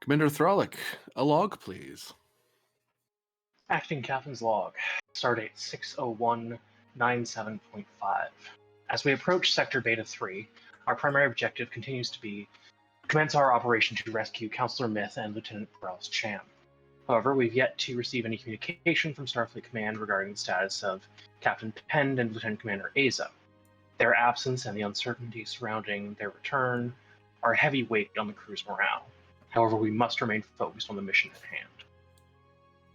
Commander Thralic, a log, please. Acting Captain's Log, Stardate 60197.5. As we approach Sector Beta 3, our primary objective continues to be commence our operation to rescue Counselor Myth and Lieutenant Browse Cham. However, we've yet to receive any communication from Starfleet Command regarding the status of Captain Pend and Lieutenant Commander Aza. Their absence and the uncertainty surrounding their return are a heavy weight on the crew's morale. However, we must remain focused on the mission at hand.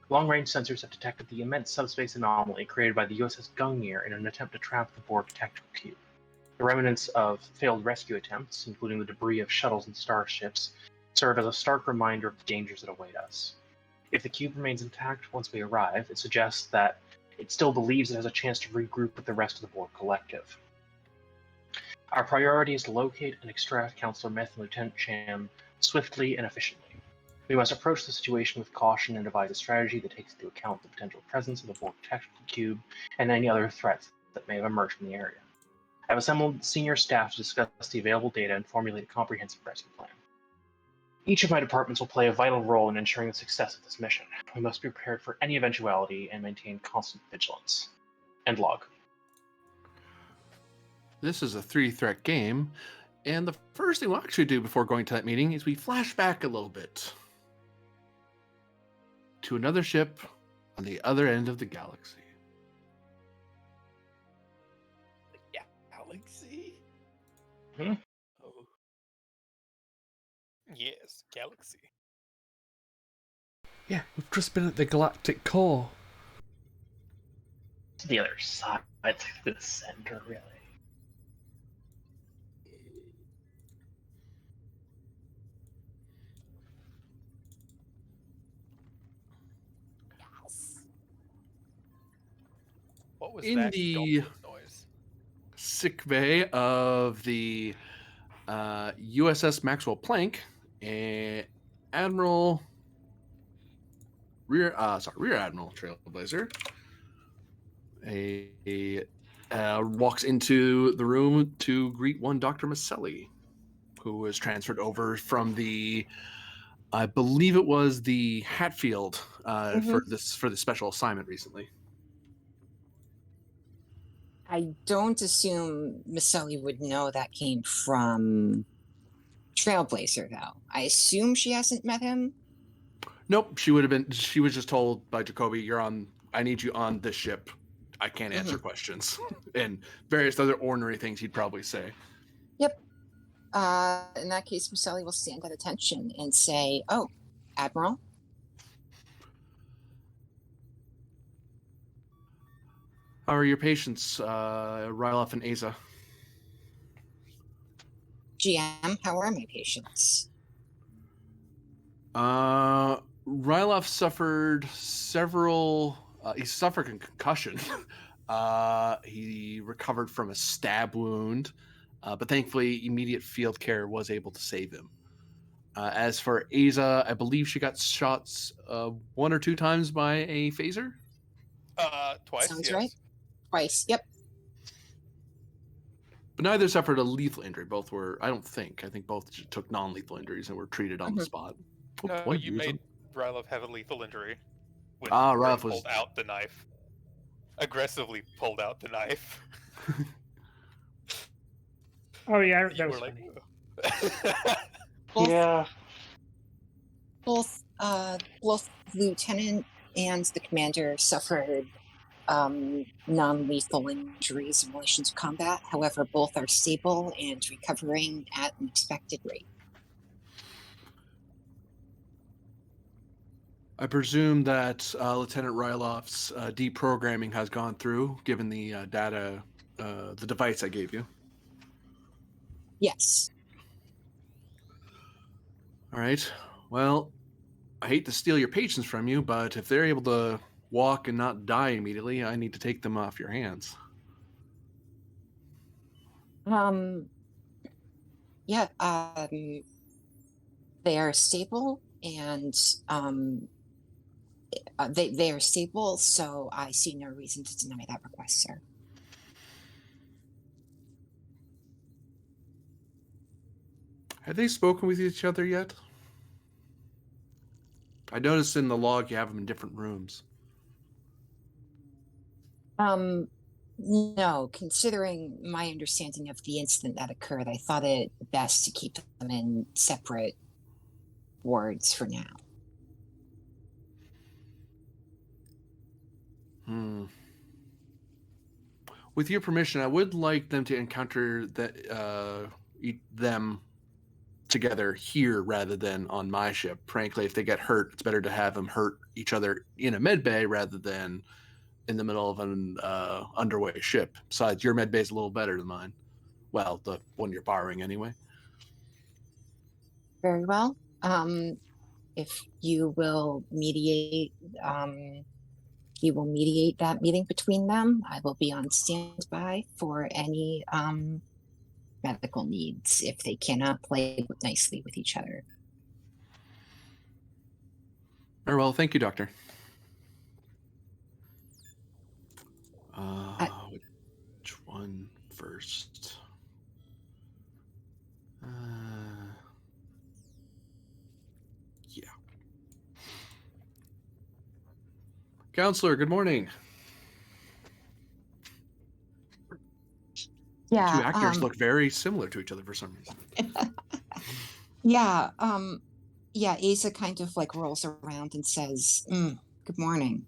Long-range sensors have detected the immense subspace anomaly created by the U.S.S. Gungnir in an attempt to trap the Borg tactical cube. The remnants of failed rescue attempts, including the debris of shuttles and starships, serve as a stark reminder of the dangers that await us. If the cube remains intact once we arrive, it suggests that it still believes it has a chance to regroup with the rest of the Borg collective. Our priority is to locate and extract Counselor Myth and Lieutenant Cham swiftly and efficiently. We must approach the situation with caution and devise a strategy that takes into account the potential presence of the Borg tactical cube and any other threats that may have emerged from the area. I've assembled senior staff to discuss the available data and formulate a comprehensive rescue plan. Each of my departments will play a vital role in ensuring the success of this mission. We must be prepared for any eventuality and maintain constant vigilance. End log. This is a 3-threat game, and the first thing we'll actually do before going to that meeting is we flash back a little bit to another ship on the other end of the galaxy. Galaxy? Hmm? Oh. Yes, galaxy. Yeah, we've just been at the galactic core. To the other side, it's like the center, really. Yes. What was In that the noise? sick bay of the U.S.S. Maxwell Planck, Rear Admiral Trailblazer walks into the room to greet one Dr. Maselli, who was transferred over from the, I believe it was the Hatfield for the special assignment recently. I don't assume Maselli would know that came from Trailblazer, though. I assume she hasn't met him. Nope, she was just told by Jacoby, I need you on this ship. I can't answer questions. And various other ornery things he'd probably say. Yep. In that case, Maselli will stand at attention and say, "Oh, Admiral." How are your patients, Ryloff and Aza? GM, how are my patients? Ryloff suffered he suffered a concussion. He recovered from a stab wound, but thankfully immediate field care was able to save him. As for Aza, I believe she got shots 1 or 2 times by a phaser? Twice, Sounds yes. right. Twice, yep. But neither suffered a lethal injury. I think both took non-lethal injuries and were treated on the spot. No, you made Rylov have a lethal injury when Rylov pulled out the knife. Aggressively pulled out the knife. Oh yeah, that was funny. Both Lieutenant and the Commander suffered non-lethal injuries in relation to combat. However, both are stable and recovering at an expected rate. I presume that Lieutenant Ryloff's deprogramming has gone through, given the data, the device I gave you. Yes. All right. Well, I hate to steal your patients from you, but if they're able to walk and not die immediately, I need to take them off your hands. Yeah, they are stable and they are stable, so I see no reason to deny that request, sir. Have they spoken with each other yet? I noticed in the log you have them in different rooms. No, considering my understanding of the incident that occurred, I thought it best to keep them in separate wards for now. With your permission, I would like them to encounter them together here rather than on my ship. Frankly, if they get hurt, it's better to have them hurt each other in a med bay rather than in the middle of an underway ship. Besides, your med bay is a little better than mine. Well, the one you're borrowing anyway. Very well. If you will mediate, he will mediate that meeting between them. I will be on standby for any medical needs if they cannot play nicely with each other. Very well, thank you, Doctor. Which one first? Yeah. Counselor, good morning. Yeah. Two actors look very similar to each other for some reason. Yeah. Yeah. Asa kind of like rolls around and says, "Good morning."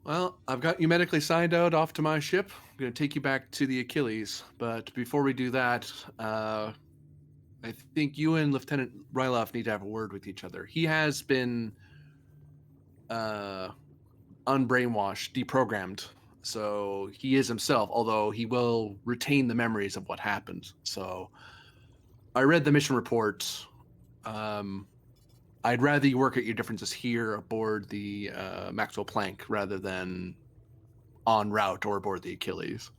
Well, I've got you medically signed out off to my ship. I'm going to take you back to the Achilles. But before we do that, I think you and Lieutenant Ryloff need to have a word with each other. He has been unbrainwashed, deprogrammed. So he is himself, although he will retain the memories of what happened. So I read the mission report. I'd rather you work at your differences here aboard the Maxwell Planck rather than en route or aboard the Achilles.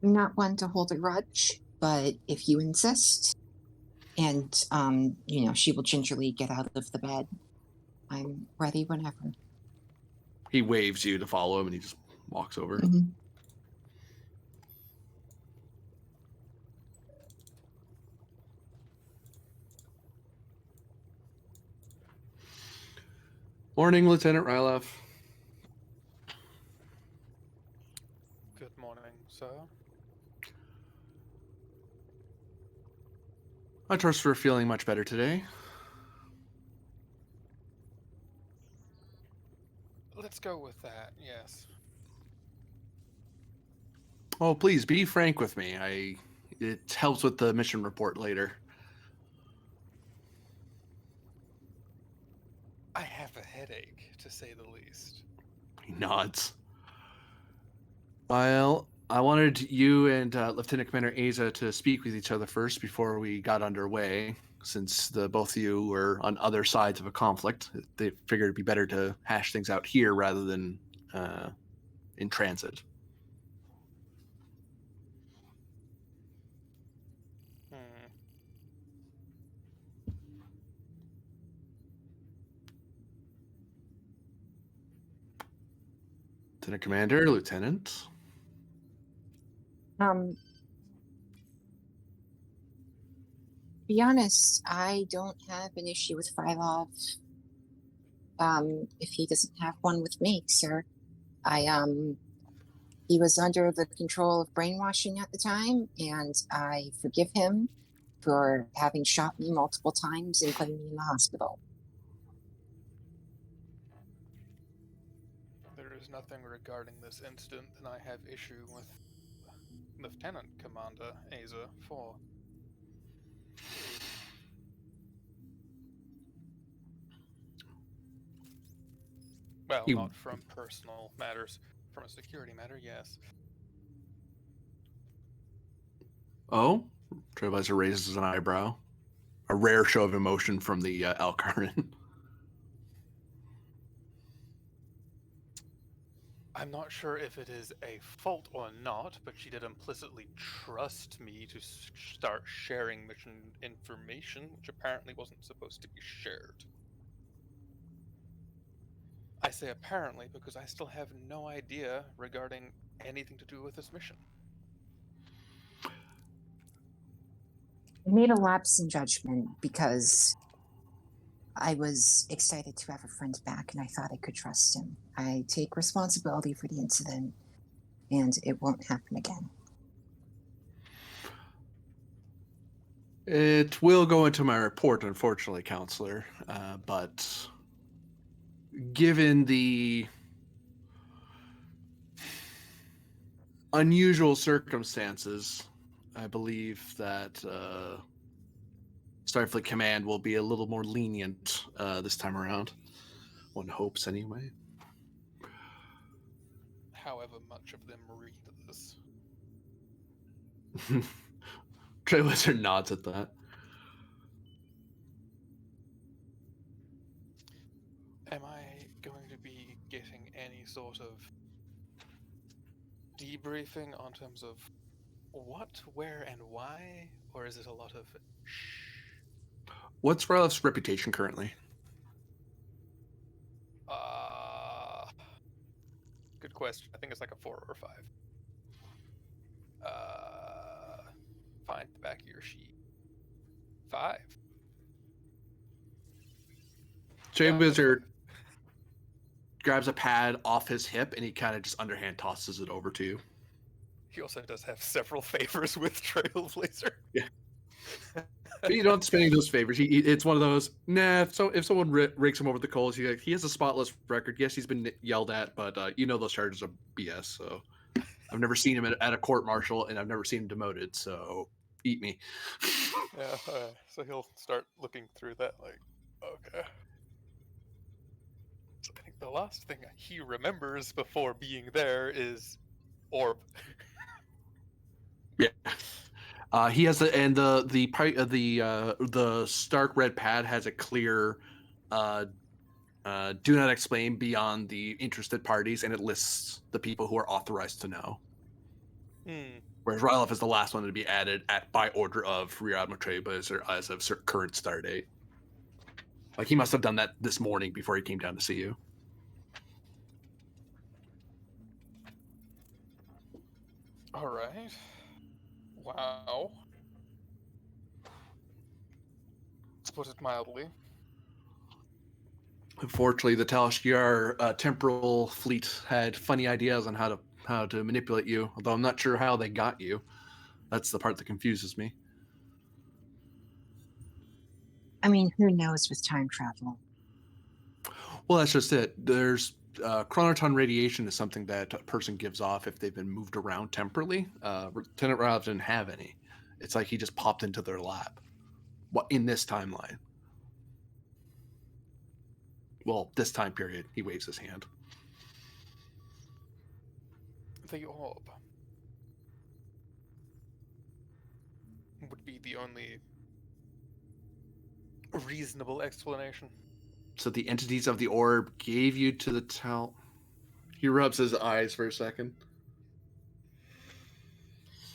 I'm not one to hold a grudge, but if you insist, and she will gingerly get out of the bed. I'm ready whenever. He waves you to follow him, and he just walks over. Mm-hmm. Morning, Lieutenant Ryloff. Good morning, sir. I trust we're feeling much better today. Let's go with that, yes. Oh, please be frank with me. It helps with the mission report later. I have a headache, to say the least. He nods. Well, I wanted you and Lieutenant Commander Asa to speak with each other first before we got underway, since the both of you were on other sides of a conflict. They figured it'd be better to hash things out here rather than in transit. Lieutenant Commander, Lieutenant. Be honest, I don't have an issue with Frylov. If he doesn't have one with me, sir. He was under the control of brainwashing at the time, and I forgive him for having shot me multiple times and putting me in the hospital. There is nothing regarding this incident that I have issue with Lieutenant Commander Asa for. Well, not from personal matters. From a security matter, yes. Oh? Trailblazer raises an eyebrow. A rare show of emotion from the Alcaran. I'm not sure if it is a fault or not, but she did implicitly trust me to start sharing mission information, which apparently wasn't supposed to be shared. I say apparently because I still have no idea regarding anything to do with this mission. I made a lapse in judgment because I was excited to have a friend back and I thought I could trust him. I take responsibility for the incident and it won't happen again. It will go into my report, unfortunately, counselor. But given the unusual circumstances, I believe that Starfleet Command will be a little more lenient this time around. One hopes, anyway. However much of them read this. Trailblazer nods at that. Am I going to be getting any sort of debriefing on terms of what, where, and why? Or is it a lot of shh? What's Rylef's reputation currently? Good question. I think it's like a 4 or 5. Find the back of your sheet. 5. Trailblazer grabs a pad off his hip and he kind of just underhand tosses it over to you. He also does have several favors with Trailblazer. Yeah. But you don't spending those favors. It's one of those, nah, so if someone rakes him over the coals, he has a spotless record. Yes, he's been yelled at, but those charges are BS. So I've never seen him at a court martial, and I've never seen him demoted, so eat me. Yeah, so he'll start looking through that like, okay. So I think the last thing he remembers before being there is orb. Yeah. He has the stark red pad has a clear do not explain beyond the interested parties, and it lists the people who are authorized to know. Whereas Rylef is the last one to be added by order of Rear Admiral Trailblazer as of current star date. Like, he must have done that this morning before he came down to see you. All right. Wow. To put it mildly. Unfortunately, the Tal Shiar temporal fleet had funny ideas on how to manipulate you, although I'm not sure how they got you. That's the part that confuses me. I mean, who knows with time travel? Well, that's just it. There's chronoton radiation is something that a person gives off if they've been moved around temporally. Lieutenant Rylef didn't have any. It's like he just popped into their lab. What in this timeline? Well, this time period. He waves his hand. The orb would be the only reasonable explanation. So the entities of the orb gave you to the Tal. He rubs his eyes for a second.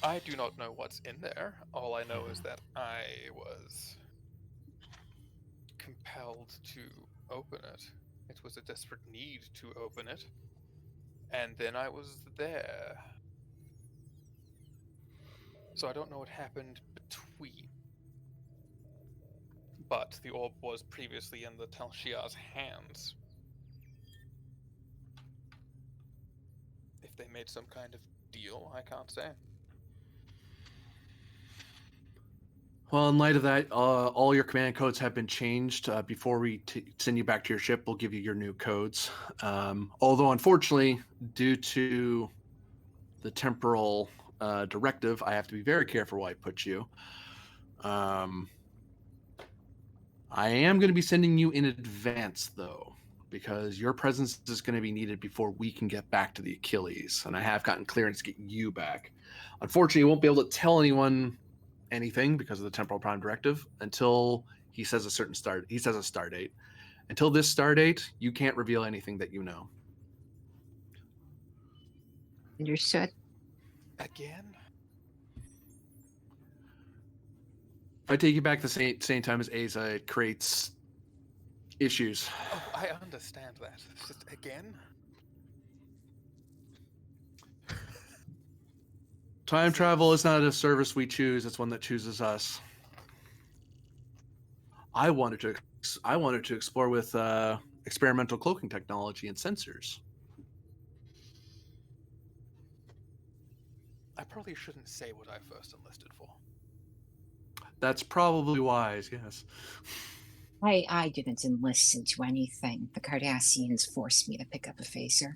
I do not know what's in there. All I know is that I was compelled to open it. It was a desperate need to open it. And then I was there. So I don't know what happened between. But the orb was previously in the Tal Shiar's hands. If they made some kind of deal, I can't say. Well, in light of that, all your command codes have been changed. Before we send you back to your ship, we'll give you your new codes. Although, unfortunately, due to the temporal directive, I have to be very careful where I put you. I am going to be sending you in advance, though, because your presence is going to be needed before we can get back to the Achilles, and I have gotten clearance to get you back. Unfortunately, you won't be able to tell anyone anything because of the temporal prime directive until he says a star date. Until this star date, you can't reveal anything that you know. Understood. Again? If I take you back the same time as Asa, it creates issues. Oh, I understand that. It's just again? Time travel is not a service we choose, it's one that chooses us. I wanted to explore with experimental cloaking technology and sensors. I probably shouldn't say what I first enlisted for. That's probably wise, yes. I didn't enlist into anything. The Cardassians forced me to pick up a phaser.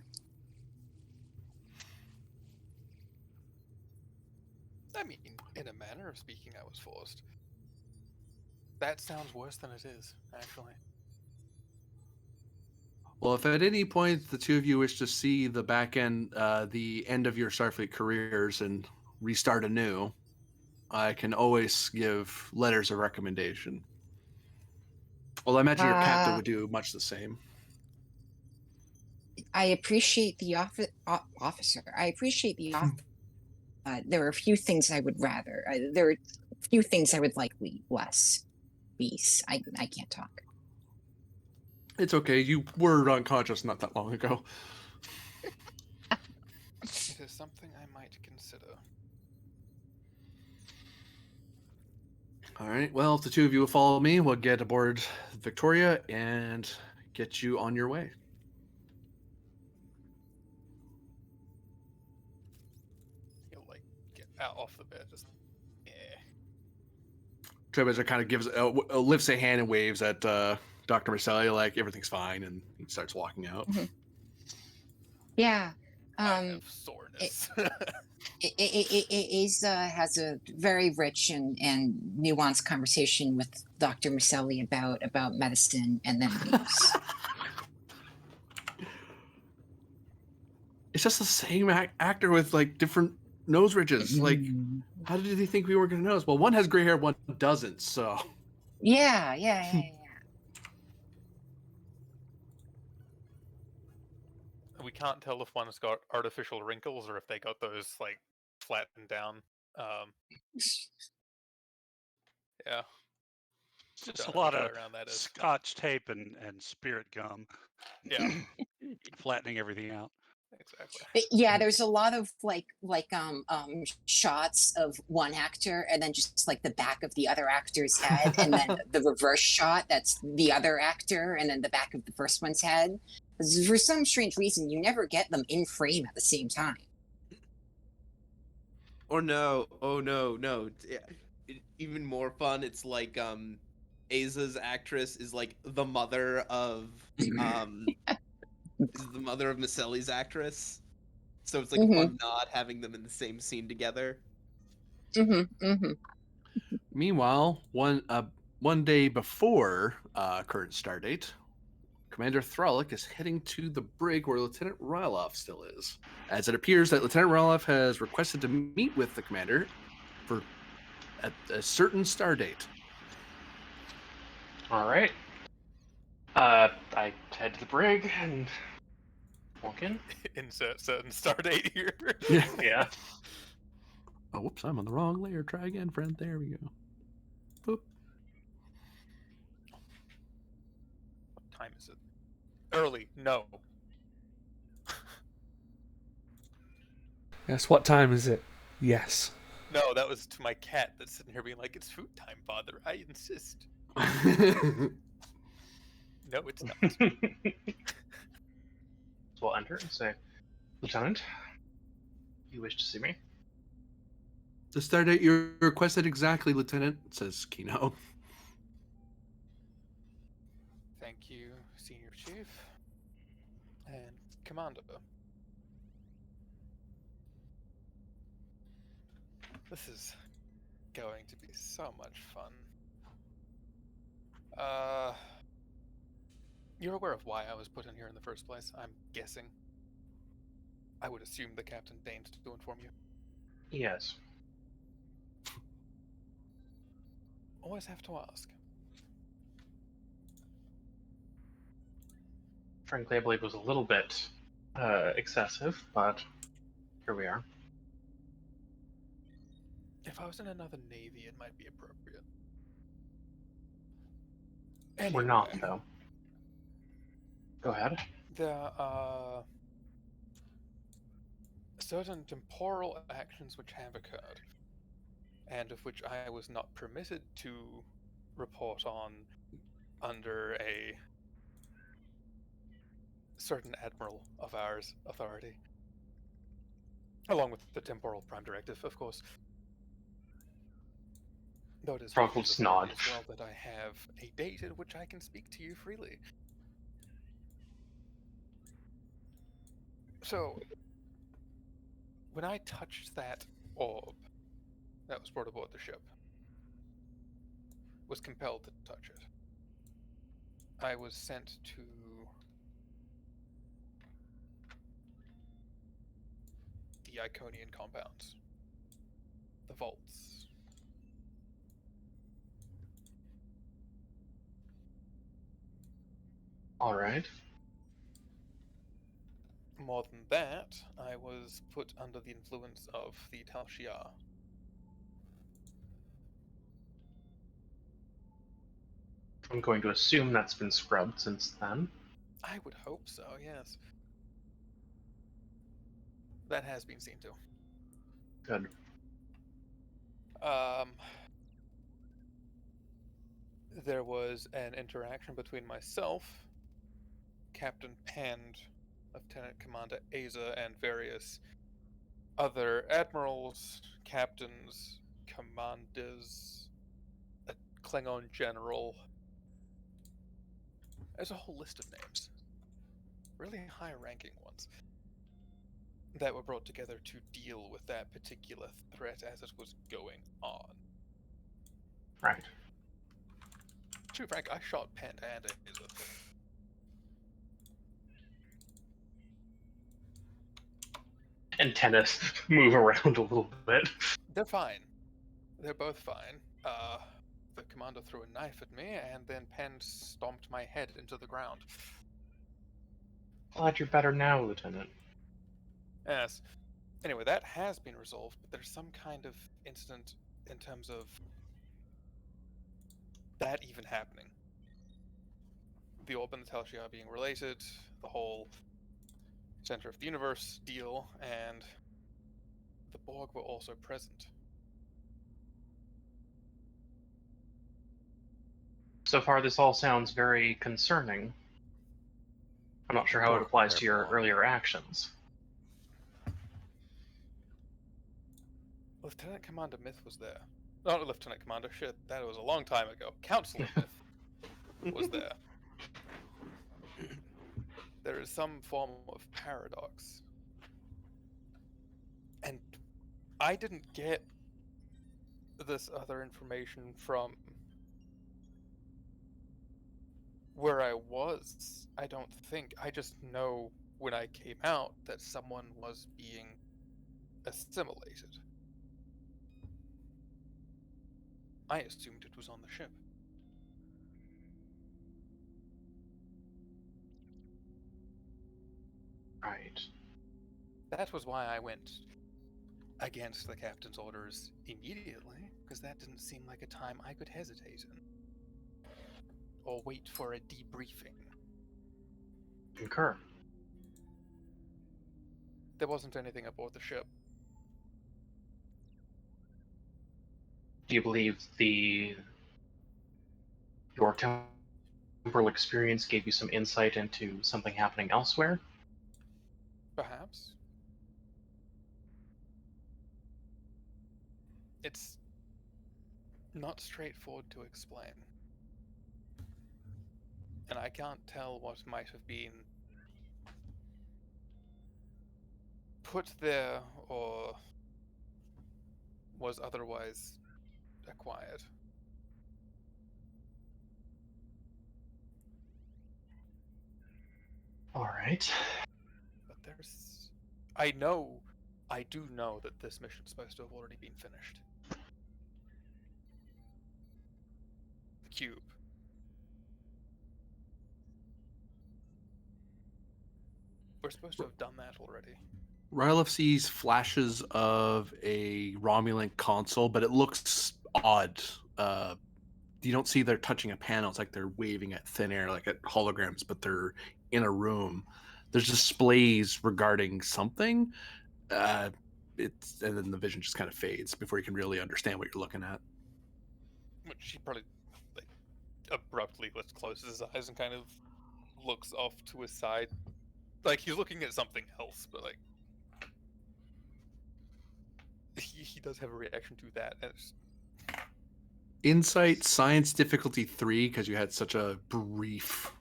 I mean, in a manner of speaking, I was forced. That sounds worse than it is, actually. Well, if at any point the two of you wish to see the the end of your Starfleet careers and restart anew, I can always give letters of recommendation. Well, I imagine your captain would do much the same. I appreciate the officer. I appreciate the offer. There are a few things I would rather. There are a few things I would like less. Beast. I can't talk. It's okay. You were unconscious not that long ago. It is something I might consider. All right. Well, if the two of you will follow me, we'll get aboard Victoria and get you on your way. He'll like get out off the bed, just Trailblazer kind of lifts a hand and waves at Dr. Marcelli like everything's fine, and he starts walking out. Mm-hmm. Yeah. I have soreness. It has a very rich and nuanced conversation with Dr. Marcelli about medicine, and then leaves. It's just the same actor with like different nose ridges. Like, how did they think we were going to notice? Well, one has gray hair, one doesn't. So. Yeah. We can't tell if one's got artificial wrinkles or if they got those like flattened down. Yeah. Just a lot of scotch tape and spirit gum. Yeah. Flattening everything out. Exactly. Yeah, there's a lot of like shots of one actor and then just like the back of the other actor's head, and then the reverse shot that's the other actor and then the back of the first one's head. For some strange reason, you never get them in frame at the same time. Or no, no. Even more fun, it's like Aza's actress is like the mother of is the mother of Maselli's actress. So it's like a fun nod having them in the same scene together. Meanwhile, one day before current start date, Commander Thralic is heading to the brig where Lieutenant Ryloff still is, as it appears that Lieutenant Ryloff has requested to meet with the commander at a certain star date. All right. I head to the brig and walk in. Insert certain star date here. Yeah. Oh, whoops! I'm on the wrong layer. Try again, friend. There we go. Boop. What time is it? Early. No. Yes, what time is it? Yes. No, that was to my cat that's sitting here being like, "It's food time, father. I insist." No, it's not. So we'll enter and say, "Lieutenant, you wish to see me?" The start date you requested exactly, Lieutenant, says Kino. Thank you, Senior Chief and Commander. This is going to be so much fun. You're aware of why I was put in here in the first place, I'm guessing. I would assume the captain deigned to inform you. Yes. Always have to ask. Frankly, I believe it was a little bit excessive, but here we are. If I was in another navy, it might be appropriate. We're not, though. Go ahead. There are certain temporal actions which have occurred, and of which I was not permitted to report on under a certain admiral of ours authority. Along with the temporal prime directive, of course. Though it is with his Ruffles authority nod. as well that I have a date at which I can speak to you freely. So, when I touched that orb that was brought aboard the ship, was compelled to touch it, I was sent to the Iconian compounds, the vaults. All right. More than that, I was put under the influence of the Tal Shiar. I'm going to assume that's been scrubbed since then. I would hope so, yes. That has been seen to. Good. There was an interaction between myself, Captain Pand, Lieutenant Commander Asa, and various other admirals, captains, commanders, a Klingon general. There's a whole list of names. Really high-ranking ones that were brought together to deal with that particular threat as it was going on. Right. To be frank, I shot Pand and Asa. And tennis move around a little bit. They're fine. They're both fine. The commander threw a knife at me, and then Pand stomped my head into the ground. Glad you're better now, Lieutenant. Yes. Anyway, that has been resolved, but there's some kind of incident in terms of that even happening. The orb and the Tal Shiar being related, the whole center of the universe deal, and the Borg were also present. So far, this all sounds very concerning. I'm not sure how it applies to your earlier actions. Lieutenant Commander Myth was there. Not Lieutenant Commander, shit, that was a long time ago. Counselor Myth was there. There is some form of paradox. And I didn't get this other information from where I was, I don't think. I just know when I came out that someone was being assimilated. I assumed it was on the ship. Right. That was why I went against the captain's orders immediately, because that didn't seem like a time I could hesitate in. Or wait for a debriefing. Concur. There wasn't anything aboard the ship. Do you believe your temporal experience gave you some insight into something happening elsewhere? Perhaps. It's not straightforward to explain. And I can't tell what might have been put there or was otherwise acquired. All right. But I do know that this mission's supposed to have already been finished. The cube. We're supposed to have done that already. Rylov sees flashes of a Romulan console, but it looks odd. You don't see they're touching a panel. It's like they're waving at thin air, like at holograms, but they're in a room. There's displays regarding something. And then the vision just kind of fades before you can really understand what you're looking at. Which she probably abruptly closes his eyes and kind of looks off to his side. Like, he's looking at something else, but, like, he does have a reaction to that. And it's... Insight, science difficulty 3, because you had such a brief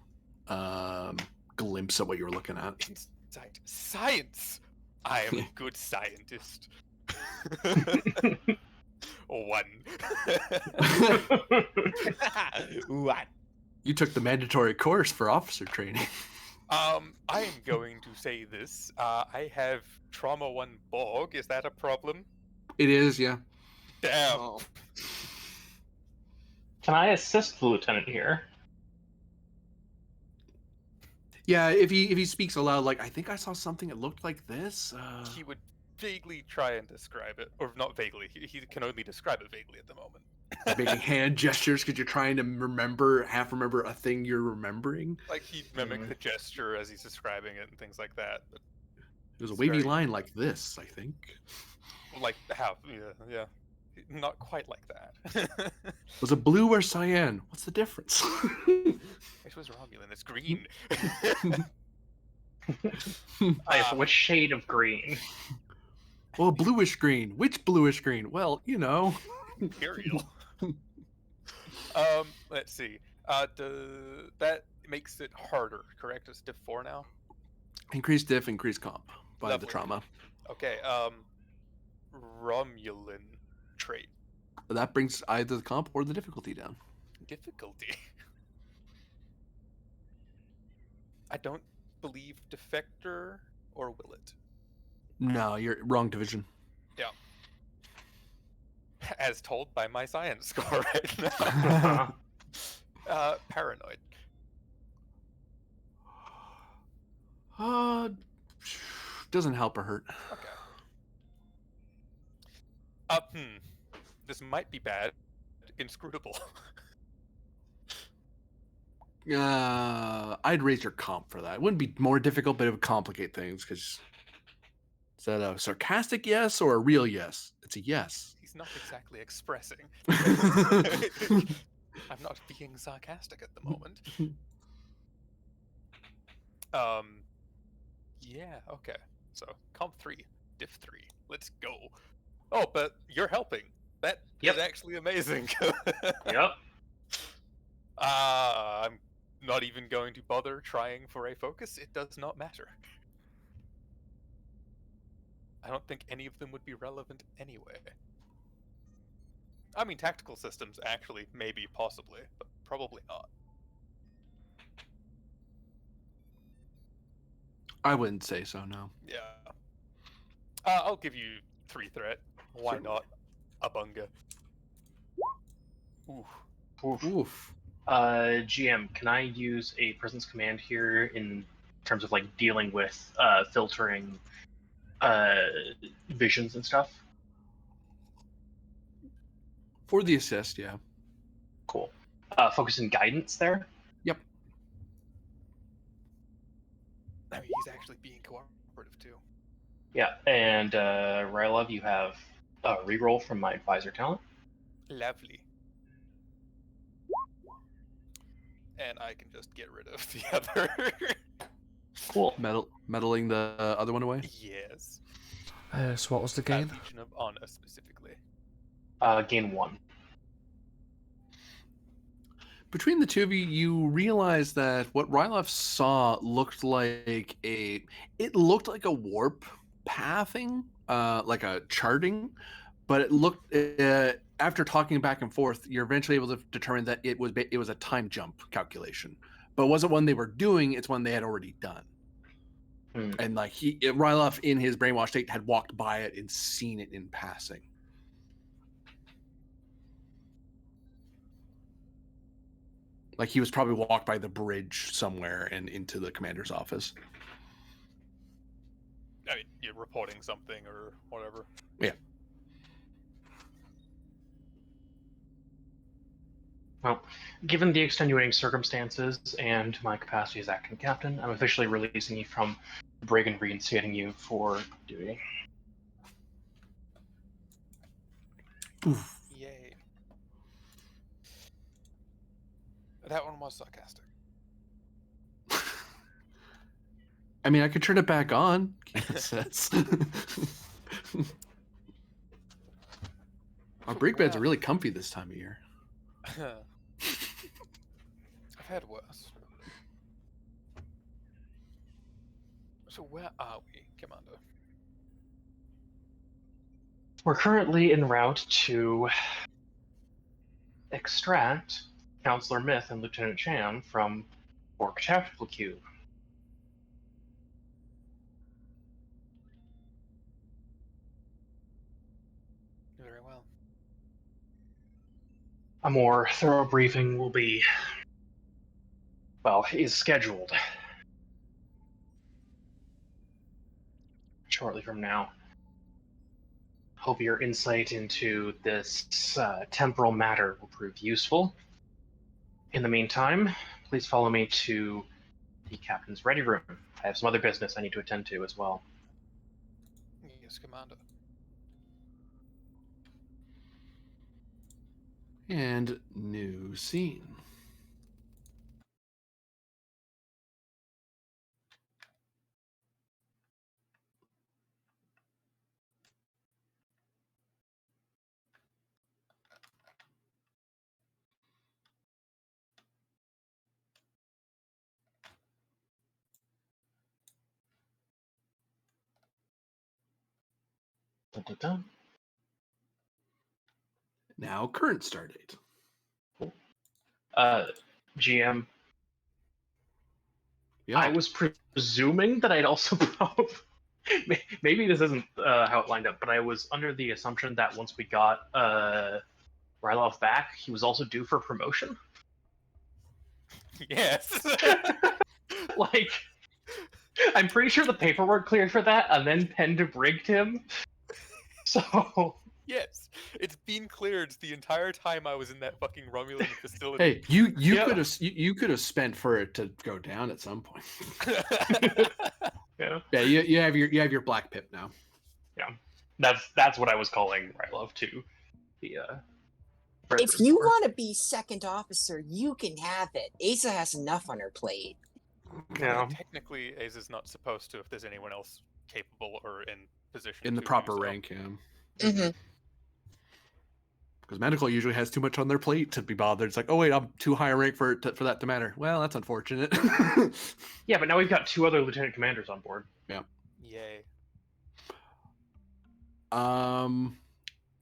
glimpse at what you were looking at. Insight. Science! I am a good scientist. 1. What? You took the mandatory course for officer training. I am going to say this. I have trauma 1 Borg. Is that a problem? It is, yeah. Damn. Oh. Can I assist the lieutenant here? Yeah, if he speaks aloud, like, I think I saw something that looked like this. He would vaguely try and describe it, or not vaguely. He can only describe it vaguely at the moment. Making hand gestures because you're trying to half remember a thing you're remembering. Like, he'd mimic the gesture as he's describing it and things like that. But it was a wavy line like this, I think. Like how? Yeah. Not quite like that. Was it blue or cyan? What's the difference? It was Romulan. It's green. Which shade of green? Well, bluish green. Which bluish green? Well, you know. Imperial. Let's see. That makes it harder, correct? It's diff 4 now? Increased diff, increased comp by Lovely. the trauma. Okay, Romulan trait. That brings either the comp or the difficulty down. Difficulty? I don't believe defector, or will it? No, you're wrong division. Yeah. As told by my science score right now. Paranoid. Doesn't help or hurt. Okay. This might be bad. Inscrutable. I'd raise your comp for that. It wouldn't be more difficult, but it would complicate things. Because is that a sarcastic yes or a real yes? It's a yes. He's not exactly expressing. I'm not being sarcastic at the moment. Yeah, okay. So, comp 3, diff 3. Let's go. Oh, but you're helping. That is actually amazing. Yep. I'm not even going to bother trying for a focus. It does not matter. I don't think any of them would be relevant anyway. I mean, tactical systems, actually, maybe, possibly, but probably not. I wouldn't say so, no. Yeah. I'll give you 3 threat. Why Sure. not? A bunga. Oof. Oof. GM, can I use a presence command here in terms of, like, dealing with filtering visions and stuff? For the assist, yeah. Cool. Focus and guidance there? Yep. I mean, he's actually being cooperative, too. Yeah, and Rylov, you have a reroll from my advisor talent. Lovely. And I can just get rid of the other. Cool. Meddling the other one away? Yes. So what was the gain? Legion of Honor, specifically. Gain 1. Between the two of you, you realize that what Rylov saw looked like it looked like a warp pathing, like a charting, but it looked after talking back and forth, you're eventually able to determine that it was a time jump calculation, but it wasn't one they were doing; it's one they had already done. And like Rylov in his brainwashed state had walked by it and seen it in passing. Like he was probably walked by the bridge somewhere and into the commander's office. I mean, you're reporting something or whatever. Yeah. Well, given the extenuating circumstances and my capacity as acting captain, I'm officially releasing you from the brig and reinstating you for duty. Oof. Yay. That one was sarcastic. I mean, I could turn it back on. Keep it sets. Our break beds are really comfy this time of year. I've had worse. So where are we, Commander? We're currently en route to extract Counselor Myth and Lieutenant Chan from Borg Tactical Cube. Very well. A more thorough briefing will be, well, is scheduled shortly from now. Hope your insight into this temporal matter will prove useful. In the meantime, please follow me to the captain's ready room. I have some other business I need to attend to as well. Yes, Commander. And new scene. Dun, dun, dun. Now, current start date. GM, Yeah. I was presuming that I'd also maybe this isn't how it lined up, but I was under the assumption that once we got Ryloff back, he was also due for promotion. Yes. Like, I'm pretty sure the paperwork cleared for that, and then Pend rigged him. So Yes, it's been cleared the entire time I was in that fucking Romulan facility. Hey, you Yeah. could have spent for it to go down at some point. Yeah, Yeah, you have your black pip now. yeah. That's what I was calling Rylov too. The If you want to be second officer, you can have it. Asa has enough on her plate. Yeah. Technically, Aza's not supposed to if there's anyone else capable or in position In the to proper do so. rank, yeah. Mm-hmm. Because medical usually has too much on their plate to be bothered. It's like, oh wait, I'm too high a rank for that to matter. Well, that's unfortunate. Yeah, but now we've got 2 other lieutenant commanders on board. Yeah. Yay.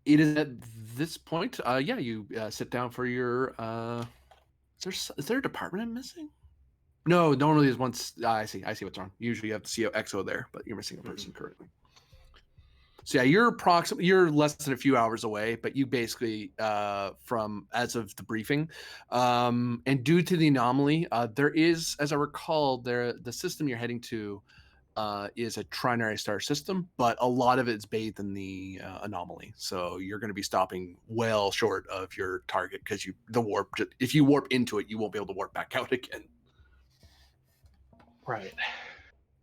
It is at this point. Yeah, you sit down for your. Is there a department I'm missing? No, normally is once. I see what's wrong. Usually you have the CO XO there, but you're missing a person currently. So yeah, you're less than a few hours away, but you basically from as of the briefing, and due to the anomaly, there is, as I recall, the system you're heading to is a trinary star system, but a lot of it's bathed in the anomaly. So you're going to be stopping well short of your target because if you warp into it, you won't be able to warp back out again. Right.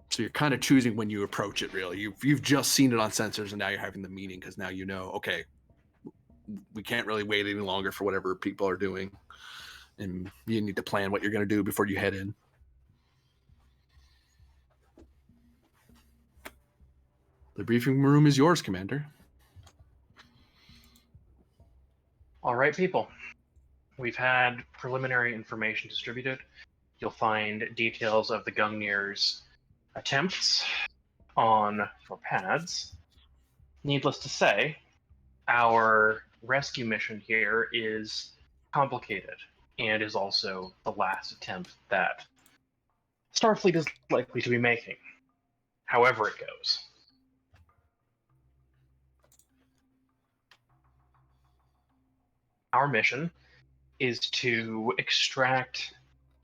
So you're kind of choosing when you approach it. Really, you've just seen it on sensors, and now you're having the meeting because now you know. Okay, we can't really wait any longer for whatever people are doing, and you need to plan what you're going to do before you head in. The briefing room is yours, Commander. All right, people. We've had preliminary information distributed. You'll find details of the Gungnir's attempts on your pads. Needless to say, our rescue mission here is complicated and is also the last attempt that Starfleet is likely to be making, however it goes. Our mission is to extract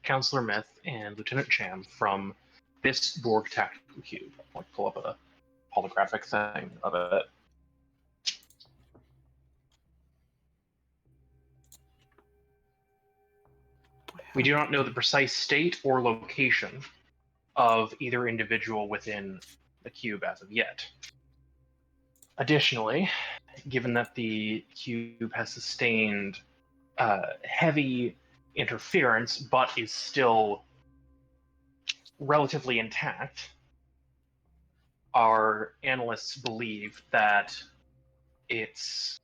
Counselor Myth and Lieutenant Chan from this Borg tactical cube. I'll pull up a holographic thing of it. We do not know the precise state or location of either individual within the cube as of yet. Additionally, given that the cube has sustained heavy interference, but is still relatively intact, our analysts believe that its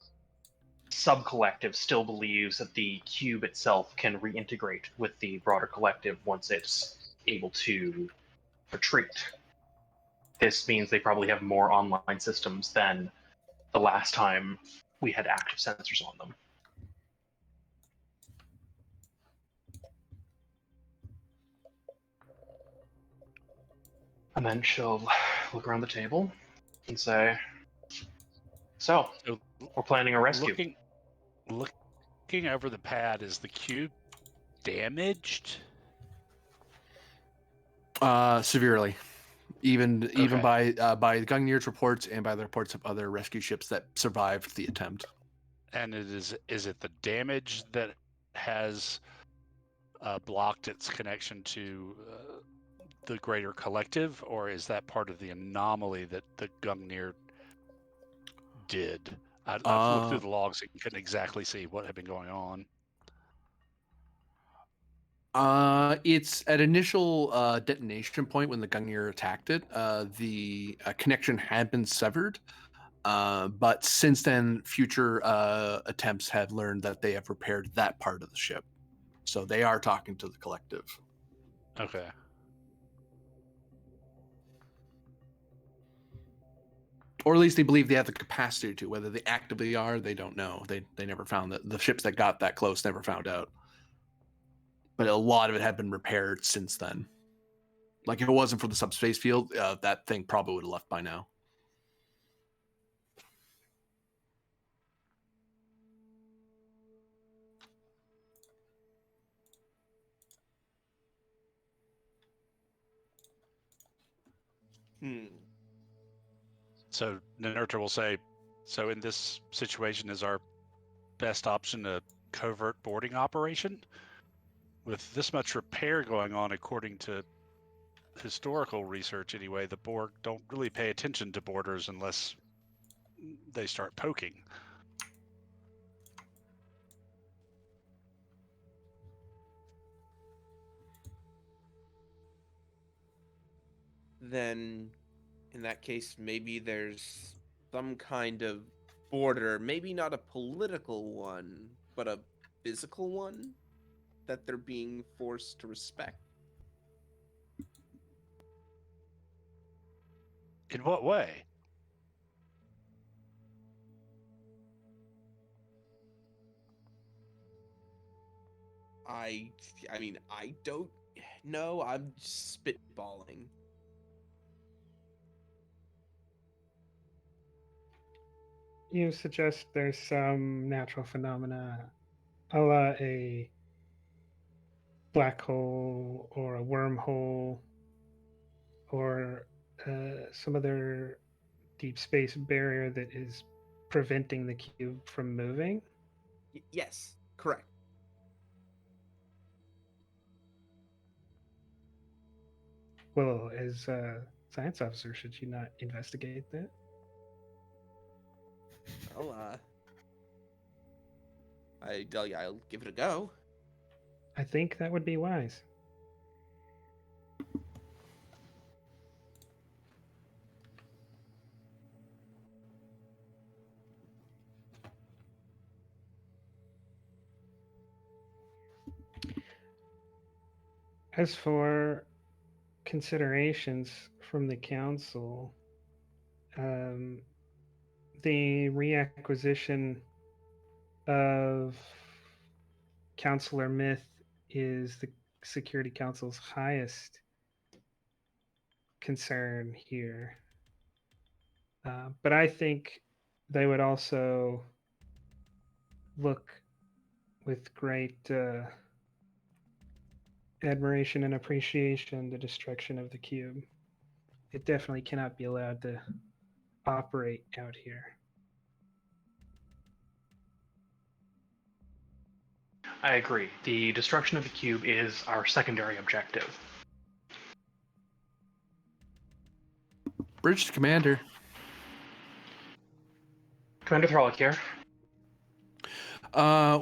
sub-collective still believes that the cube itself can reintegrate with the broader collective once it's able to retreat. This means they probably have more online systems than the last time we had active sensors on them. And then she'll look around the table and say, so, we're planning a rescue. Looking over the pad, is the cube damaged? Severely. Even Okay. by Gungnir's reports and by the reports of other rescue ships that survived the attempt. And is it the damage that has blocked its connection to the greater collective, or is that part of the anomaly that the Gungnir did? I've looked through the logs and couldn't exactly see what had been going on. It's at initial detonation point when the Gungnir attacked it. The connection had been severed, but since then, future attempts have learned that they have repaired that part of the ship. So they are talking to the collective. Okay. Or at least they believe they have the capacity to. Whether they actively are, they don't know. They never found that. The ships that got that close never found out. But a lot of it had been repaired since then. Like if it wasn't for the subspace field, that thing probably would have left by now. So Ninurta will say, so in this situation, is our best option a covert boarding operation? With this much repair going on, according to historical research anyway, the Borg don't really pay attention to boarders unless they start poking. Then in that case, maybe there's some kind of border, maybe not a political one, but a physical one that they're being forced to respect. In what way? I mean, I don't know. I'm just spitballing. You suggest there's some natural phenomena, a la a black hole or a wormhole or some other deep space barrier that is preventing the cube from moving? Yes, correct. Well, as a science officer, should you not investigate that? Well, I'll give it a go. I think that would be wise. As for considerations from the council, the reacquisition of Counselor Myth is the Security Council's highest concern here. But I think they would also look with great admiration and appreciation the destruction of the cube. It definitely cannot be allowed to operate out here. I agree. The destruction of the cube is our secondary objective. Bridge to Commander. Commander Thralic here.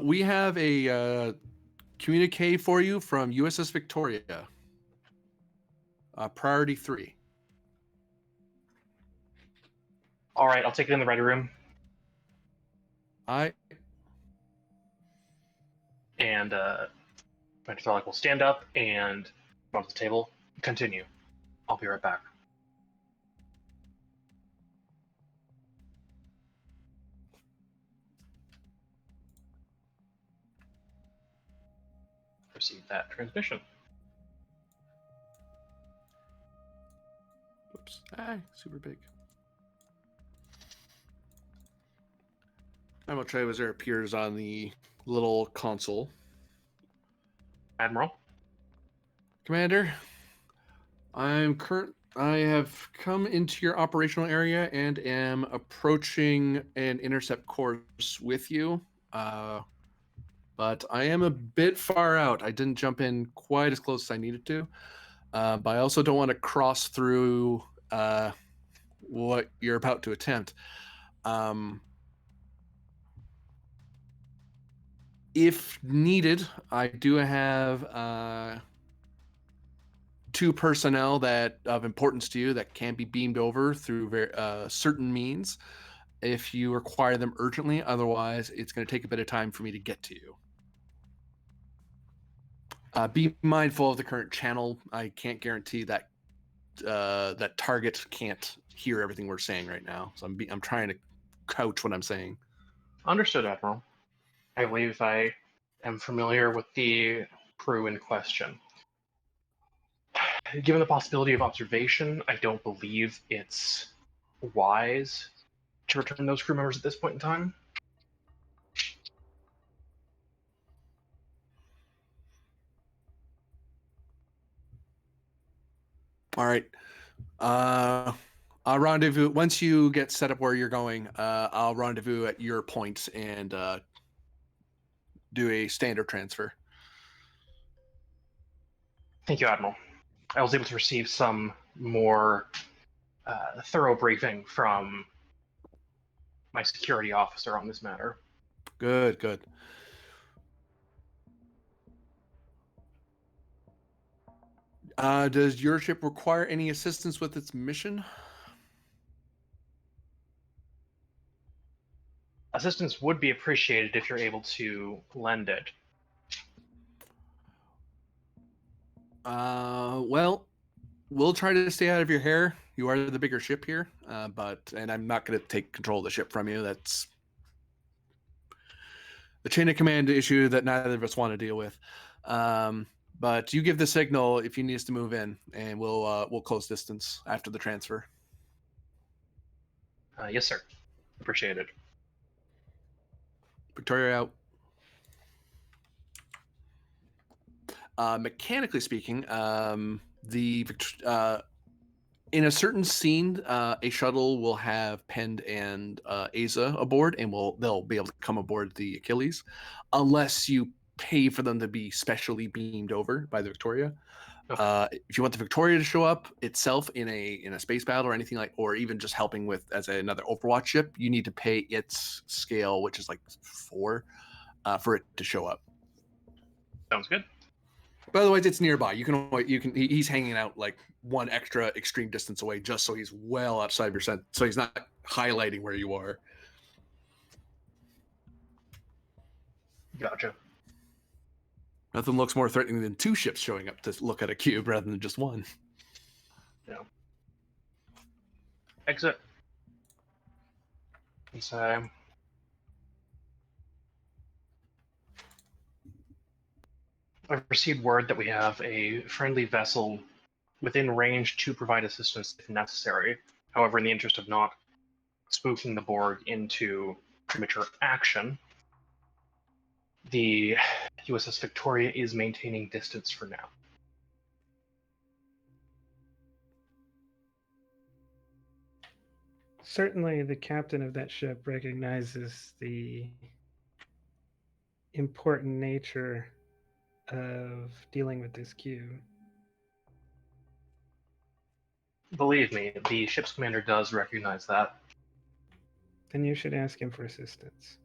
We have a communique for you from U.S.S. Victoria. Priority 3. All right, I'll take it in the ready room. I And Commander Tharlak will stand up and go to the table. Continue. I'll be right back. Receive that transmission. Whoops. Super big. Admiral Travisor appears on the little console. Admiral? Commander, I have come into your operational area and am approaching an intercept course with you. But I am a bit far out. I didn't jump in quite as close as I needed to. But I also don't want to cross through what you're about to attempt. If needed, I do have 2 personnel that of importance to you that can be beamed over through certain means if you require them urgently. Otherwise, it's going to take a bit of time for me to get to you. Be mindful of the current channel. I can't guarantee that that target can't hear everything we're saying right now. So I'm trying to couch what I'm saying. Understood, Admiral. I believe I am familiar with the crew in question. Given the possibility of observation, I don't believe it's wise to return those crew members at this point in time. All right. I'll rendezvous once you get set up where you're going. I'll rendezvous at your point and do a standard transfer. Thank you, Admiral. I was able to receive some more thorough briefing from my security officer on this matter. Good, good. Does your ship require any assistance with its mission? Assistance would be appreciated if you're able to lend it. Well, we'll try to stay out of your hair. You are the bigger ship here, and I'm not going to take control of the ship from you. That's the chain of command issue that neither of us want to deal with. But you give the signal if you need us to move in, and we'll close distance after the transfer. Yes, sir. Appreciate it. Victoria out. Mechanically speaking, in a certain scene, a shuttle will have Pend and Asa aboard, and they'll be able to come aboard the Achilles, unless you pay for them to be specially beamed over by the Victoria. Okay. If you want the Victoria to show up itself in a space battle or anything or even just helping with as another Overwatch ship, you need to pay its scale, which is like 4, for it to show up. Sounds good. But otherwise, it's nearby. He's hanging out like one extra extreme distance away, just so he's well outside of your scent, so he's not highlighting where you are. Gotcha. Nothing looks more threatening than 2 ships showing up to look at a cube rather than just one. Yeah. Exit. So, I've received word that we have a friendly vessel within range to provide assistance if necessary. However, in the interest of not spooking the Borg into premature action, the U.S.S. Victoria is maintaining distance for now. Certainly, the captain of that ship recognizes the important nature of dealing with this cube. Believe me, the ship's commander does recognize that. Then you should ask him for assistance.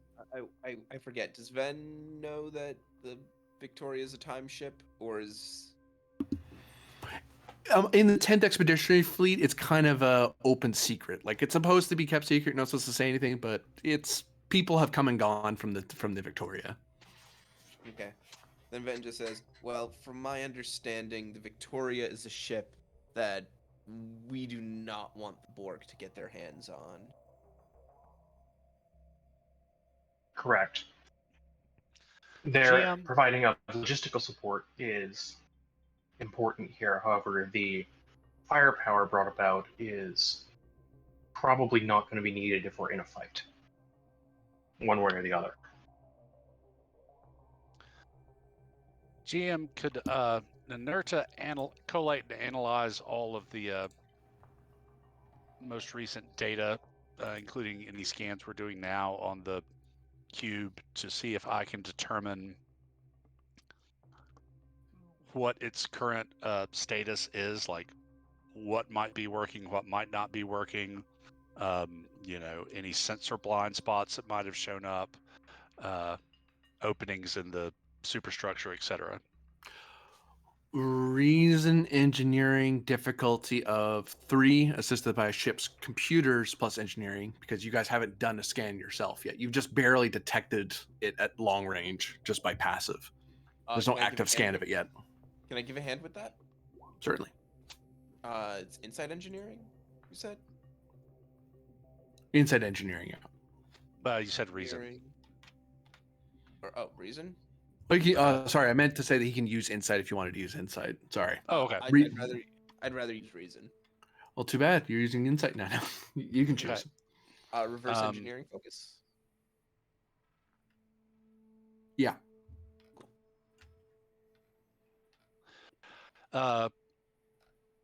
I forget. Does Ven know that the Victoria is a time ship, or is... In the 10th Expeditionary Fleet, it's kind of a open secret. Like, it's supposed to be kept secret, not supposed to say anything, but it's people have come and gone from the Victoria. Okay. Then Ven just says, well, from my understanding, the Victoria is a ship that we do not want the Borg to get their hands on. Correct. Their GM. providing of logistical support is important here. However, the firepower brought about is probably not going to be needed if we're in a fight, one way or the other. GM, could Nanerta collate and analyze all of the most recent data, including any scans we're doing now on the cube, to see if I can determine what its current status is, like what might be working, what might not be working, any sensor blind spots that might have shown up, openings in the superstructure, etc. Reason engineering difficulty of 3, assisted by ship's computers plus engineering, because you guys haven't done a scan yourself yet. You've just barely detected it at long range just by passive. There's no Can I give a active hand scan with- of it yet. Can I give a hand with that? Certainly. It's inside engineering, you said? Inside engineering, yeah. You said reason. Engineering. Or, reason? Like sorry, I meant to say that he can use insight if you wanted to use insight. Sorry. Oh, okay. I'd rather use reason. Well, too bad. You're using insight now. You can choose. Reverse engineering focus. Yeah.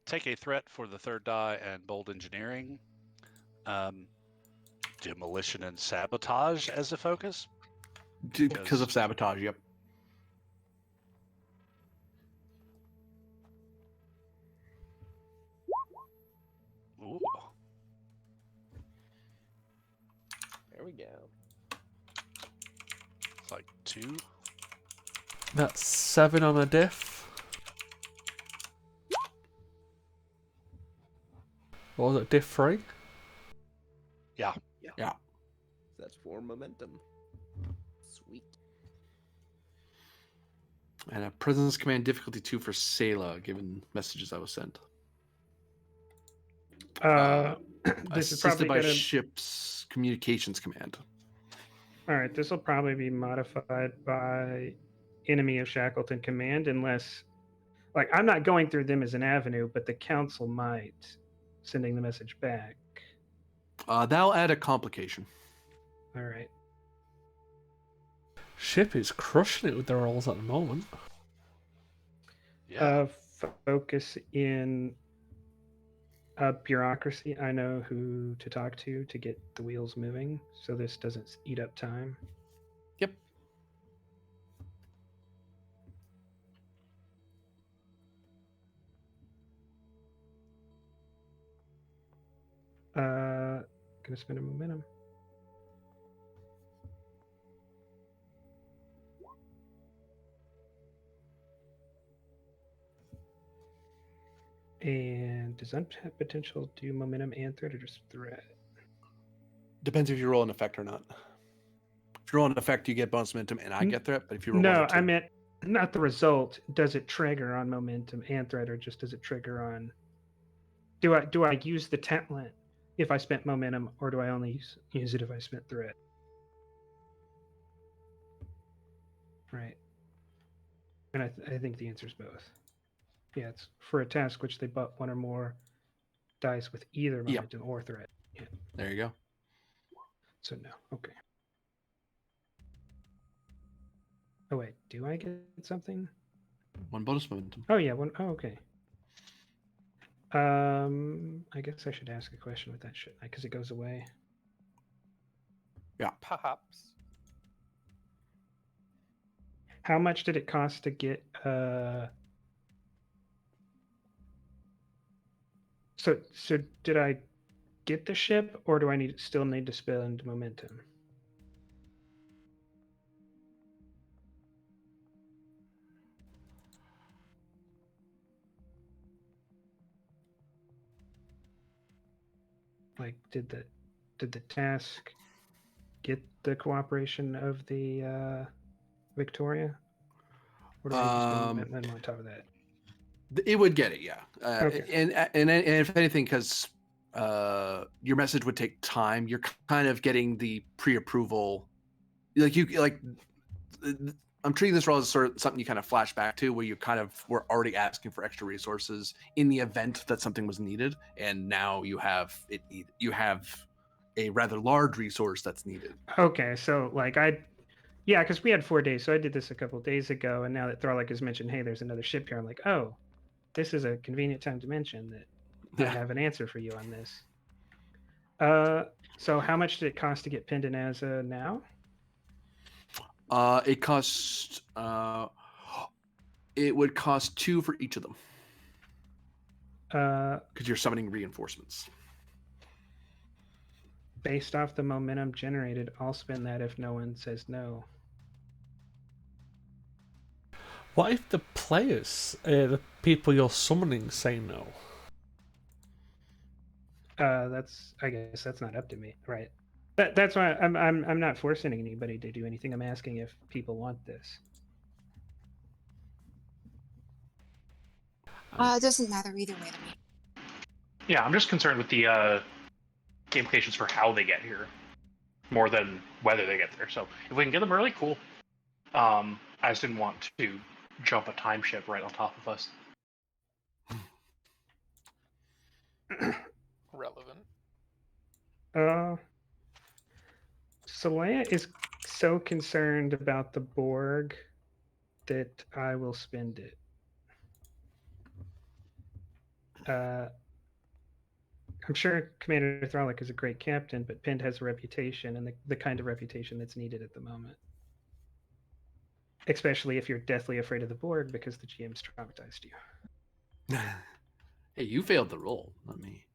Take a threat for the third die and bold engineering. Demolition and sabotage as a focus. Because of sabotage, yep. Ooh. There we go. It's like 2. That's 7 on a diff. What was it, diff 3? Yeah. Yeah. That's 4 momentum. Sweet. And a presence command difficulty 2 for Sayla, given messages I was sent. This is Assisted probably by gonna... ship's communications command. All right, this will probably be modified by enemy of Shackleton command, unless, like, I'm not going through them as an avenue, but the council might, sending the message back. That'll add a complication. All right. Ship is crushing it with the rolls at the moment. Yeah. Focus in bureaucracy. I know who to talk to get the wheels moving, so this doesn't eat up time. Yep. Gonna spend a momentum. And does untapped potential do momentum and threat, or just threat? Depends if you roll an effect or not. If you roll an effect, you get bonus momentum, and I get threat. But if you roll No, one or two, I meant not the result. Does it trigger on momentum and threat, or just does it trigger on? Do I use the talent if I spent momentum, or do I only use it if I spent threat? Right. And I think the answer is both. Yeah, it's for a task which they butt one or more dice with either momentum or threat. Yeah. There you go. So no. Okay. Oh wait, do I get something? One bonus momentum. Oh yeah, one. Oh okay. I guess I should ask a question with that shit because it goes away. Yeah. Perhaps. How much did it cost to get So did I get the ship, or do I still need to spend momentum? Like, did the task get the cooperation of the Victoria? Or do I just go minimum on top of that? It would get it, yeah. Okay. And if anything, because your message would take time, you're kind of getting the pre-approval. I'm treating this role as sort of something you kind of flash back to, where you kind of were already asking for extra resources in the event that something was needed, and now you have it. You have a rather large resource that's needed. Okay, so like yeah, because we had 4 days, so I did this a couple days ago, and now that Throlic has mentioned, hey, there's another ship here, I'm like, oh, this is a convenient time to mention that I have an answer for you on this. So how much did it cost to get pinned in as now? It costs. It would cost 2 for each of them because you're summoning reinforcements. Based off the momentum generated, I'll spend that if no one says no. What if the players, the people you're summoning, say no? I guess that's not up to me, right? That's why I'm not forcing anybody to do anything. I'm asking if people want this. It doesn't matter either way to me. Yeah, I'm just concerned with the implications for how they get here, more than whether they get there. So if we can get them early, cool. I just didn't want to jump a time ship right on top of us. Relevant. Saleya is so concerned about the Borg that I will spend it. I'm sure Commander Throlic is a great captain, but Pind has a reputation, and the kind of reputation that's needed at the moment. Especially if you're deathly afraid of the Borg because the GM's traumatized you. Hey, you failed the roll, not me.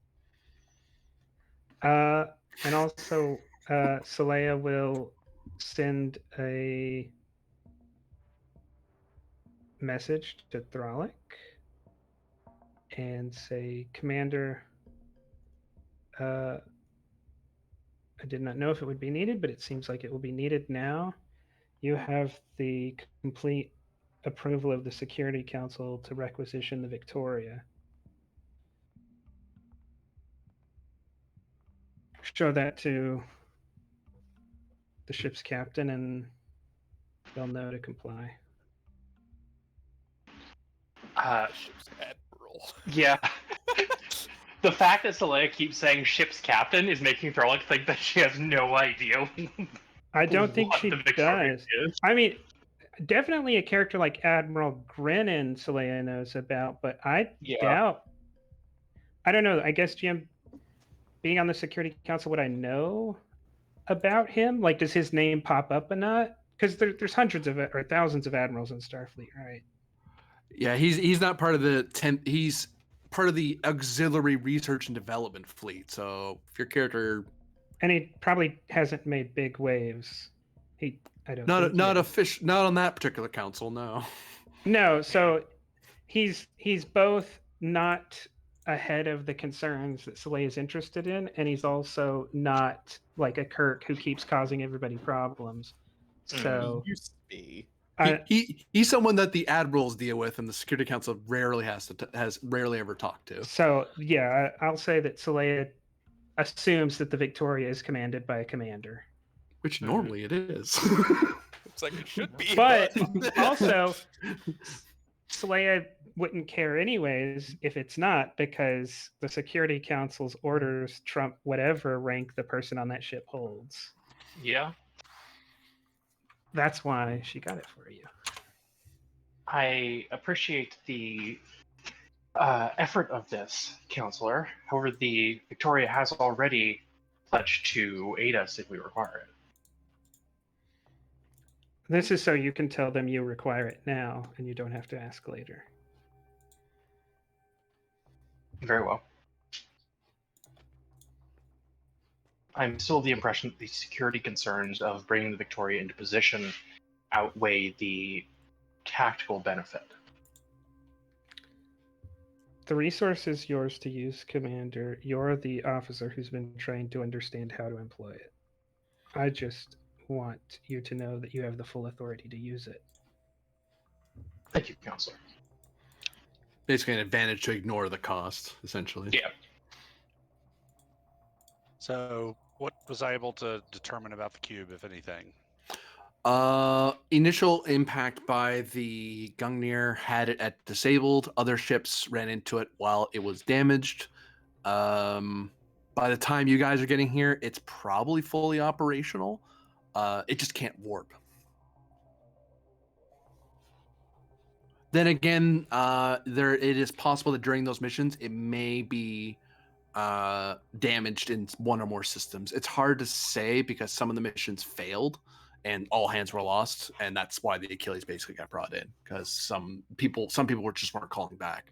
And also, Saleya will send a message to Throlic and say, Commander, I did not know if it would be needed, but it seems like it will be needed now. You have the complete approval of the Security Council to requisition the Victoria. Show that to the ship's captain, and they'll know to comply. Ship's admiral. Yeah. The fact that Saleya keeps saying ship's captain is making Throlic think that she has no idea. I don't think what she the Victoria does. is. I mean, definitely a character like Admiral Grennan Saleya knows about, but I doubt. I don't know. I guess GM, being on the Security Council, would I know about him? Like, does his name pop up or not? Because there's hundreds of or thousands of admirals in Starfleet, right? Yeah, he's not part of the 10. He's part of the auxiliary research and development fleet. So if your character, and he probably hasn't made big waves. I don't think not he a fish, not on that particular council, no. No, so he's both not ahead of the concerns that Soleil is interested in, and he's also not like a Kirk who keeps causing everybody problems. So He used to be. He's someone that the admirals deal with, and the Security Council rarely has rarely ever talked to. So yeah, I'll say that Soleil assumes that the Victoria is commanded by a commander, which normally it is. Looks like it should be, but also Soleil wouldn't care anyways if it's not, because the Security Council's orders trump whatever rank the person on that ship holds. Yeah. That's why she got it for you. I appreciate the effort of this, Counselor. However, the Victoria has already pledged to aid us if we require it. This is so you can tell them you require it now, and you don't have to ask later. Very well. I'm still of the impression that the security concerns of bringing the Victoria into position outweigh the tactical benefit. The resource is yours to use, Commander. You're the officer who's been trained to understand how to employ it. I just want you to know that you have the full authority to use it. Thank you, Counselor. Basically, an advantage to ignore the cost, essentially. Yeah. So, what was I able to determine about the cube, if anything? Initial impact by the Gungnir had it at disabled. Other ships ran into it while it was damaged. By the time you guys are getting here, it's probably fully operational. It just can't warp. Then again, it is possible that during those missions, it may be damaged in one or more systems. It's hard to say because some of the missions failed and all hands were lost, and that's why the Achilles basically got brought in, because some people weren't calling back,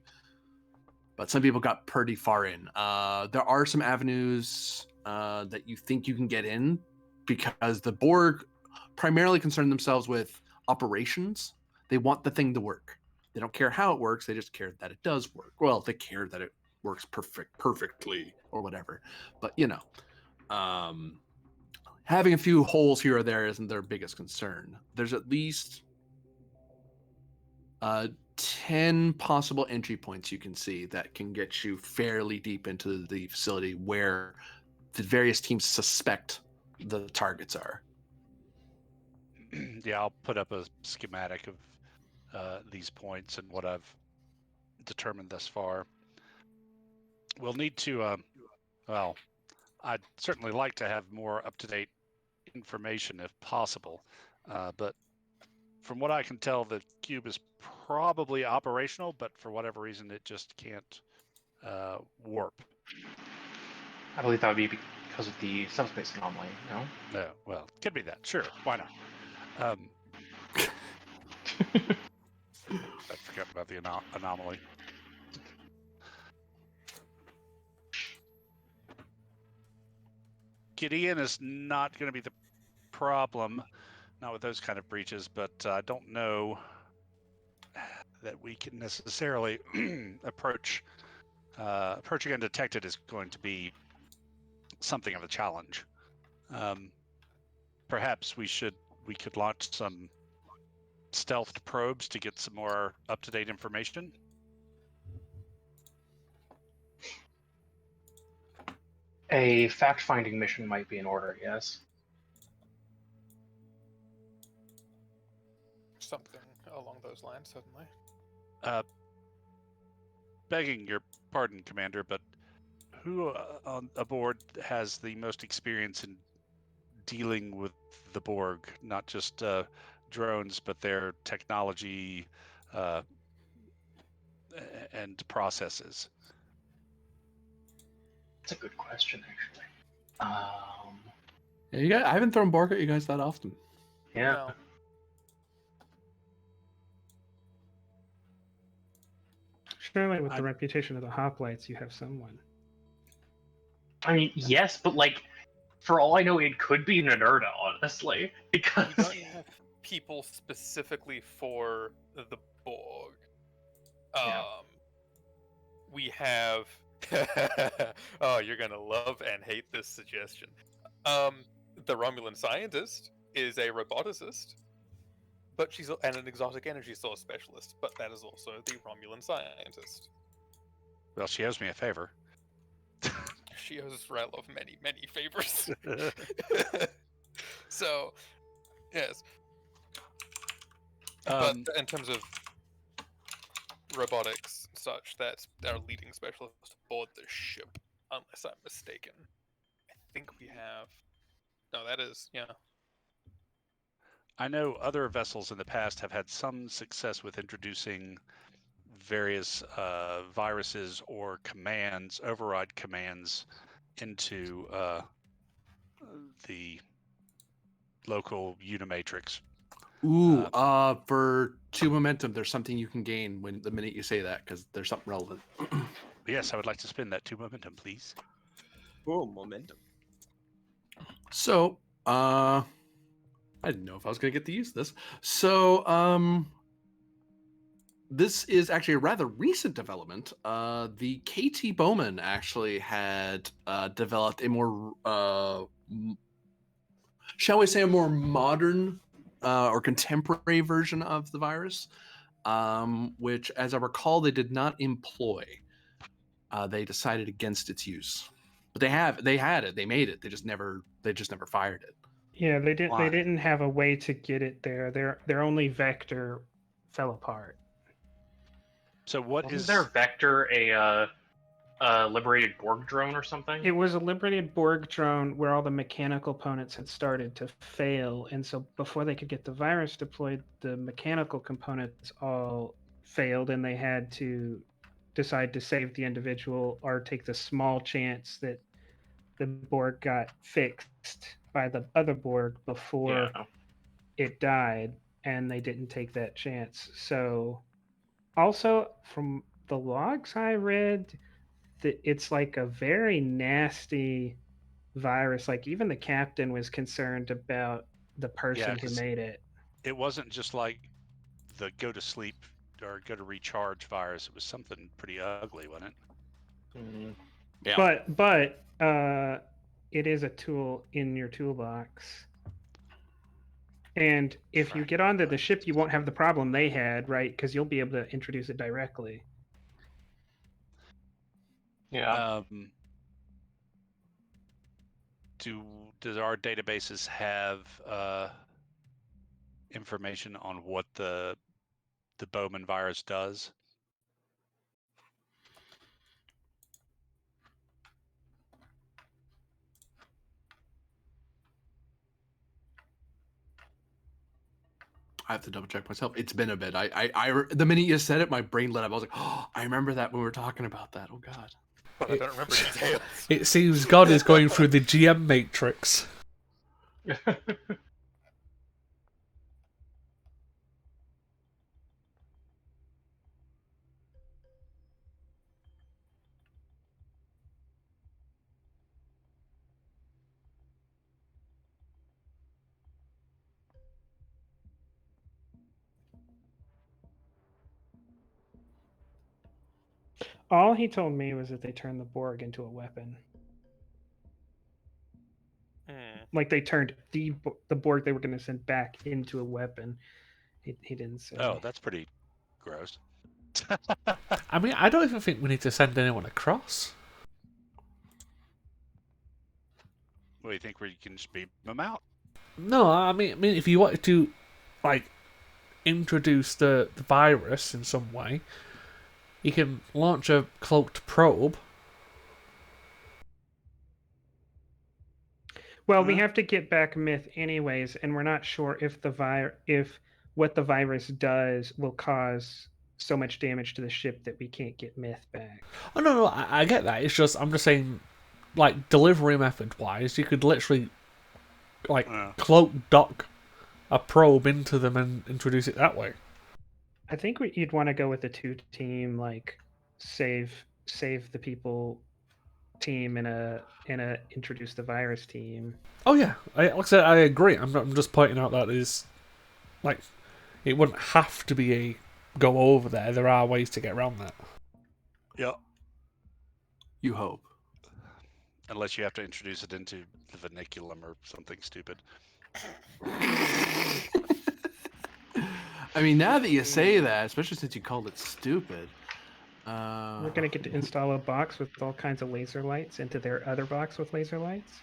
but some people got pretty far in. There are some avenues that you think you can get in, because the Borg primarily concern themselves with operations. They want the thing to work. They don't care how it works. They just care that it does work. Well, they care that it works perfectly or whatever. But having a few holes here or there isn't their biggest concern. There's at least 10 possible entry points you can see that can get you fairly deep into the facility where the various teams suspect the targets are. Yeah, I'll put up a schematic of these points and what I've determined thus far. We'll need to, well, I'd certainly like to have more up-to-date information if possible, but from what I can tell, the cube is probably operational, but for whatever reason, it just can't warp. I believe that would be because of the subspace anomaly, no? No, well, it could be that. Sure, why not? I forgot about the anomaly. Gideon is not going to be the problem, not with those kind of breaches, but I don't know that we can necessarily approaching undetected is going to be something of a challenge. Perhaps we could launch some stealthed probes to get some more up-to-date information. A fact-finding mission might be in order, yes. Something along those lines, certainly. Begging your pardon, Commander, but who on aboard has the most experience in dealing with the Borg, not just drones, but their technology and processes? That's a good question, actually. Yeah, I haven't thrown Borg at you guys that often. Yeah. No. Surely, with the reputation of the hoplites, you have someone. I mean, yes, but like, for all I know, it could be Nanerda, honestly, because We don't have people specifically for the Borg. Yeah. We have. Oh, you're gonna love and hate this suggestion. The Romulan scientist is a roboticist, but she's and an exotic energy source specialist. But that is also the Romulan scientist. Well, she owes me a favor. She owes Rylov many, many favors. So, yes. But in terms of robotics, such, that's our leading specialist aboard the ship, unless I'm mistaken. I think we have. No, that is, yeah. I know other vessels in the past have had some success with introducing various viruses or commands, override commands, into the local Unimatrix. Ooh, for 2 momentum, there's something you can gain the minute you say that, because there's something relevant. Yes, I would like to spend that 2 momentum, please. Oh, momentum. So, I didn't know if I was gonna get to use this. So, this is actually a rather recent development. The KT Bowman actually had developed a more, shall we say, a more modern or contemporary version of the virus, which, as I recall, they did not employ. They decided against its use, but they had it, they made it. They just never fired it. Yeah, they didn't. Why? They didn't have a way to get it there. Their only vector fell apart. So what Wasn't is their vector a liberated Borg drone or something? It was a liberated Borg drone where all the mechanical components had started to fail, and so before they could get the virus deployed, the mechanical components all failed, and they had to decide to save the individual or take the small chance that the Borg got fixed by the other Borg before Yeah. it died, and they didn't take that chance. So, also from the logs I read, that it's like a very nasty virus. Like even the captain was concerned about the person who 'cause made it. it wasn't just like the go to sleep or go to recharge virus. It was something pretty ugly, wasn't it? Mhm. Yeah. But it is a tool in your toolbox. And if you get onto the ship, you won't have the problem they had, right? Because you'll be able to introduce it directly. Yeah. Does our databases have information on what the Bowman virus does? I have to double check myself. It's been a bit. The minute you said it, my brain lit up. I was like, oh, I remember that when we were talking about that. Oh God. But I don't remember details. It seems God is going through the GM matrix. All he told me was that they turned the Borg into a weapon. Like they turned the Borg they were going to send back into a weapon. He didn't say. Oh, that's pretty gross. I mean, I don't even think we need to send anyone across. What do you think? We can just beam them out? No, I mean, if you wanted to, like, introduce the virus in some way, you can launch a cloaked probe. Well, we have to get back Myth anyways, and we're not sure if if what the virus does will cause so much damage to the ship that we can't get Myth back. Oh no, I get that. It's just I'm just saying, like delivery method wise, you could literally like cloak dock a probe into them and introduce it that way. I think you'd want to go with the 2-team, like save the people team and a introduce the virus team. Oh yeah, like I said, I agree. I'm just pointing out that is like it wouldn't have to be a go over there. There are ways to get around that. Yep. You hope. Unless you have to introduce it into the vernaculum or something stupid. I mean, now that you say that, especially since you called it stupid. We're gonna get to install a box with all kinds of laser lights into their other box with laser lights.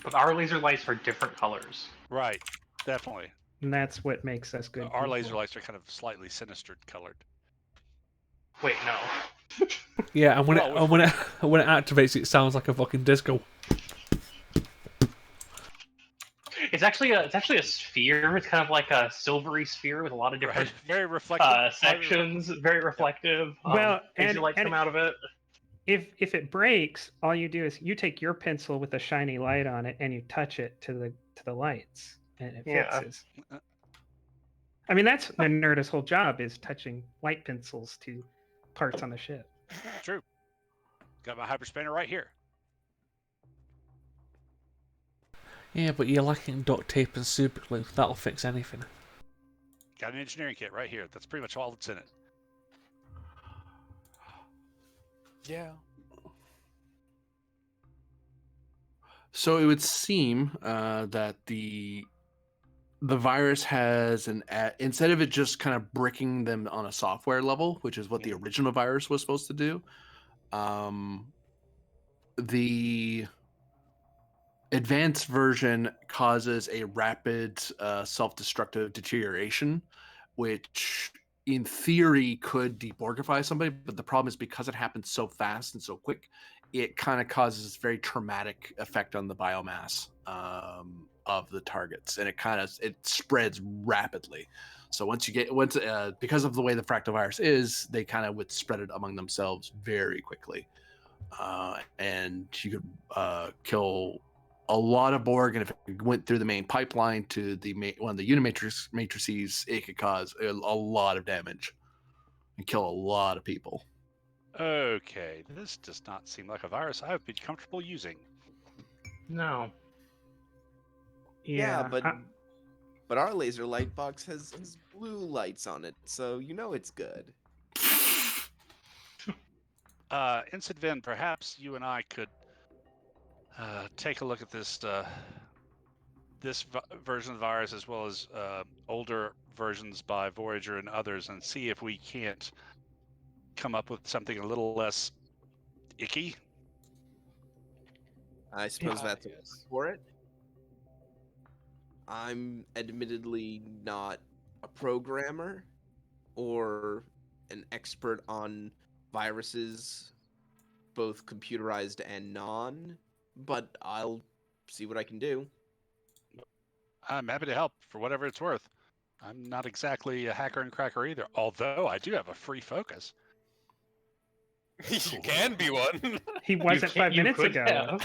But our laser lights are different colors. Right, definitely. And that's what makes us good. Our people. laser lights are kind of slightly sinister colored. Wait, no. Yeah, and when it activates, it sounds like a fucking disco. It's actually a sphere. It's kind of like a silvery sphere with a lot of different very reflective sections. Very reflective. Well, laser lights come out of it. If it breaks, all you do is you take your pencil with a shiny light on it and you touch it to the lights, and it fixes. I mean, that's the Nerdist whole job is touching light pencils to parts on the ship. True. Got my hyperspanner right here. Yeah, but you're lacking duct tape and super glue. That'll fix anything. Got an engineering kit right here. That's pretty much all that's in it. Yeah. So it would seem that the virus has instead of it just kind of bricking them on a software level, which is what the original virus was supposed to do, the advanced version causes a rapid self-destructive deterioration, which in theory could deborgify somebody, but the problem is because it happens so fast and so quick, it kind of causes this very traumatic effect on the biomass of the targets, and it spreads rapidly. So once because of the way the fractovirus is, they kind of would spread it among themselves very quickly, and you could kill a lot of Borg, and if it went through the main pipeline to one of the matrices, it could cause a lot of damage and kill a lot of people. Okay, this does not seem like a virus I would be comfortable using. No. Yeah, Yeah, but our laser light box has blue lights on it, so you know it's good. Ensign Vin, perhaps you and I could take a look at this version of the virus as well as older versions by Voyager and others, and see if we can't come up with something a little less icky. I suppose that's a Yes. for it. I'm admittedly not a programmer or an expert on viruses, both computerized and non, but I'll see what I can do. I'm happy to help for whatever it's worth. I'm not exactly a hacker and cracker either, although I do have a free focus. You can be one. he wasn't 5 minutes ago.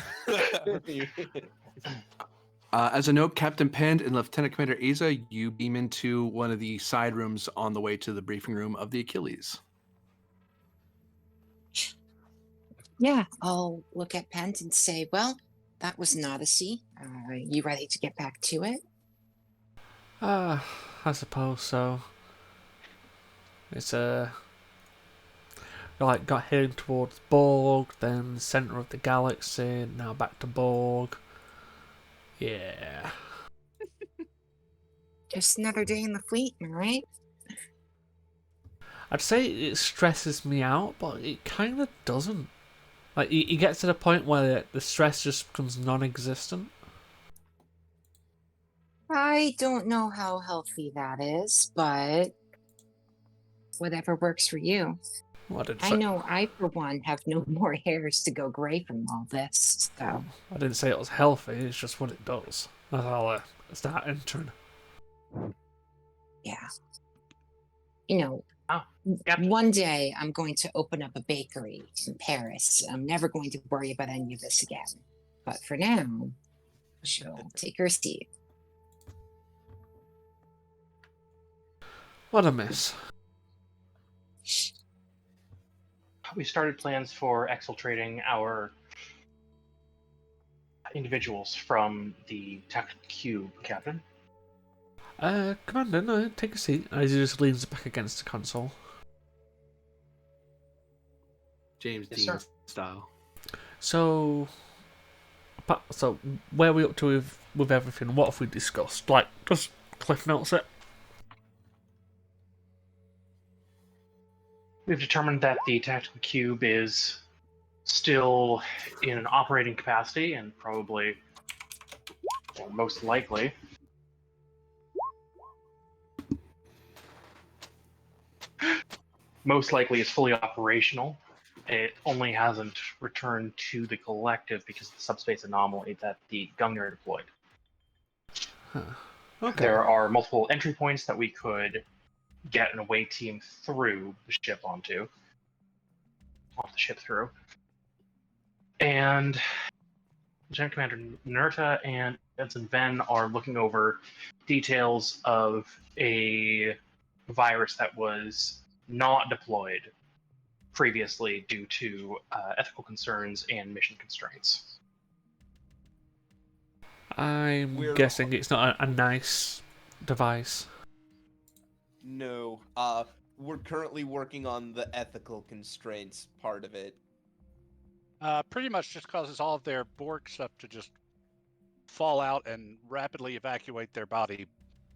As a note, Captain Pend and Lieutenant Commander Asa, you beam into one of the side rooms on the way to the briefing room of the Achilles. Yeah, I'll look at Pent and say, well, that was an odyssey. You ready to get back to it? I suppose so. It's got heading towards Borg, then center of the galaxy, now back to Borg. Yeah. Just another day in the fleet, am I right? I'd say it stresses me out, but it kind of doesn't. Like, you get to the point where the stress just becomes non-existent. I don't know how healthy that is, but whatever works for you. Well, I know I, for one, have no more hairs to go gray from all this, so. I didn't say it was healthy, it's just what it does. That's how I start entering. Yeah. You know, Yep. one day I'm going to open up a bakery in Paris. I'm never going to worry about any of this again. But for now, she'll take her seat. What a mess. We started plans for exfiltrating our individuals from the tech cube, Captain. Commander, no, take a seat. As he just leans back against the console. James Yes, Dean sir. style. So where are we up to with everything? What have we discussed? Like, just cliff notes it. We've determined that the tactical cube is still in an operating capacity and probably, or most likely, is fully operational. It only hasn't returned to the collective because of the subspace anomaly that the Gungnir deployed. Okay. There are multiple entry points that we could get an away team through the ship off the ship through. And Lieutenant Commander Nerta and Ensign Ven are looking over details of a virus that was not deployed previously due to ethical concerns and mission constraints. I'm guessing it's not a nice device. No, we're currently working on the ethical constraints part of it. Pretty much just causes all of their Borg stuff to just fall out and rapidly evacuate their body,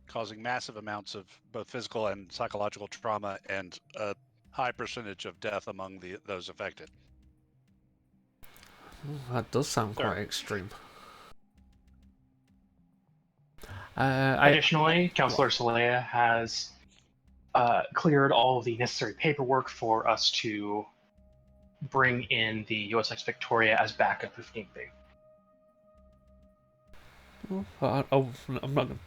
causing massive amounts of both physical and psychological trauma and a high percentage of death among those affected. That does sound Sure. quite extreme. Additionally, Councillor Saleya has cleared all of the necessary paperwork for us to bring in the U.S.S Victoria as backup if need be. I'm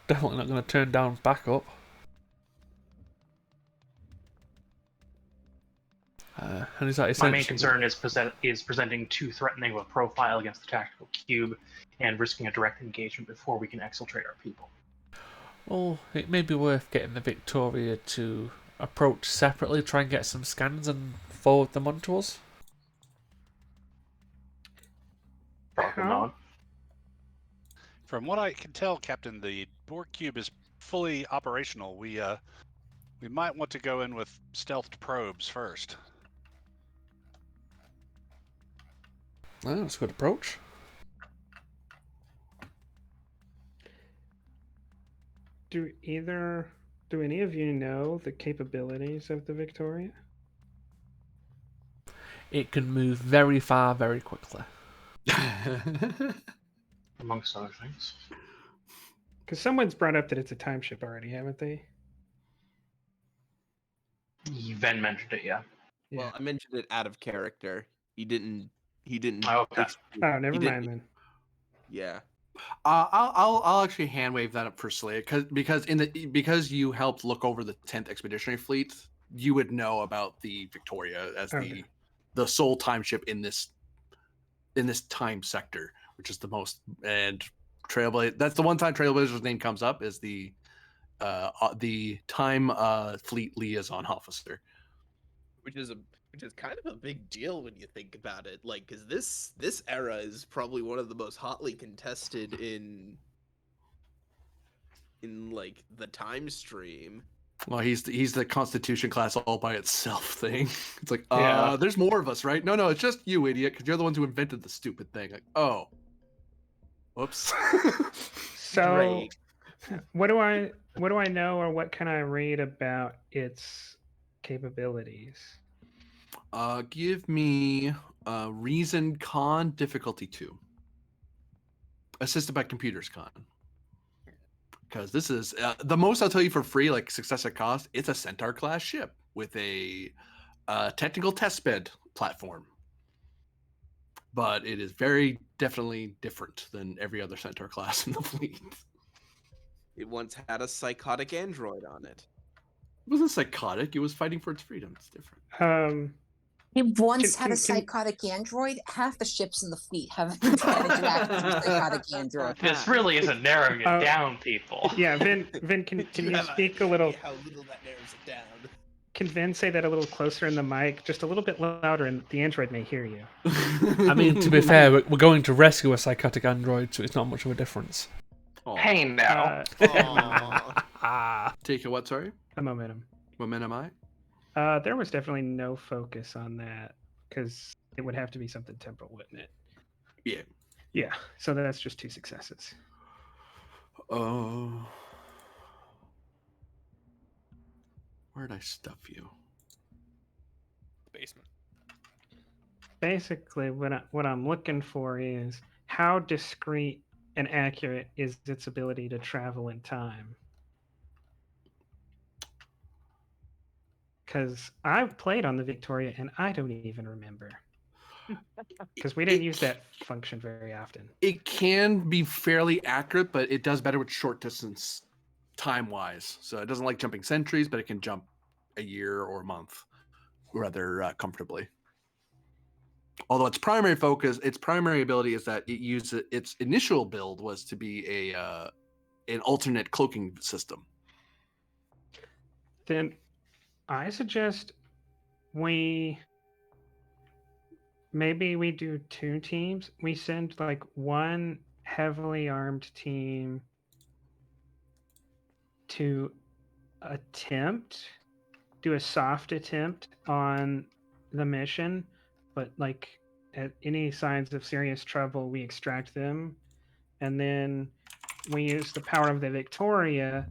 definitely not going to turn down backup. And is that My essentially... main concern is presenting too threatening of a profile against the tactical cube and risking a direct engagement before we can exfiltrate our people. Well, it may be worth getting the Victoria to approach separately, try and get some scans and forward them onto us. Probably not. From what I can tell, Captain, the Borg cube is fully operational. We might want to go in with stealthed probes first. Well, that's a good approach. Do any of you know the capabilities of the Victoria? It can move very far, very quickly. Amongst other things. Because someone's brought up that it's a time ship already, haven't they? Ven mentioned it, yeah. Well, I mentioned it out of character. He didn't. Oh, okay. Oh, never mind then. Yeah. I'll actually hand wave that up for Slade because you helped look over the 10th Expeditionary Fleet. You would know about the Victoria as the sole time ship in this time sector, which is the most, and Trailblazer. That's the one time Trailblazer's name comes up is the time fleet liaison officer, Which is kind of a big deal when you think about it. Like, because this era is probably one of the most hotly contested in like the time stream. Well, he's the Constitution class all by itself thing. It's like, Yeah. there's more of us, right? No, it's just you, idiot, because you're the ones who invented the stupid thing. Like, oh, whoops. So, Great. what do I know, or what can I read about its capabilities? Give me Reason Con difficulty 2, assisted by Computers Con. Because this is the most I'll tell you for free, like success at cost. It's a Centaur class ship with a technical test bed platform, but it is very definitely different than every other Centaur class in the fleet. It once had a psychotic android on it. It wasn't psychotic. It was fighting for its freedom. It's different. It once had a psychotic android. Half the ships in the fleet have had interactions with psychotic android. This really isn't narrowing it down, people. Yeah, Vin, can you speak a little? How little that narrows it down. Can Vin say that a little closer in the mic, just a little bit louder, and the android may hear you? I mean, to be fair, we're going to rescue a psychotic android, so it's not much of a difference. Hey now. Take a what? Sorry. A momentum. Momentum I. There was definitely no focus on that because it would have to be something temporal, wouldn't it? Yeah. Yeah. So that's just 2 successes. Oh. Where'd I stuff you? Basement. Basically, what I'm looking for is how discrete and accurate is its ability to travel in time. Because I've played on the Victoria and I don't even remember. Because we didn't use that function very often. It can be fairly accurate, but it does better with short distance time-wise. So it doesn't like jumping centuries, but it can jump a year or a month rather comfortably. Although its primary ability is that it uses its initial build was to be an alternate cloaking system. Then I suggest maybe we do 2 teams. We send like one heavily armed team to do a soft attempt on the mission, but like at any signs of serious trouble, we extract them, and then we use the power of the Victoria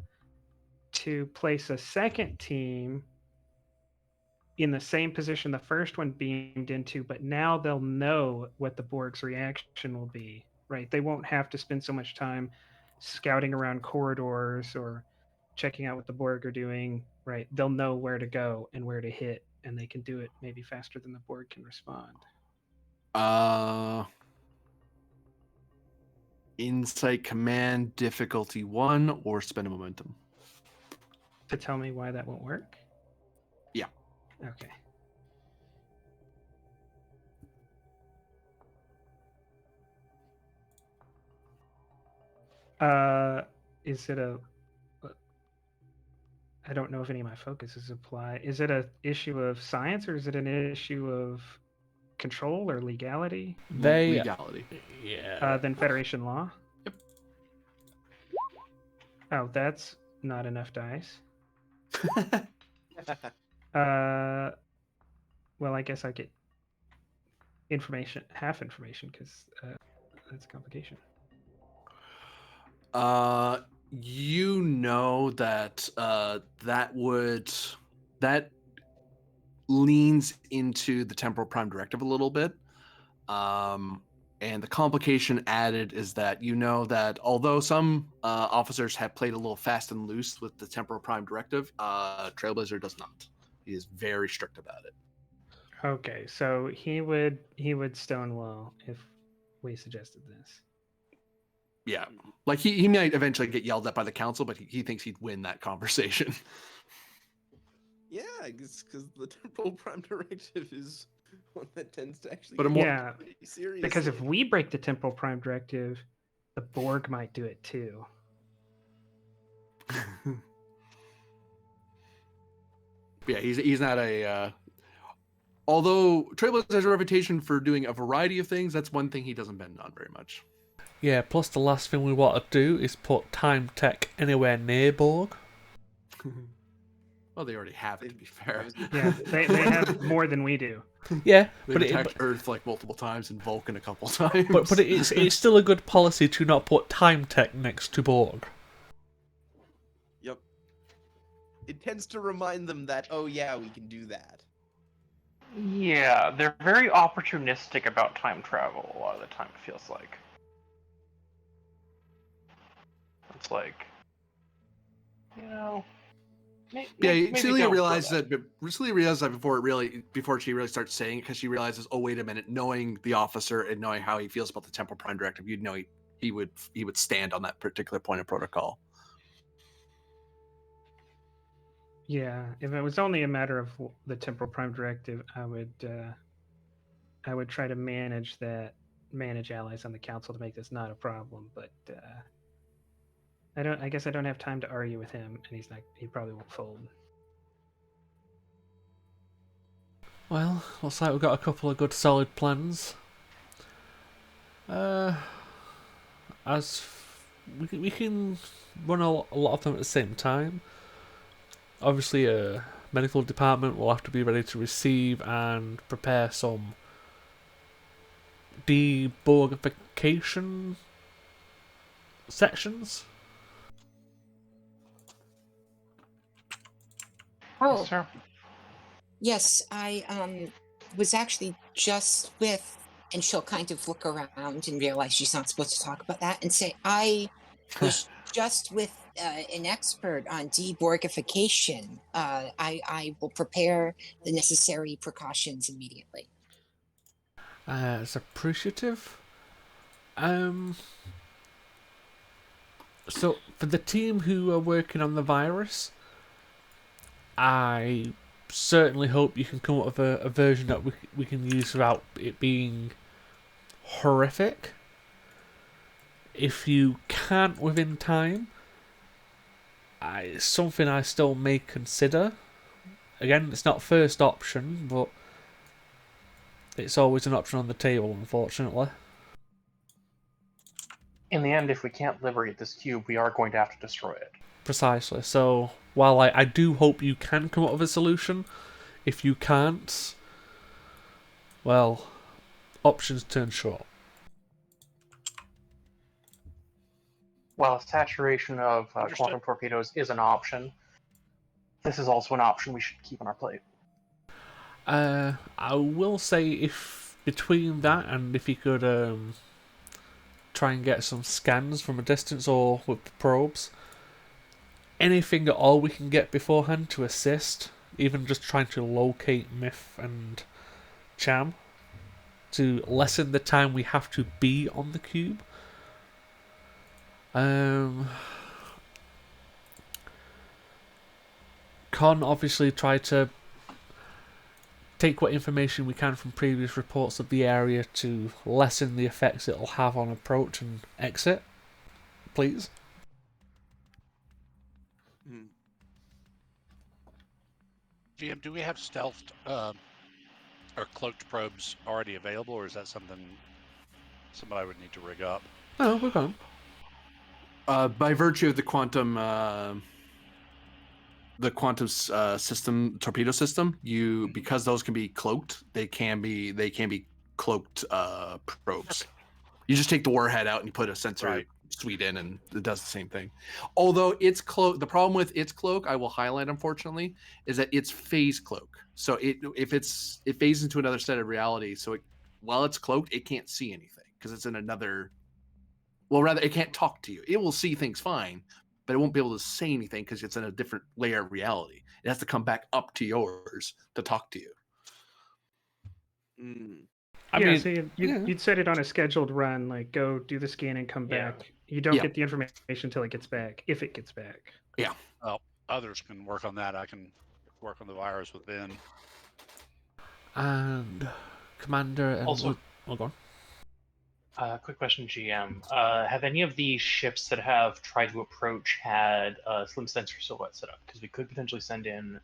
to place a second team in the same position the first one beamed into, but now they'll know what the Borg's reaction will be, right? They won't have to spend so much time scouting around corridors or checking out what the Borg are doing, right? They'll know where to go and where to hit, and they can do it maybe faster than the Borg can respond. Insight command difficulty 1 or spend a momentum. To tell me why that won't work? Yeah. Okay. Is it a? I don't know if any of my focuses apply. Is it a issue of science or is it an issue of control or legality? Legality. Yeah. Then Federation law. Yep. Oh, that's not enough dice. Well, I guess I get information, half information, because that's a complication. You know that that leans into the temporal prime directive a little bit. And the complication added is that you know that although some officers have played a little fast and loose with the temporal prime directive, Trailblazer does not. He is very strict about it. Okay, so he would stonewall if we suggested this. Yeah, like he might eventually get yelled at by the council, but he thinks he'd win that conversation. Yeah, because the temporal prime directive is one that tends to actually. But Yeah, serious. because if we break the temporal prime directive, the Borg might do it too. Yeah, he's not a. Although Trailblazer has a reputation for doing a variety of things, that's one thing he doesn't bend on very much. Yeah, plus the last thing we want to do is put time tech anywhere near Borg. Well, they already have it, to be fair. Yeah, they have more than we do. Yeah, They've attacked Earth like multiple times and Vulcan a couple times. But it's still a good policy to not put time tech next to Borg. Yep. It tends to remind them that, oh yeah, we can do that. Yeah, they're very opportunistic about time travel a lot of the time, it feels like. It's like, you know... Celia realized that before she really starts saying it, because she realizes, oh wait a minute, knowing the officer and knowing how he feels about the temporal prime directive, you'd know he would stand on that particular point of protocol. Yeah, if it was only a matter of the temporal prime directive, I would try to manage allies on the council to make this not a problem. But I guess I don't have time to argue with him, and he probably won't fold. Well, looks like we've got a couple of good solid plans. As we can run a lot of them at the same time. Obviously, a medical department will have to be ready to receive and prepare some deborgification sections. Oh, Yes, sir. yes, I was actually just with, and she'll kind of look around and realize she's not supposed to talk about that and say, I was just with an expert on deborgification. I will prepare the necessary precautions immediately. It's appreciative. So, for the team who are working on the virus, I certainly hope you can come up with a version that we can use without it being horrific. If you can't within time, it's something I still may consider. Again, it's not first option, but it's always an option on the table, unfortunately. In the end, if we can't liberate this cube, we are going to have to destroy it. Precisely. So, while I do hope you can come up with a solution, if you can't, well, options turn short. While saturation of Understood. quantum torpedoes is an option, this is also an option we should keep on our plate. I will say, if between that and if you could try and get some scans from a distance or with the probes, anything at all we can get beforehand to assist, even just trying to locate Myth and Cham, to lessen the time we have to be on the cube. Con obviously try to take what information we can from previous reports of the area to lessen the effects it'll have on approach and exit, please. GM, do we have stealthed or cloaked probes already available, or is that something somebody would need to rig up? Oh, we're gone. By virtue of the quantum system, torpedo system, because those can be cloaked, they can be cloaked probes. You just take the warhead out and you put a sensor suite in, and it does the same thing. Although it's cloak, the problem with its cloak, I will highlight, unfortunately, is that it's phase cloak. So it phases into another set of reality. So while it's cloaked, it can't see anything because it's in another. Well, rather, it can't talk to you. It will see things fine, but it won't be able to say anything because it's in a different layer of reality. It has to come back up to yours to talk to you. I mean, so you'd set it on a scheduled run, like go do the scan and come back. You don't get the information until it gets back, if it gets back. Yeah. Well, others can work on that. I can work on the virus with Ben. And Commander and Also, go on. Quick question, GM. Have any of the ships that have tried to approach had a slim sensor silhouette set up? Because we could potentially send in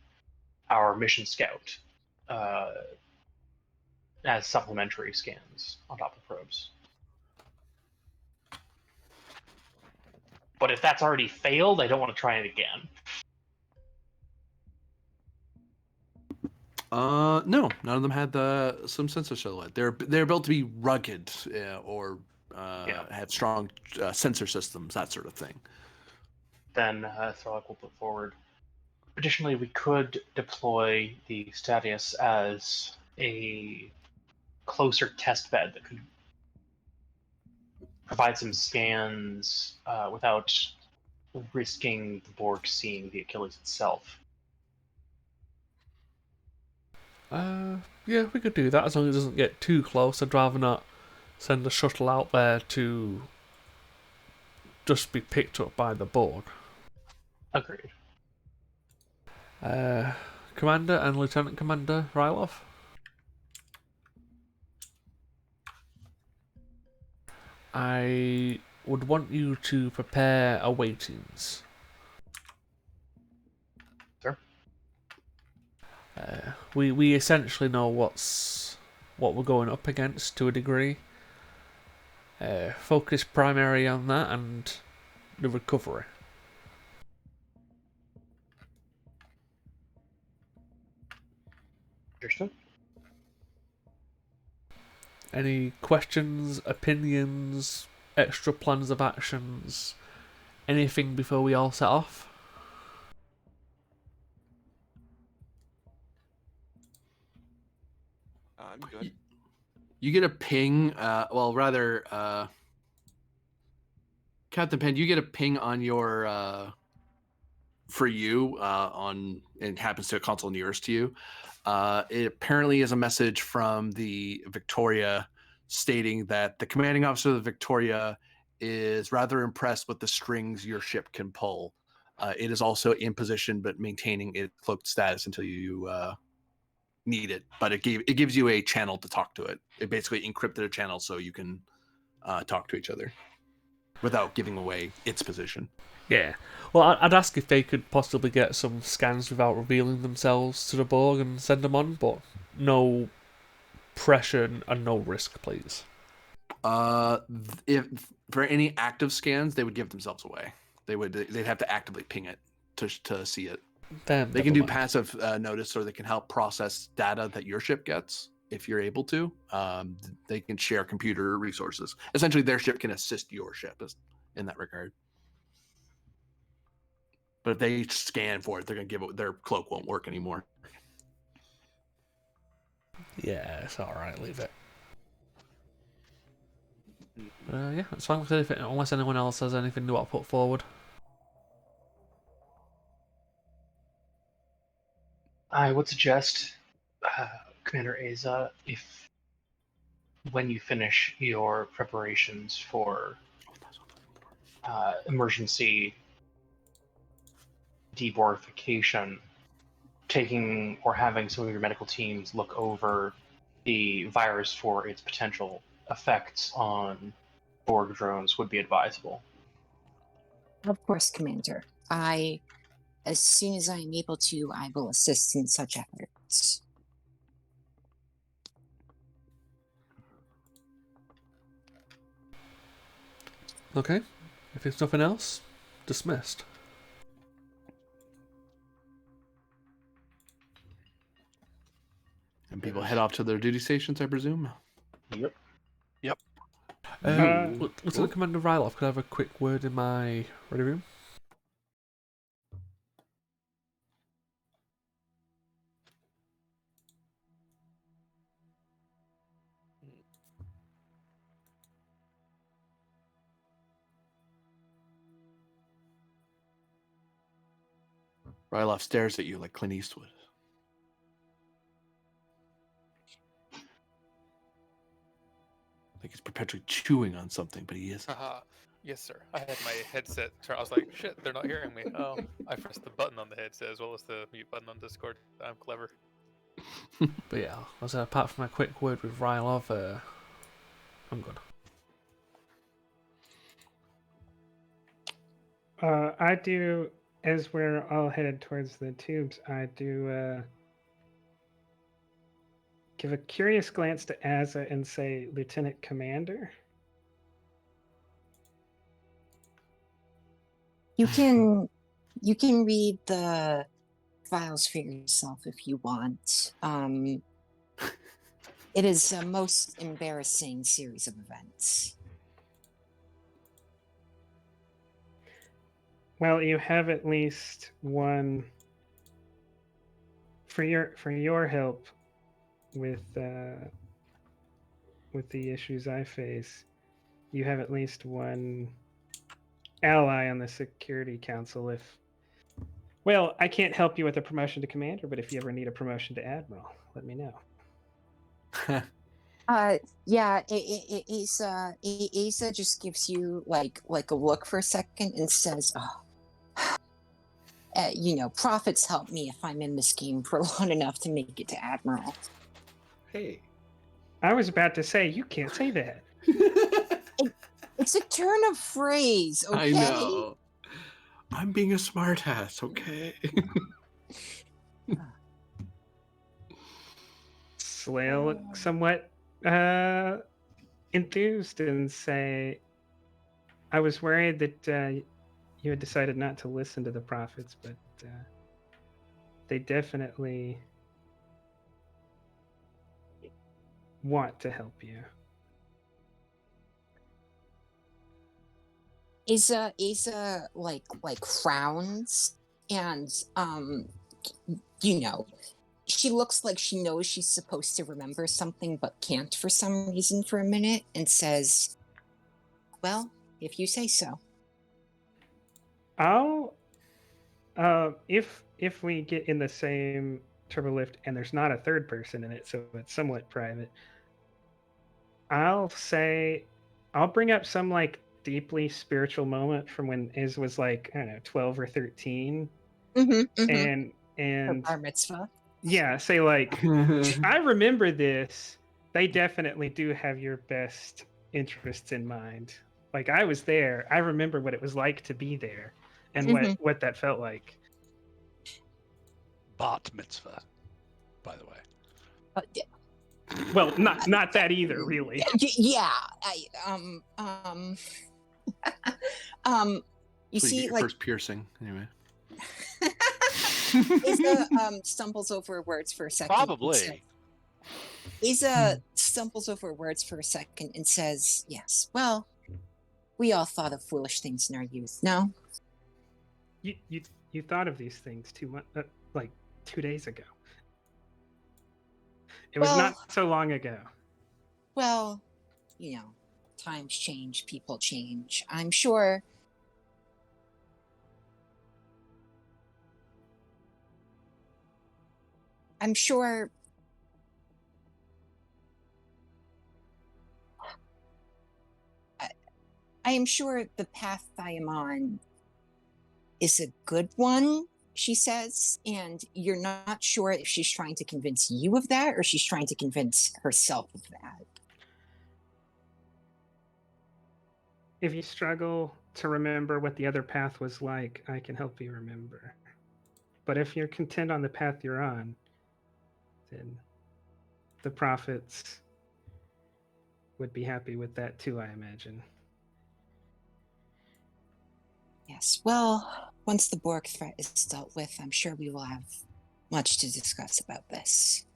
our mission scout as supplementary scans on top of probes. But if that's already failed, I don't want to try it again. No, none of them had the slim sensor silhouette. They're built to be rugged or have strong sensor systems, that sort of thing. Then Throg will put forward. Additionally, we could deploy the Statius as a closer test bed that could provide some scans without risking the Borg seeing the Achilles itself. Yeah, we could do that as long as it doesn't get too close. I'd rather not send a shuttle out there to just be picked up by the Borg. Agreed. Commander and Lieutenant Commander Rylov? I would want you to prepare awaitings. Sure. We essentially know what we're going up against to a degree. Focus primarily on that and the recovery. Understood. Any questions, opinions, extra plans of actions, anything before we all set off? I'm good. You get a ping. Captain Penn, you get a ping on your for you on, and it happens to a console nearest to you. It apparently is a message from the Victoria stating that the commanding officer of the Victoria is rather impressed with the strings your ship can pull. It is also in position but maintaining its cloaked status until you need it. But it gives you a channel to talk to it. It basically encrypted a channel so you can talk to each other without giving away its position. Yeah. Well, I'd ask if they could possibly get some scans without revealing themselves to the Borg and send them on, but no pressure and no risk, please. If for any active scans, they would give themselves away. They'd have to actively ping it to see it. Then they can do passive notice, or they can help process data that your ship gets. if you're able to. They can share computer resources. Essentially, their ship can assist your ship in that regard. But if they scan for it, they're gonna give it. Their cloak won't work anymore. Yeah, it's alright, leave it. Yeah, it's fine. Unless anyone else has anything to want to put forward. I would suggest, Commander Aza, if when you finish your preparations for emergency debortification, taking or having some of your medical teams look over the virus for its potential effects on Borg drones would be advisable. Of course, Commander. As soon as I am able to, I will assist in such efforts. Okay. If there's nothing else, dismissed. And people head off to their duty stations, I presume. Yep. Lieutenant Commander Ryloff, could I have a quick word in my ready room? Ryloff stares at you like Clint Eastwood. Like he's perpetually chewing on something, but he isn't. Yes, sir. I had my headset turned. I was like, shit, they're not hearing me. Oh, I pressed the button on the headset as well as the mute button on Discord. I'm clever. But yeah, apart from my quick word with Ryloff, I'm good. I do, as we're all headed towards the tubes, I do give a curious glance to Azza and say, Lieutenant Commander. You can read the files for yourself if you want. It is a most embarrassing series of events. Well, you have at least one for your help with the issues I face. You have at least one ally on the Security Council. Well, I can't help you with a promotion to commander, but if you ever need a promotion to admiral, let me know. Yeah, Asa just gives you like a look for a second and says, profits help me if I'm in this game for long enough to make it to admiral. Hey. I was about to say, you can't say that. It's a turn of phrase, okay? I know. I'm being a smartass, okay? Slay look somewhat enthused and say, I was worried that you had decided not to listen to the prophets, but they definitely want to help you. Asa like frowns and she looks like she knows she's supposed to remember something but can't for some reason for a minute and says, well, if you say so. I'll if we get in the same turbolift and there's not a third person in it, so it's somewhat private, I'll bring up some like deeply spiritual moment from when Iz was like, I don't know, 12 or 13. And her bar mitzvah. Yeah, say like, I remember this. They definitely do have your best interests in mind. Like I was there. I remember what it was like to be there and what that felt like. Bat mitzvah, by the way. Well, not that either, really. Yeah. You so see, you get your like first piercing, anyway. Isa stumbles over words for a second. Probably. Isa stumbles over words for a second and says, "Yes, well, we all thought of foolish things in our youth, no?" You thought of these things like 2 days ago. It was Well, not so long ago. well, times change, people change. I'm sure. I'm sure. I am sure the path I am on is a good one, she says, and you're not sure if she's trying to convince you of that or she's trying to convince herself of that. If you struggle to remember what the other path was like, I can help you remember. But if you're content on the path you're on, then the prophets would be happy with that too, I imagine. Yes, well, once the Borg threat is dealt with, I'm sure we will have much to discuss about this.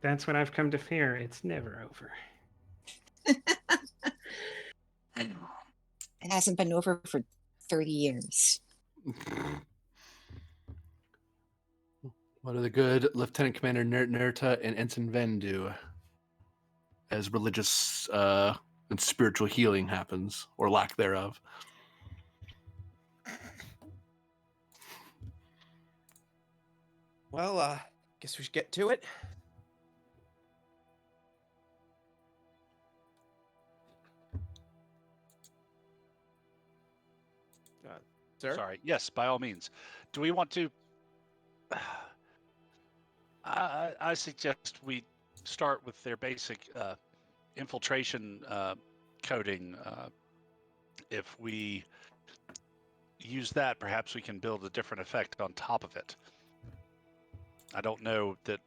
That's what I've come to fear. It's never over. It hasn't been over for 30 years. What do the good Lieutenant Commander Nerta and Ensign Ven do as religious and spiritual healing happens, or lack thereof? Well, guess we should get to it. Sir? Sorry. Yes, by all means. Do we want to? I suggest we start with their basic infiltration coding. If we use that, perhaps we can build a different effect on top of it. I don't know that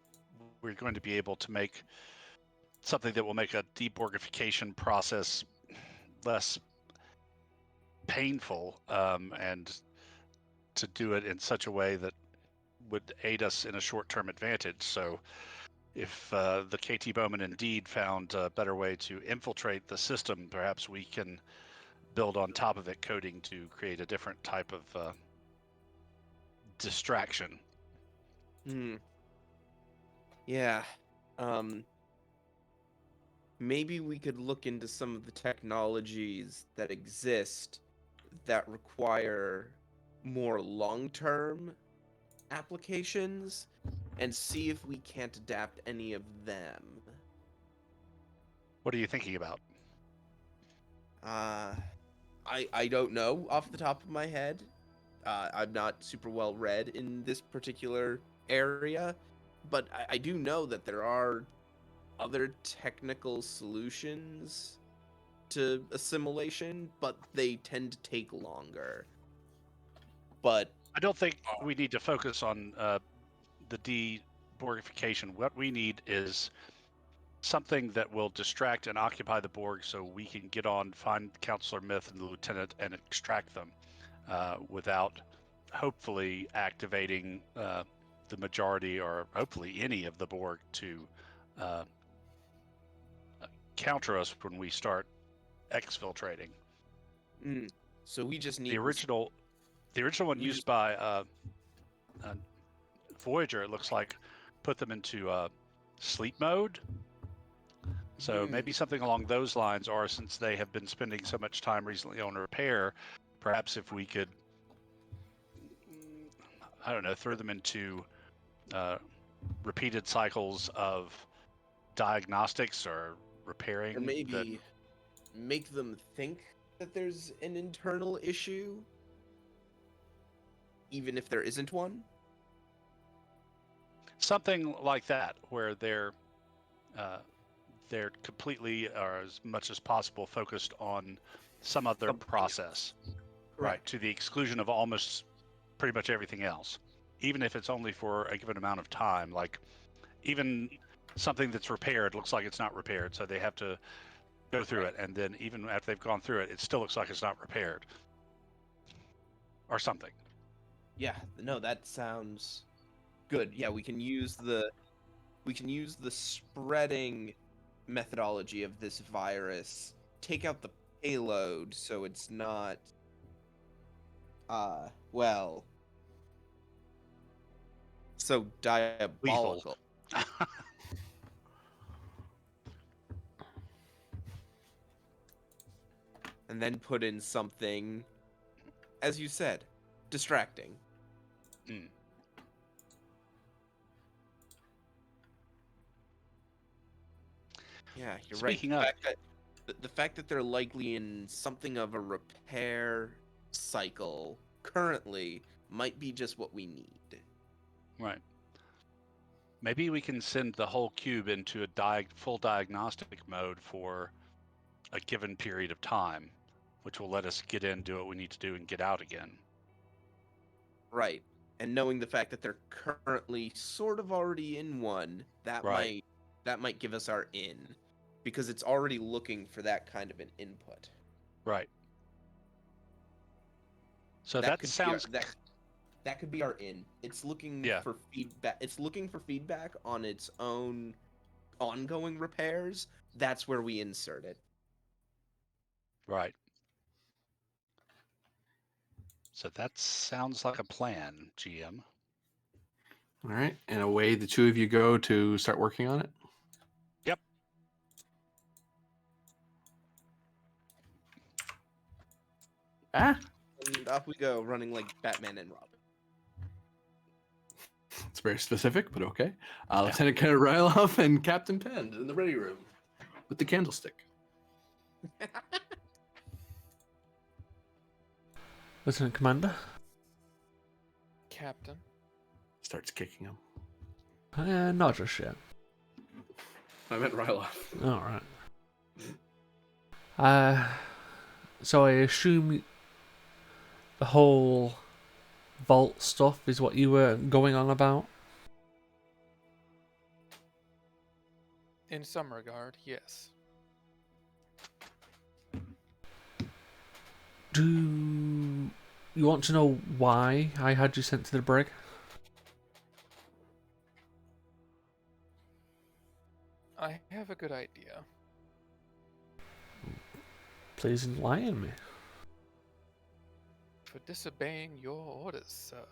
we're going to be able to make something that will make a deborgification process less painful, and to do it in such a way that would aid us in a short-term advantage. So if the KT Bowman indeed found a better way to infiltrate the system, perhaps we can build on top of it coding to create a different type of distraction. Yeah. Maybe we could look into some of the technologies that exist that require more long-term applications and see if we can't adapt any of them. What are you thinking about? I don't know off the top of my head. I'm not super well read in this particular area, but I do know that there are other technical solutions to assimilation, but they tend to take longer. But I don't think we need to focus on the deborgification. What we need is something that will distract and occupy the Borg so we can get on, find Counselor Myth and the Lieutenant, and extract them without hopefully activating the majority or hopefully any of the Borg to counter us when we start exfiltrating. So we just need the original one used by Voyager, it looks like, put them into sleep mode. So maybe something along those lines, or since they have been spending so much time recently on repair, perhaps if we could, I don't know, throw them into repeated cycles of diagnostics or repairing. Or maybe make them think that there's an internal issue, even if there isn't one. Something like that, where they're completely, or as much as possible, focused on some other process, right, to the exclusion of almost pretty much everything else, even if it's only for a given amount of time. Like even something that's repaired looks like it's not repaired, so they have to go through it, and then even after they've gone through it, it still looks like it's not repaired or something. Yeah, no, that sounds good. Yeah, we can use the we can use the spreading methodology of this virus, take out the payload so it's not well, so diabolical. And then put in something, as you said, distracting. Mm. Yeah, you're Speaking right. of, The fact that they're likely in something of a repair cycle currently might be just what we need. right. Maybe we can send the whole cube into a full diagnostic mode for a given period of time, which will let us get in, do what we need to do, and get out again. Right. And knowing the fact that they're currently sort of already in one, that Right. might give us our in, because it's already looking for that kind of an input. Right. So That that could sounds. be that could be our in. It's looking Yeah. for feedback. It's looking for feedback on its own ongoing repairs. That's where we insert it. Right. So that sounds like a plan, GM. All right. And away the two of you go to start working on it. Yep. Ah, And off we go, running like Batman and Robin. it's very specific, but okay. Lieutenant Colonel Ryloff and Captain Penn in the ready room with the candlestick. Lieutenant Commander? Captain. Starts kicking him. Not just yet. I meant Ryloff. Alright. So I assume the whole vault stuff is what you were going on about? In some regard, yes. Do you want to know why I had you sent to the brig? I have a good idea. Please enlighten me. For disobeying your orders, sir.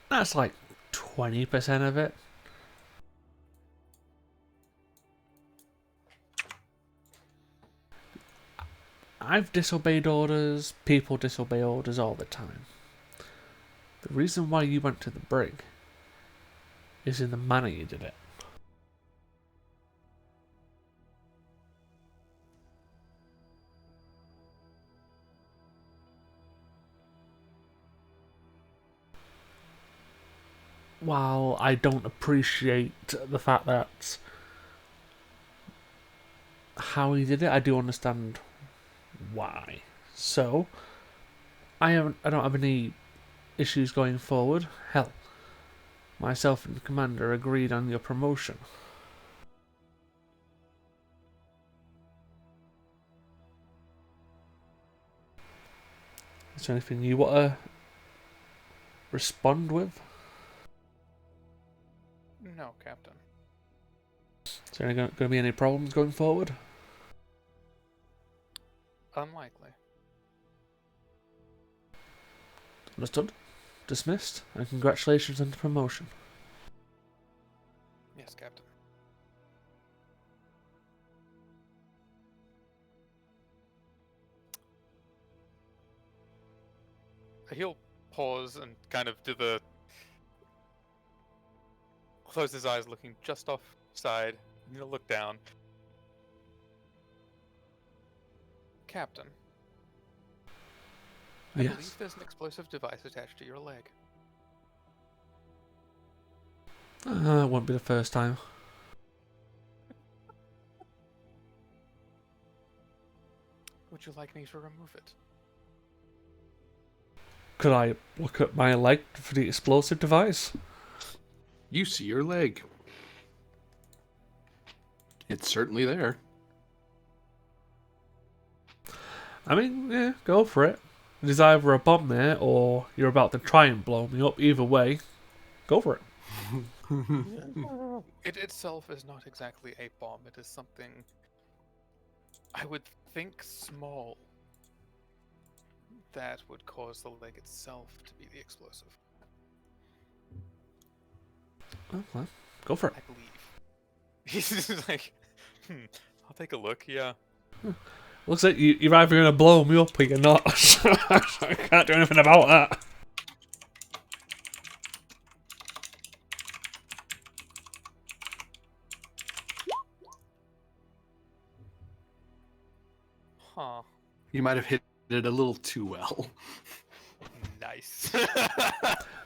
That's like 20% of it. I've disobeyed orders, people disobey orders all the time. The reason why you went to the brig is in the manner you did it. While I don't appreciate the fact that how he did it, I do understand why. So, I don't have any issues going forward. Hell, myself and the commander agreed on your promotion. Is there anything you want to respond with? No, Captain. Is there going to be any problems going forward? Unlikely. Understood. Dismissed. And congratulations on the promotion. Yes, Captain. He'll pause and kind of do the... close his eyes, looking just offside, and he'll look down. Captain. I Yes. believe there's an explosive device attached to your leg. It won't be the first time. Would you like me to remove it? Could I look at my leg for the explosive device? You see your leg. It's certainly there. I mean, yeah, go for it. There's either a bomb there, or you're about to try and blow me up. Either way, go for it. It itself is not exactly a bomb. It is something I would think small that would cause the leg itself to be the explosive. Oh, well, go for it. I believe. He's just like, I'll take a look. Yeah. Looks like you're either going to blow me up or you're not. I can't do anything about that. Huh. You might have hit it a little too well. Nice.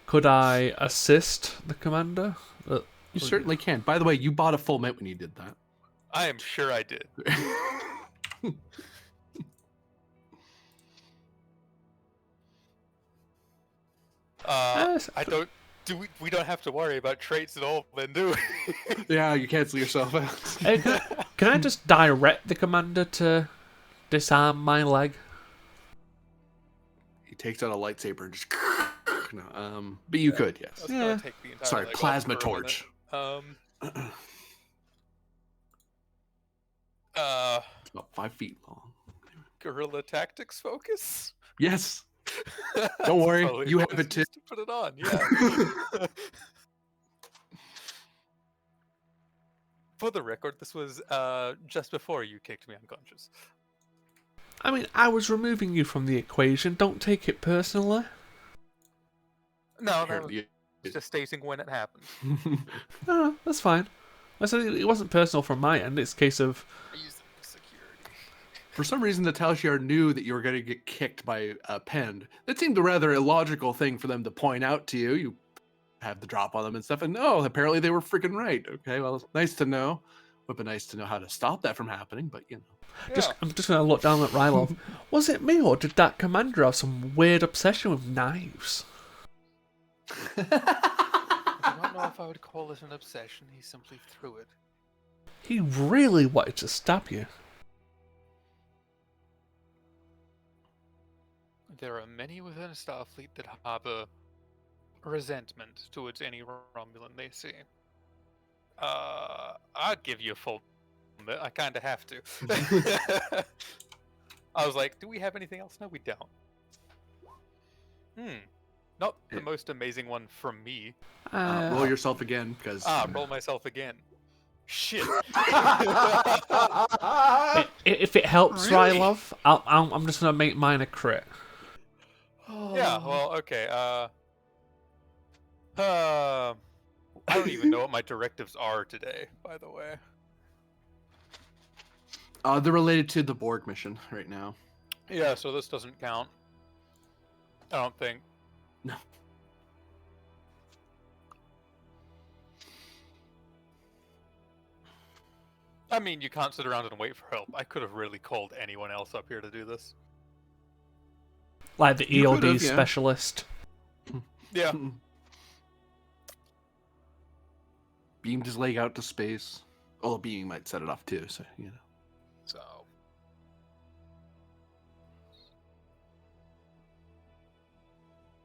Could I assist the commander? You certainly can. By the way, you bought a full mint when you did that. I am sure I did. I don't. We don't have to worry about traits at all, then, do we? Yeah, you cancel yourself out. Hey, can I just direct the commander to disarm my leg? He takes out a lightsaber and just. No, but you could, yes. That's gonna take the entire Sorry, leg off plasma for a torch. minute. It's about 5 feet long. Guerrilla tactics focus. Yes. That's Don't worry, probably you what have was it too. used to put it on. Yeah. For the record, this was just before you kicked me unconscious. I mean, I was removing you from the equation. Don't take it personally. No, Here, that was you- just stating when it happened. No, that's fine. I said it wasn't personal from my end. It's a case of I used it for security. For some reason, the Tal'Shar knew that you were going to get kicked by Pend. That seemed a rather illogical thing for them to point out to you. You have the drop on them and stuff, and no, apparently they were freaking right. Okay, well, it's nice to know. Would be nice to know how to stop that from happening, but you know. I'm just going to look down at Rylov. Was it me, or did that commander have some weird obsession with knives? I don't know if I would call it an obsession. He simply threw it. He really wanted to stab you. There are many within Starfleet that harbor resentment towards any Romulan they see. I'd give you a full bit. I kind of have to. I was like, do we have anything else? No, we don't. Not the most amazing one from me. Roll yourself again, because... Roll myself again. Shit. If it helps, Really? Rylov, I'm just going to make mine a crit. Yeah, well, okay. I don't even know what my directives are today, by the way. They're related to the Borg mission right now. Yeah, so this doesn't count. I don't think. No. I mean, you can't sit around and wait for help. I could have really called anyone else up here to do this. Like the You EOD could've, yeah. specialist. Yeah. Beamed his leg out to space. Although being might set it off too, so, you know. So.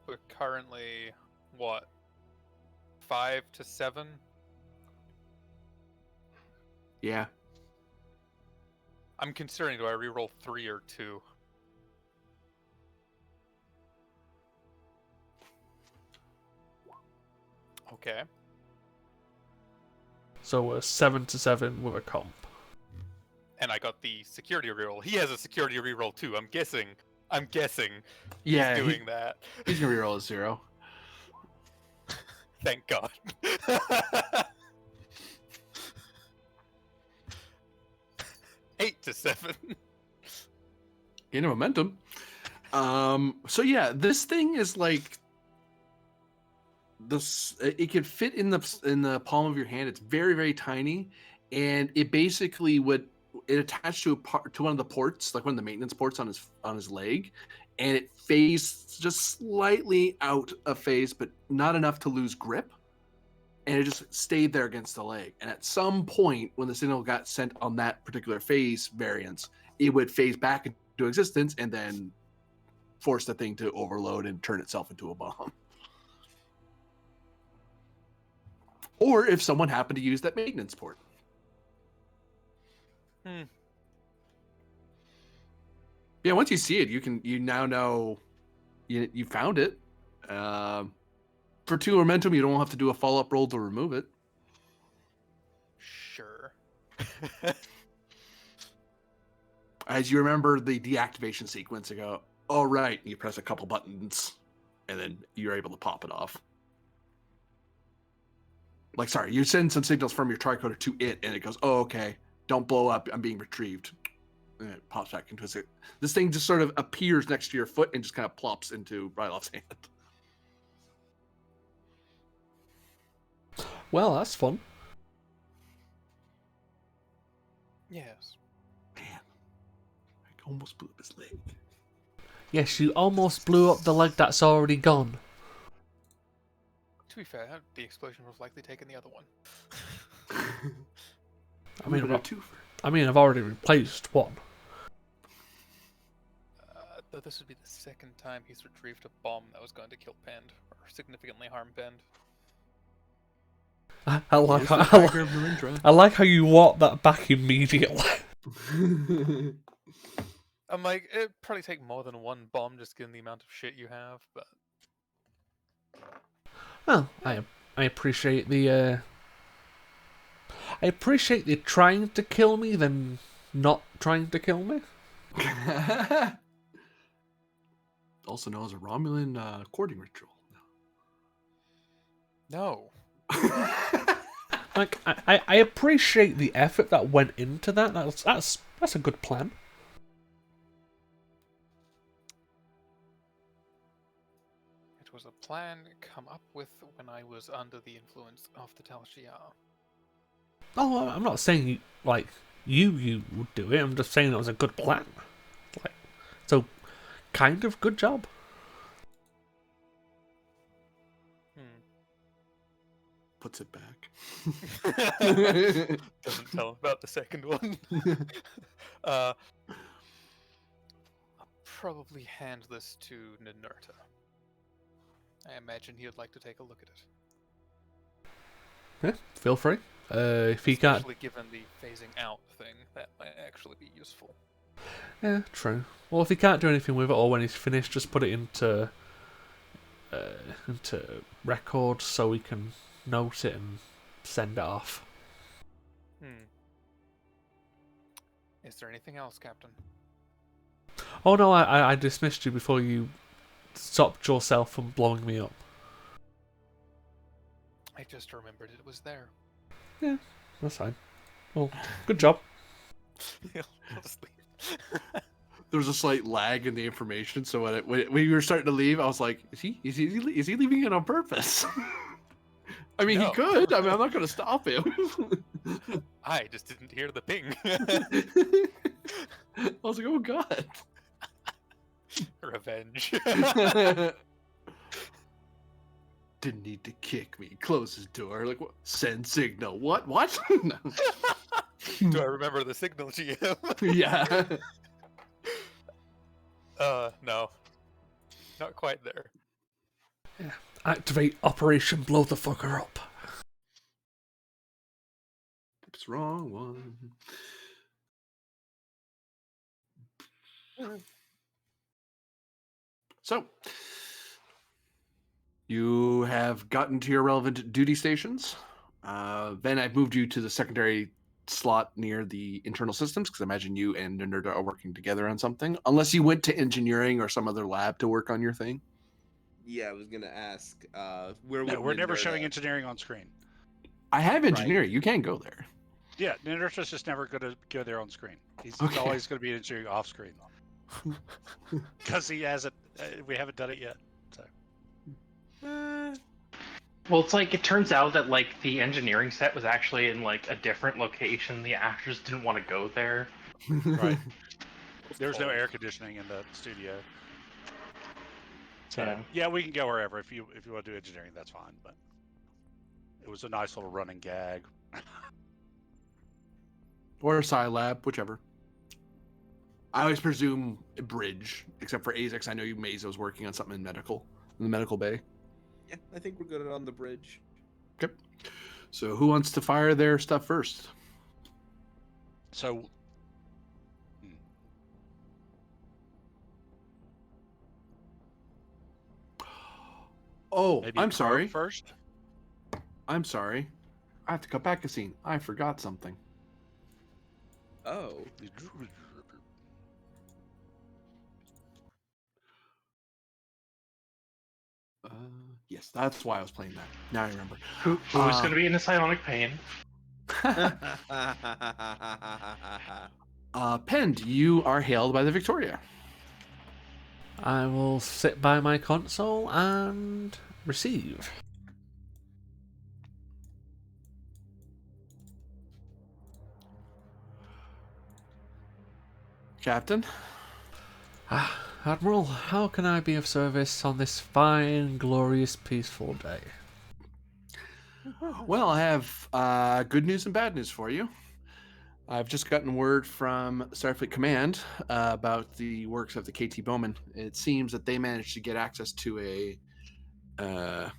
We're currently, what? 5 to 7? Yeah. I'm considering, do I reroll 3 or 2? Okay. So we're 7 to 7 with a comp. And I got the security reroll. He has a security reroll too. I'm guessing Yeah, he's doing that. He's going to reroll a 0. Thank God. 8 to 7. Gain of momentum. So yeah, this thing is like this. It can fit in the palm of your hand. It's very, very tiny, and it basically would attach to one of the ports, like one of the maintenance ports on his leg, and it phased just slightly out of phase, but not enough to lose grip. And it just stayed there against the leg. And at some point, when the signal got sent on that particular phase variance, it would phase back into existence and then force the thing to overload and turn itself into a bomb. Or if someone happened to use that maintenance port. Yeah, once you see it, you now know you found it. For 2 momentum, you don't have to do a follow-up roll to remove it. Sure. As you remember the deactivation sequence, you go, oh, right. And you press a couple buttons, and then you're able to pop it off. Like, sorry, you send some signals from your tricorder to it, and it goes, oh, okay. Don't blow up. I'm being retrieved. And it pops back into it. This thing just sort of appears next to your foot and just kind of plops into Ryloff's hand. Well, that's fun. Yes. Man, I almost blew up his leg. Yes, you almost blew up the leg that's already gone. To be fair, the explosion was likely taking the other one. I mean, I've already replaced one. Though this would be the second time he's retrieved a bomb that was going to kill Pend, or significantly harm Pend. I like how you walk that back immediately. I'm like, it'd probably take more than one bomb just given the amount of shit you have, but... Well, I appreciate the trying to kill me than not trying to kill me. Also known as a Romulan courting ritual. No. Like, I appreciate the effort that went into that. That's a good plan. It was a plan come up with when I was under the influence of the Tal Shiar. Oh, I'm not saying you would do it. I'm just saying it was a good plan. Like, so, kind of good job. Puts it back. Doesn't tell him about the second one. I'll probably hand this to Ninurta. I imagine he would like to take a look at it. Yeah, feel free. If he can't... Especially given the phasing out thing, that might actually be useful. Yeah, true. Well, if he can't do anything with it, or when he's finished, just put it into record so we can note it and send it off. Is there anything else, Captain? Oh no, I dismissed you before you stopped yourself from blowing me up. I just remembered it was there. Yeah, that's fine. Well, good job. I'll just leave. There was a slight lag in the information, so when we were starting to leave, I was like, "Is he leaving it on purpose?" I mean, No. he could. I mean, I'm not going to stop him. I just didn't hear the ping. I was like, "Oh God." Revenge. Didn't need to kick me. Close his door. Like, what? Send signal. What? What? Do I remember the signal, GM? Yeah. No. Not quite there. Yeah. Activate Operation Blow the Fucker Up. It's wrong one. So, you have gotten to your relevant duty stations. Then I've moved you to the secondary slot near the internal systems, because I imagine you and Nerda are working together on something. Unless you went to engineering or some other lab to work on your thing. Yeah, I was gonna ask. Where No, would we're never Ninurta- showing engineering on screen. I have engineering. You can go there. Yeah, Ninurta's just never going to go there on screen. He's Okay. always going to be engineering off screen. Because he hasn't, we haven't done it yet. So. Well, it's like it turns out that like the engineering set was actually in like a different location. The actors didn't want to go there. Right. There's no air conditioning in the studio. So yeah, we can go wherever. If you want to do engineering, that's fine. But it was a nice little running gag. Or a Scilab, whichever. I always presume a bridge, except for Azix. I know you Mazo's working on something in the medical bay. Yeah, I think we're good on the bridge. Okay. So who wants to fire their stuff first? So, Oh, maybe I'm Crow sorry. first. I'm sorry. I have to cut back a scene. I forgot something. Oh. Yes, that's why I was playing that. Now I remember. Who is going to be in the psionic pain? Pend, you are hailed by the Victoria. I will sit by my console and receive. Captain? Admiral, how can I be of service on this fine, glorious, peaceful day? Well, I have good news and bad news for you. I've just gotten word from Starfleet Command about the works of the KT Bowman. It seems that they managed to get access to an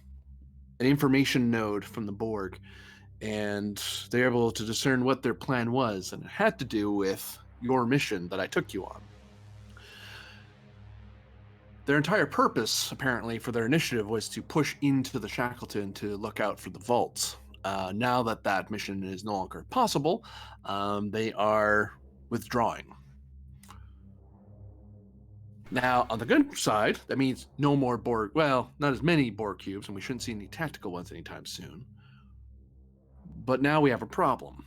information node from the Borg, and they're able to discern what their plan was, and it had to do with your mission that I took you on. Their entire purpose, apparently, for their initiative was to push into the Shackleton to look out for the vaults. Now that that mission is no longer possible, they are withdrawing. Now, on the good side, that means no more Borg, well, not as many Borg cubes, and we shouldn't see any tactical ones anytime soon. But now we have a problem.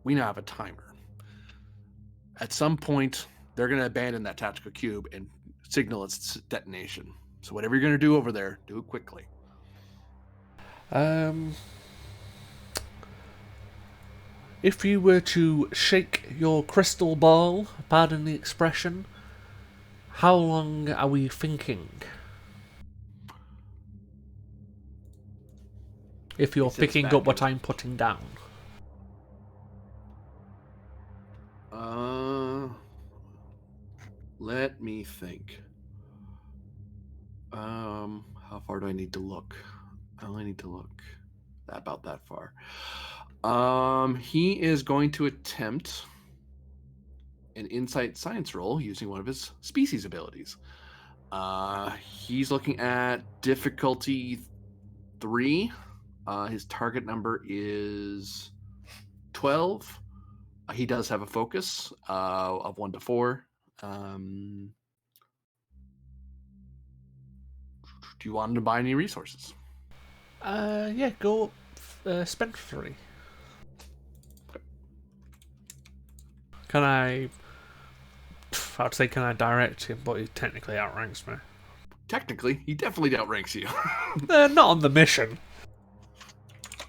We now have a timer. At some point, they're going to abandon that tactical cube and signal its detonation. So whatever you're going to do over there, do it quickly. If you were to shake your crystal ball, pardon the expression, how long are we thinking? If you're He sits picking back up what and- I'm putting down. Let me think. How far do I need to look? I only need to look about that far. He is going to attempt an insight science roll using one of his species abilities. He's looking at difficulty 3. His target number is 12. He does have a focus of 1 to 4. Do you want him to buy any resources? Yeah, go spend 3. Can I... I'd say can I direct him, but he technically outranks me. Technically, he definitely outranks you. Not on the mission.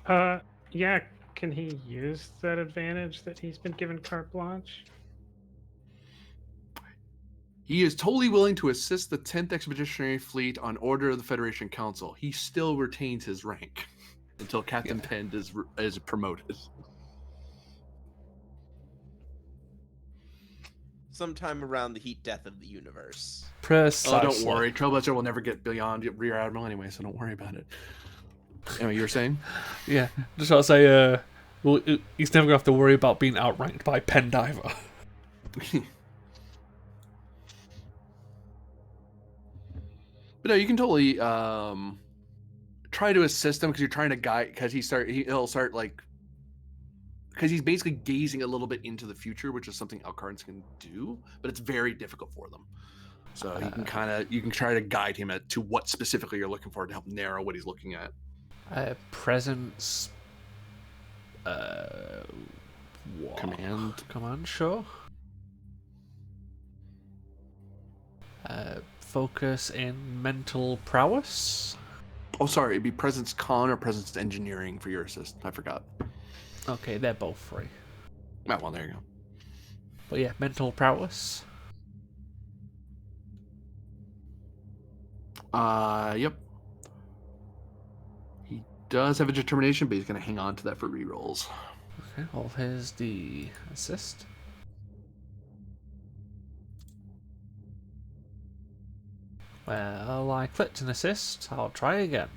Yeah, can he use that advantage that he's been given carte blanche? He is totally willing to assist the 10th Expeditionary Fleet on order of the Federation Council. He still retains his rank until Captain Pend is promoted. Sometime around the heat death of the universe. Precisely. Oh, don't worry. Trailblazer will never get beyond Rear Admiral anyway, so don't worry about it. Anyway, you were saying? Yeah, just want to say, well, he's never going to have to worry about being outranked by Pendiver. But no, you can totally try to assist him because you're trying to guide. Because he'll start like, because he's basically gazing a little bit into the future, which is something Alcarans can do, but it's very difficult for them. So you can try to guide him to what specifically you're looking for to help narrow what he's looking at. Presence. Command, sure. Focus in mental prowess. Oh, sorry, it'd be presence con or presence engineering for your assist. I forgot. Okay, they're both free. Oh, well, there you go. But yeah, mental prowess. Yep. He does have a determination, but he's going to hang on to that for rerolls. Okay, well, here's the assist. Well, I clicked an assist. I'll try again.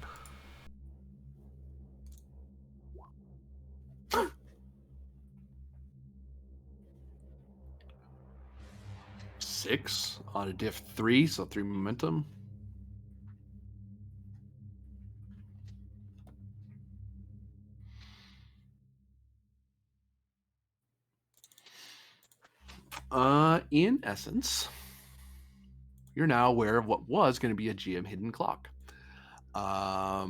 Six on a diff 3, so 3 momentum. In essence, you're now aware of what was going to be a GM hidden clock. I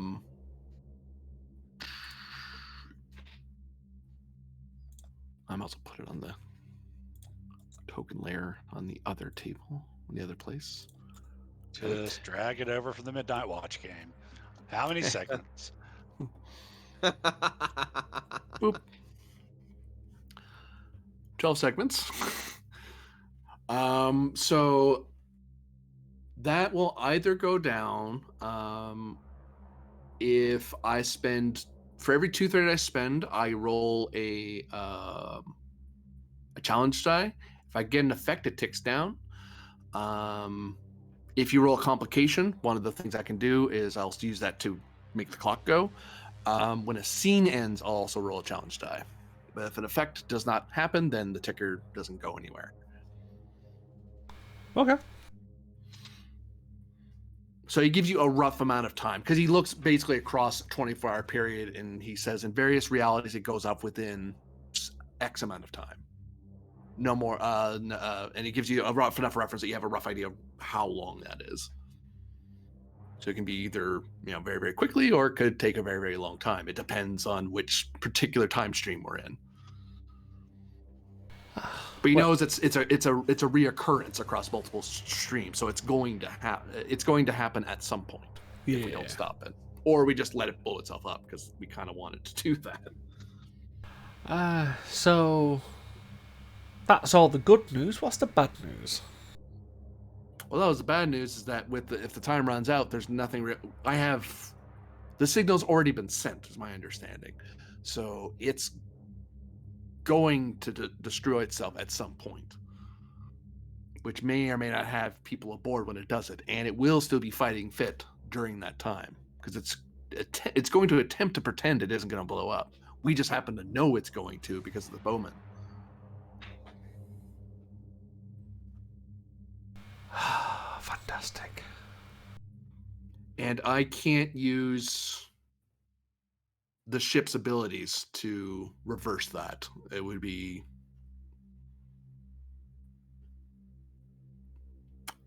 might also put it on the token layer on the other table, on the other place. Just drag it over from the Midnight Watch game. How many segments? Boop. 12 segments. So that will either go down if I spend, for every 230 I spend, I roll a challenge die. If I get an effect, it ticks down. If you roll a complication, one of the things I can do is I'll use that to make the clock go. When a scene ends, I'll also roll a challenge die. But if an effect does not happen, then the ticker doesn't go anywhere. Okay. So he gives you a rough amount of time because he looks basically across a 24-hour period, and he says in various realities it goes up within X amount of time. No more, and he gives you a rough enough reference that you have a rough idea of how long that is. So it can be either very, very quickly, or it could take a very, very long time. It depends on which particular time stream we're in. But he knows it's a reoccurrence across multiple streams, so it's going to happen. It's going to happen at some point if we don't stop it, or we just let it blow itself up because we kind of wanted to do that. So that's all the good news. What's the bad news? Well, that was the bad news. Is that if the time runs out, there's nothing. The signal's already been sent, is my understanding. So it's going to destroy itself at some point, which may or may not have people aboard when it does it, and it will still be fighting fit during that time because it's going to attempt to pretend it isn't going to blow up. We just happen to know it's going to because of the Bowman. Fantastic. And I can't use the ship's abilities to reverse that. It would be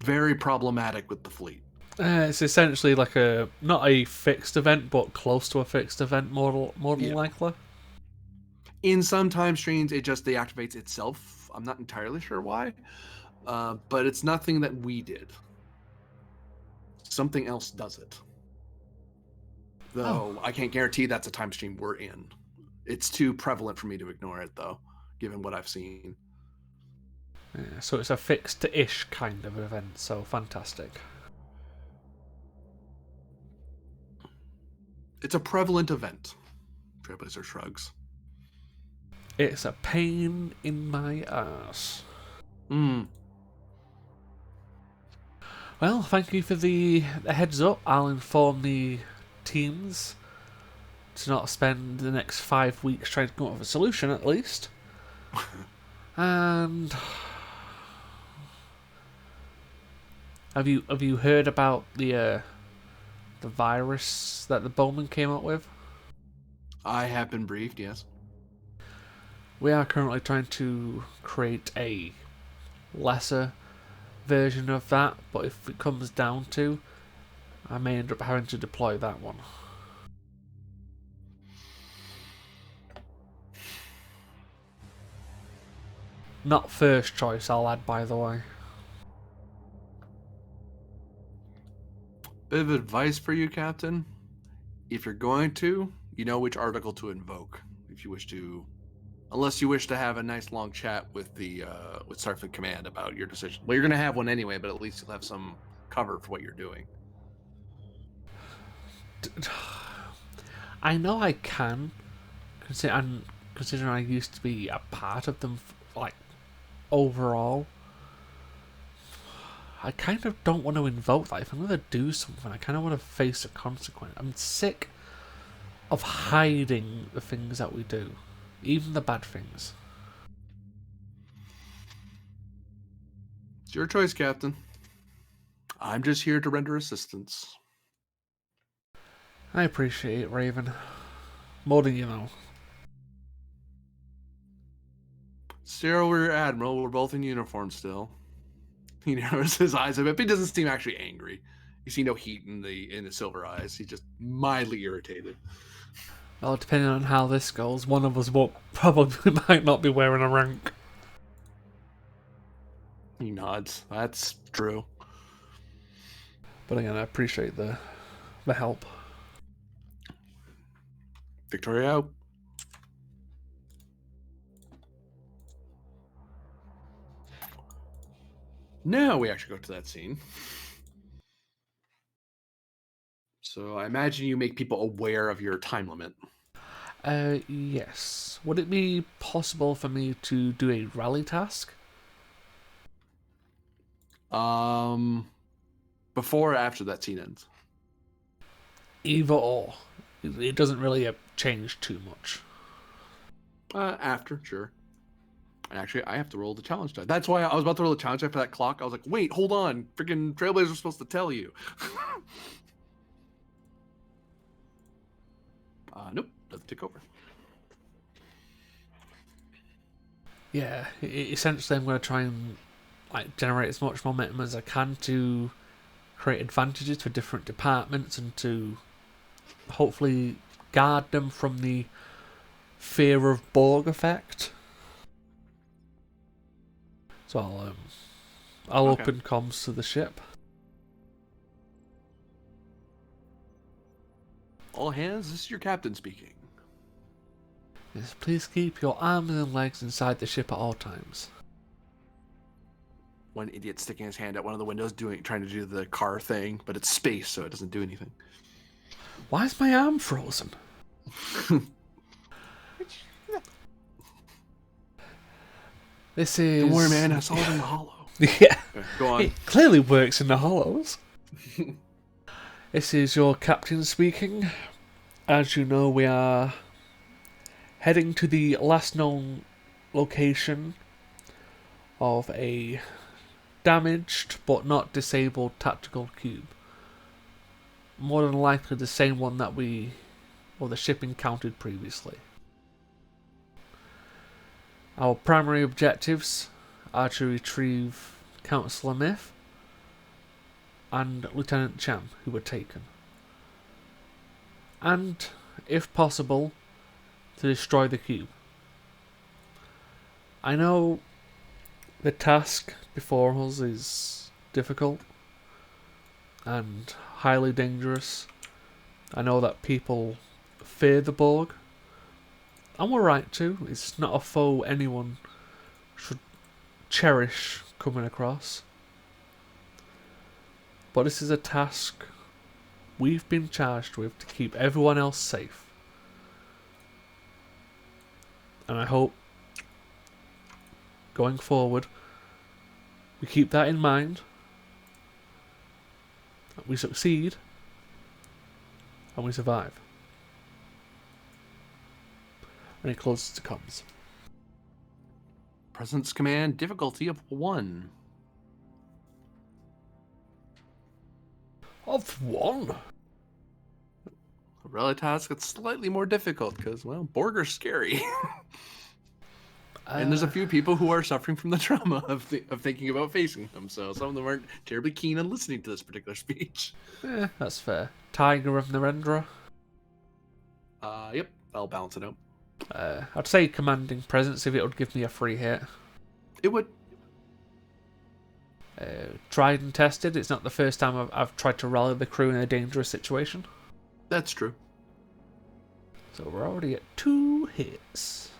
very problematic with the fleet. It's essentially like not a fixed event, but close to a fixed event, more than likely. In some time streams, it just deactivates itself. I'm not entirely sure why, but it's nothing that we did. Something else does it. Though I can't guarantee that's a time stream we're in. It's too prevalent for me to ignore it, though, given what I've seen. Yeah, so it's a fixed-ish kind of event, so fantastic. It's a prevalent event. Trailblazer shrugs. It's a pain in my ass. Well, thank you for the heads up. I'll inform the teams to not spend the next 5 weeks trying to come up with a solution, at least. And have you heard about the virus that the Bowman came up with? I have been briefed, yes. We are currently trying to create a lesser version of that, but if it comes down to, I may end up having to deploy that one. Not first choice, I'll add, by the way. Bit of advice for you, Captain. If you're going to, you know which article to invoke if you wish to, unless you wish to have a nice long chat with the with Starfleet Command about your decision. Well, you're going to have one anyway, but at least you'll have some cover for what you're doing. I know I can, considering I used to be a part of them, like, overall. I kind of don't want to invoke that. If I'm going to do something, I kind of want to face the consequence. I'm sick of hiding the things that we do, even the bad things. It's your choice, Captain. I'm just here to render assistance. I appreciate it, Raven. More than you know. Cyril, Rear Admiral, we're both in uniform still. He narrows his eyes a bit, but he doesn't seem actually angry. You see no heat in the silver eyes. He's just mildly irritated. Well, depending on how this goes, one of us probably might not be wearing a rank. He nods. That's true. But again, I appreciate the help. Victoria out. Now we actually go to that scene. So I imagine you make people aware of your time limit. Yes. Would it be possible for me to do a rally task? Before or after that scene ends? Either or. It doesn't really change too much. After, sure. Actually, I have to roll the challenge die. That's why I was about to roll the challenge die for that clock. I was like, wait, hold on. Freaking Trailblazers were supposed to tell you. Nope, doesn't take over. Yeah, essentially I'm going to try and generate as much momentum as I can to create advantages for different departments and to hopefully guard them from the fear of Borg effect. So I'll Okay. open comms to the ship. All hands, this is your captain speaking. Yes, please keep your arms and legs inside the ship at all times. One idiot sticking his hand out one of the windows trying to do the car thing, but it's space, so it doesn't do anything. Why is my arm frozen? This is... Don't worry, man, I saw it in the hollow. Yeah. Okay, go on. It clearly works in the hollows. This is your captain speaking. As you know, we are heading to the last known location of a damaged but not disabled tactical cube. More than likely the same one that the ship encountered previously. Our primary objectives are to retrieve Councillor Myth and Lieutenant Cham, who were taken. And, if possible, to destroy the cube. I know the task before us is difficult and highly dangerous. I know that people fear the Borg, and we're right to. It's not a foe anyone should cherish coming across. But this is a task we've been charged with to keep everyone else safe. And I hope, going forward, we keep that in mind, that we succeed, and we survive. And it closes to comms. Presence command difficulty of 1. Of one? A rally task that's slightly more difficult because, well, Borg are scary. And there's a few people who are suffering from the trauma of thinking about facing them, so some of them aren't terribly keen on listening to this particular speech. That's fair. Tiger of Narendra. Yep, I'll balance it out. I'd say commanding presence if it would give me a free hit. It would. Tried and tested. It's not the first time I've tried to rally the crew in a dangerous situation. That's true. So we're already at 2 hits.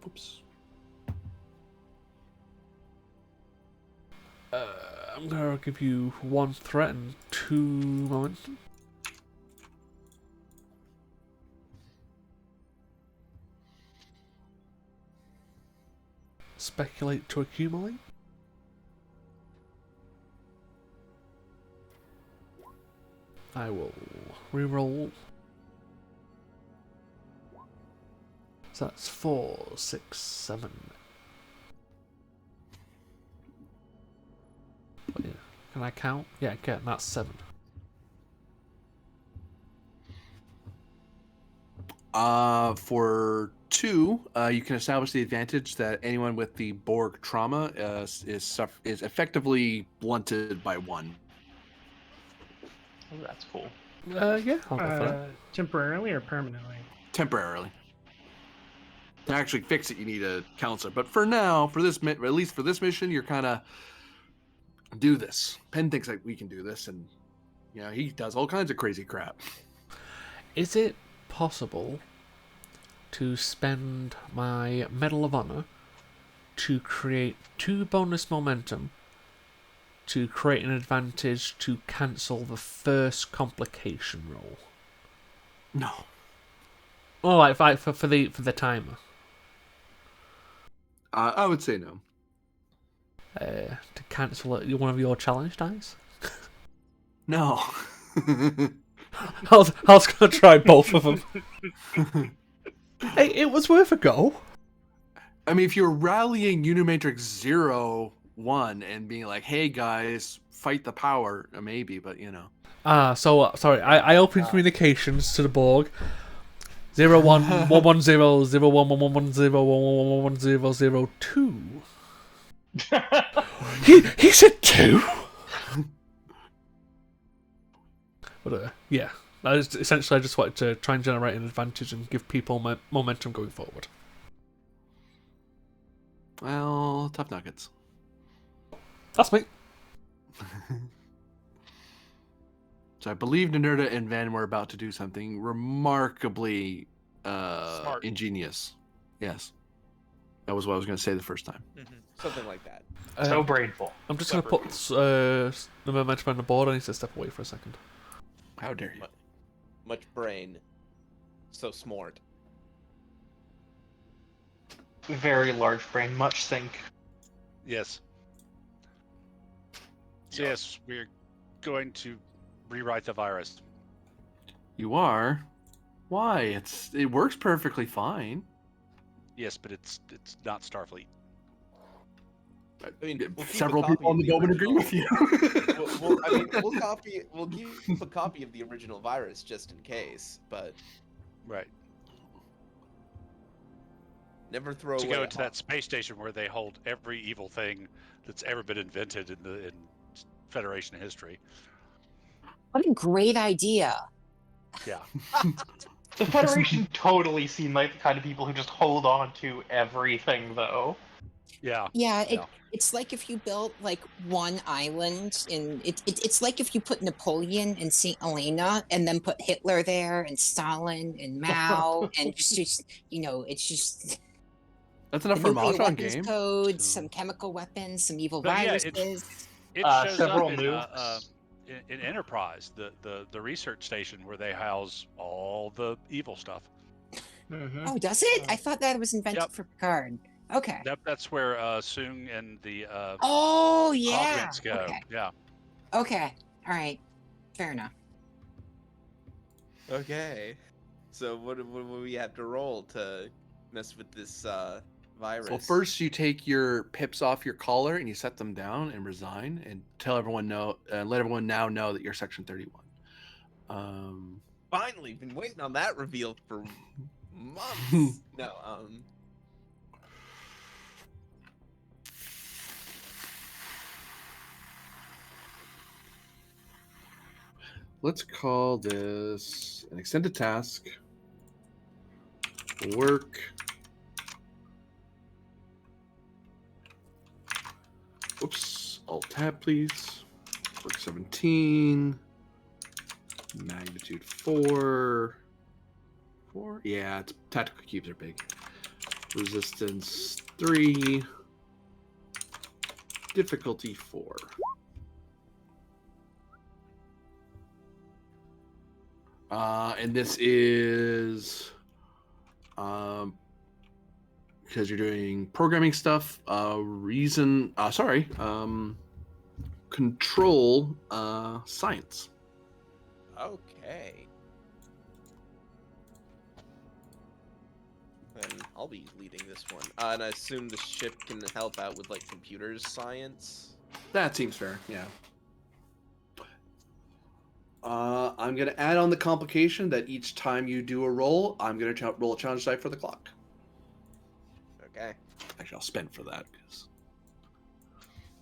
Oops. I'm going to give you 1 threat and 2 momentum. Speculate to accumulate. I will reroll. So that's 4, 6, 7. Wait, can I count? Yeah, I can. That's 7. For 2, you can establish the advantage that anyone with the Borg trauma is effectively blunted by 1. Oh, that's cool. Yeah, I'll go for that. Temporarily or permanently? Temporarily. To actually fix it, you need a counselor. But for now, for this, at least for this mission, you're kind of do this. Penn thinks like we can do this, and he does all kinds of crazy crap. Is it possible to spend my Medal of Honor to create 2 bonus momentum to create an advantage to cancel the first complication roll? No. Oh, like for the timer. I would say no. To cancel one of your challenge dice? No. I was gonna try both of them. Hey, it was worth a go. I mean, if you're rallying Unimatrix 0-1 and being like, "Hey guys, fight the power," maybe, but So sorry. I opened communications to the Borg. 011100111011100002. He said 2. But yeah, essentially I just wanted to try and generate an advantage and give people momentum going forward. Well, tough nuggets. That's me. So I believe Nerda and Van were about to do something remarkably Smart. ingenious. Yes. That was what I was going to say the first time. Something like that. So brainful. I'm just going to put the momentum on the board. I need to step away for a second. How dare you? Much brain. So smart. Very large brain, much think. Yes. So yes, we're going to rewrite the virus. You are? Why? It works perfectly fine. Yes, but it's not Starfleet. I mean, we'll keep Several a copy people on of the building agree original. with you. We'll keep a copy of the original virus just in case, but Right. never throw To away. go to that space station where they hold every evil thing that's ever been invented in Federation history. What a great idea. Yeah. The Federation totally seem like the kind of people who just hold on to everything, though. Yeah. Yeah, it's like if you built like one island, and it's like if you put Napoleon and Saint Helena, and then put Hitler there, and Stalin and Mao, and just it's just That's the enough for a nuclear Mahjong weapons game. code, some chemical weapons, some evil But yeah, viruses. It shows several up nukes. in Enterprise, the research station where they house all the evil stuff. Mm-hmm. Oh, does it? I thought that was invented Yep. for Picard. Okay. That's where Soong and the Oh yeah. augments go. Okay. Yeah. Okay. All right. Fair enough. Okay. So what do we have to roll to mess with this virus? Well, first you take your pips off your collar and you set them down and resign and let everyone now know that you're Section 31. Finally, been waiting on that reveal for months. No, Let's call this an extended task. Work. Oops. Alt-tab, please. Work 17. Magnitude 4. 4? Yeah, tactical cubes are big. Resistance 3. Difficulty 4. And this is because you're doing programming stuff. Control science. Okay. Then I'll be leading this one. And I assume the ship can help out with like computers science. That seems fair. Yeah. I'm gonna add on the complication that each time you do a roll, I'm gonna roll a challenge die for the clock. Okay. Actually, I'll spend for that because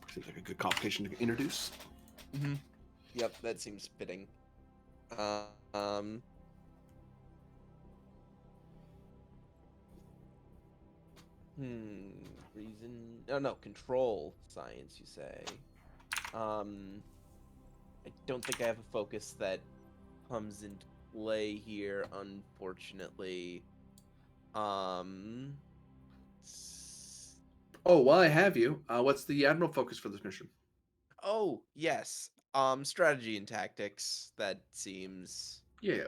it seems like a good complication to introduce. Mm-hmm. Yep, that seems fitting. Reason? No, control science. You say. I don't think I have a focus that comes into play here, unfortunately. Oh, while I have you, what's the admiral focus for this mission? Oh, yes. Strategy and tactics. That seems... Yeah.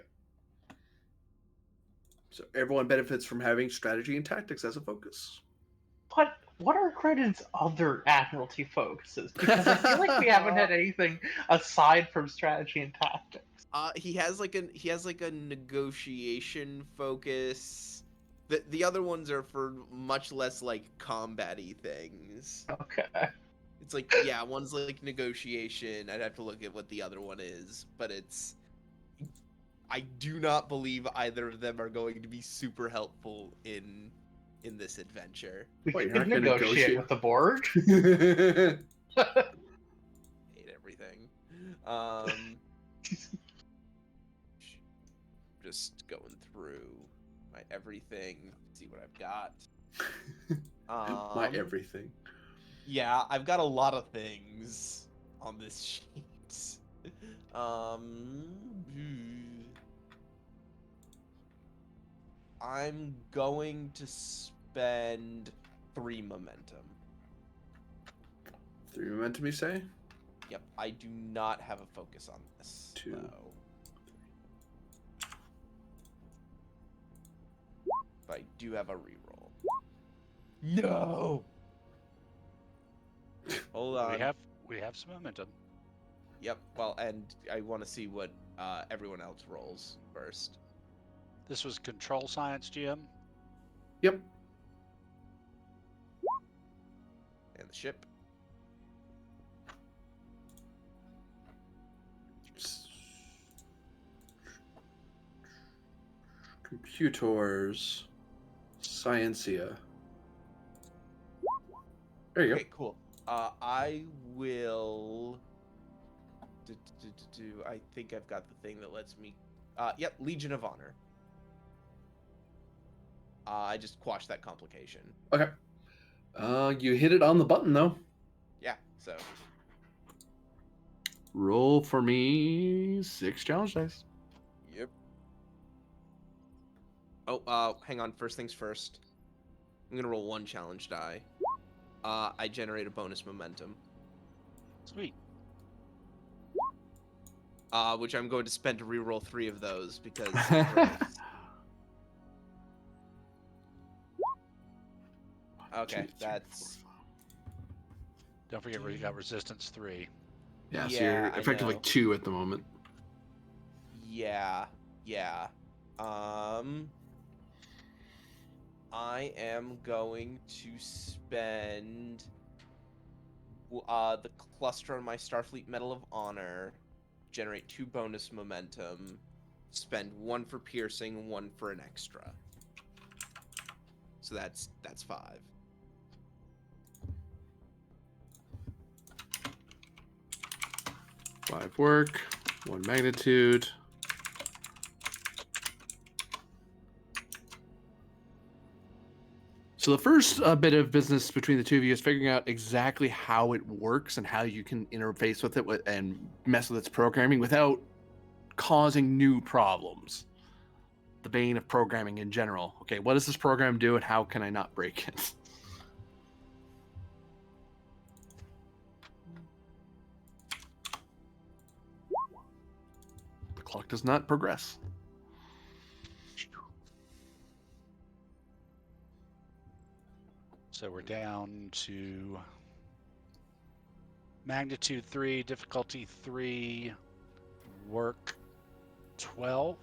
So everyone benefits from having strategy and tactics as a focus. What are Credit's other Admiralty focuses? Because I feel like we haven't had anything aside from strategy and tactics. He has like a negotiation focus. The other ones are for much less like combat-y things. Okay. It's like, yeah, one's like negotiation. I'd have to look at what the other one is, but I do not believe either of them are going to be super helpful in this adventure. We Wait, could you're not gonna negotiate with the board. Hate everything. Just going through my everything, see what I've got. My everything. Yeah, I've got a lot of things on this sheet. I'm going to spend 3 momentum. 3 momentum, you say? Yep, I do not have a focus on this. 2. Though. But I do have a reroll. No. Hold on. We have some momentum. Yep. Well, and I want to see what everyone else rolls first. This was control science, GM. Yep. And the ship. Computers. Sciencia. There you Okay, cool. I will. I think I've got the thing that lets me. Yep, Legion of Honor. I just quashed that complication. go. Okay. You hit it on the button though. Yeah, so. Roll for me 6 challenge dice. Yep. Oh, hang on. First things first. I'm gonna roll 1 challenge die. I generate a bonus momentum. Sweet. Which I'm going to spend to reroll 3 of those because. Okay, that's. Don't forget where you got resistance 3. Yeah, so Yeah, you're I effectively know. 2 at the moment. Yeah. I am going to spend the cluster on my Starfleet Medal of Honor, generate 2 bonus momentum, spend 1 for piercing, 1 for an extra. So that's 5. 5 work, 1 magnitude. So the first bit of business between the two of you is figuring out exactly how it works and how you can interface with it and mess with its programming without causing new problems. The bane of programming in general. Okay, what does this program do and how can I not break it? The clock does not progress. we're down to magnitude 3, difficulty 3, work 12.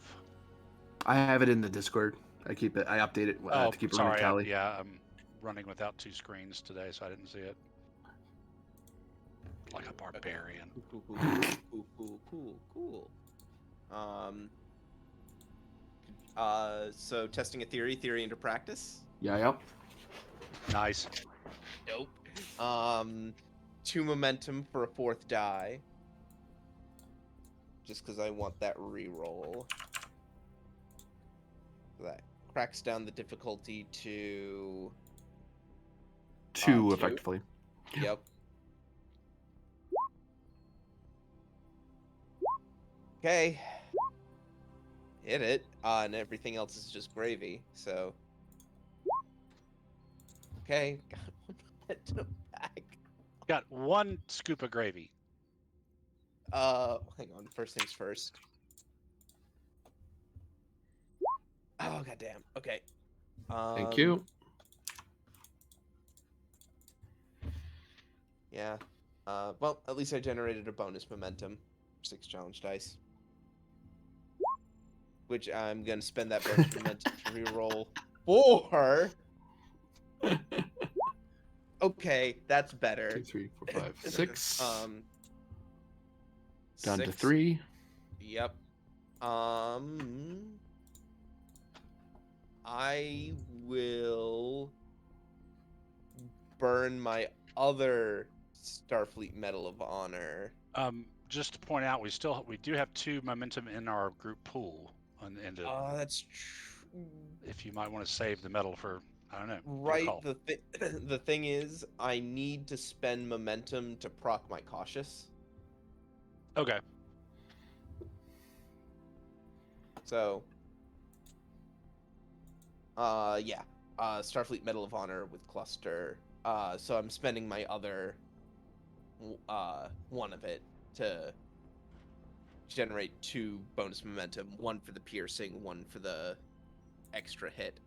I have it in the Discord. I update it to keep a running sorry. tally. I'm running without 2 screens today, so I didn't see it. Like a barbarian. Cool. So testing a theory into practice. Yeah, yep. Nice. Nope. 2 momentum for a 4th die. Just because I want that reroll. So that cracks down the difficulty to 2 2. effectively. Yep. Okay. Hit it. And everything else is just gravy, so. Okay. Got 1 momentum back. Got 1 scoop of gravy. Hang on. First things first. Oh, goddamn. Okay. Thank you. Yeah. Well, at least I generated a bonus momentum. 6 challenge dice. Which I'm gonna spend that bonus momentum to reroll 4. Okay, that's better. 2, 3, 4, 5, 6. Down to 6. 3. Yep. I will burn my other Starfleet Medal of Honor. Just to point out, we do have 2 momentum in our group pool. That's true. If you might want to save the medal for, I don't know. Right. Your call. The thing is, I need to spend momentum to proc my cautious. Okay. So, yeah. Starfleet Medal of Honor with cluster. So I'm spending my other one of it to generate 2 bonus momentum, 1 for the piercing, 1 for the extra hit.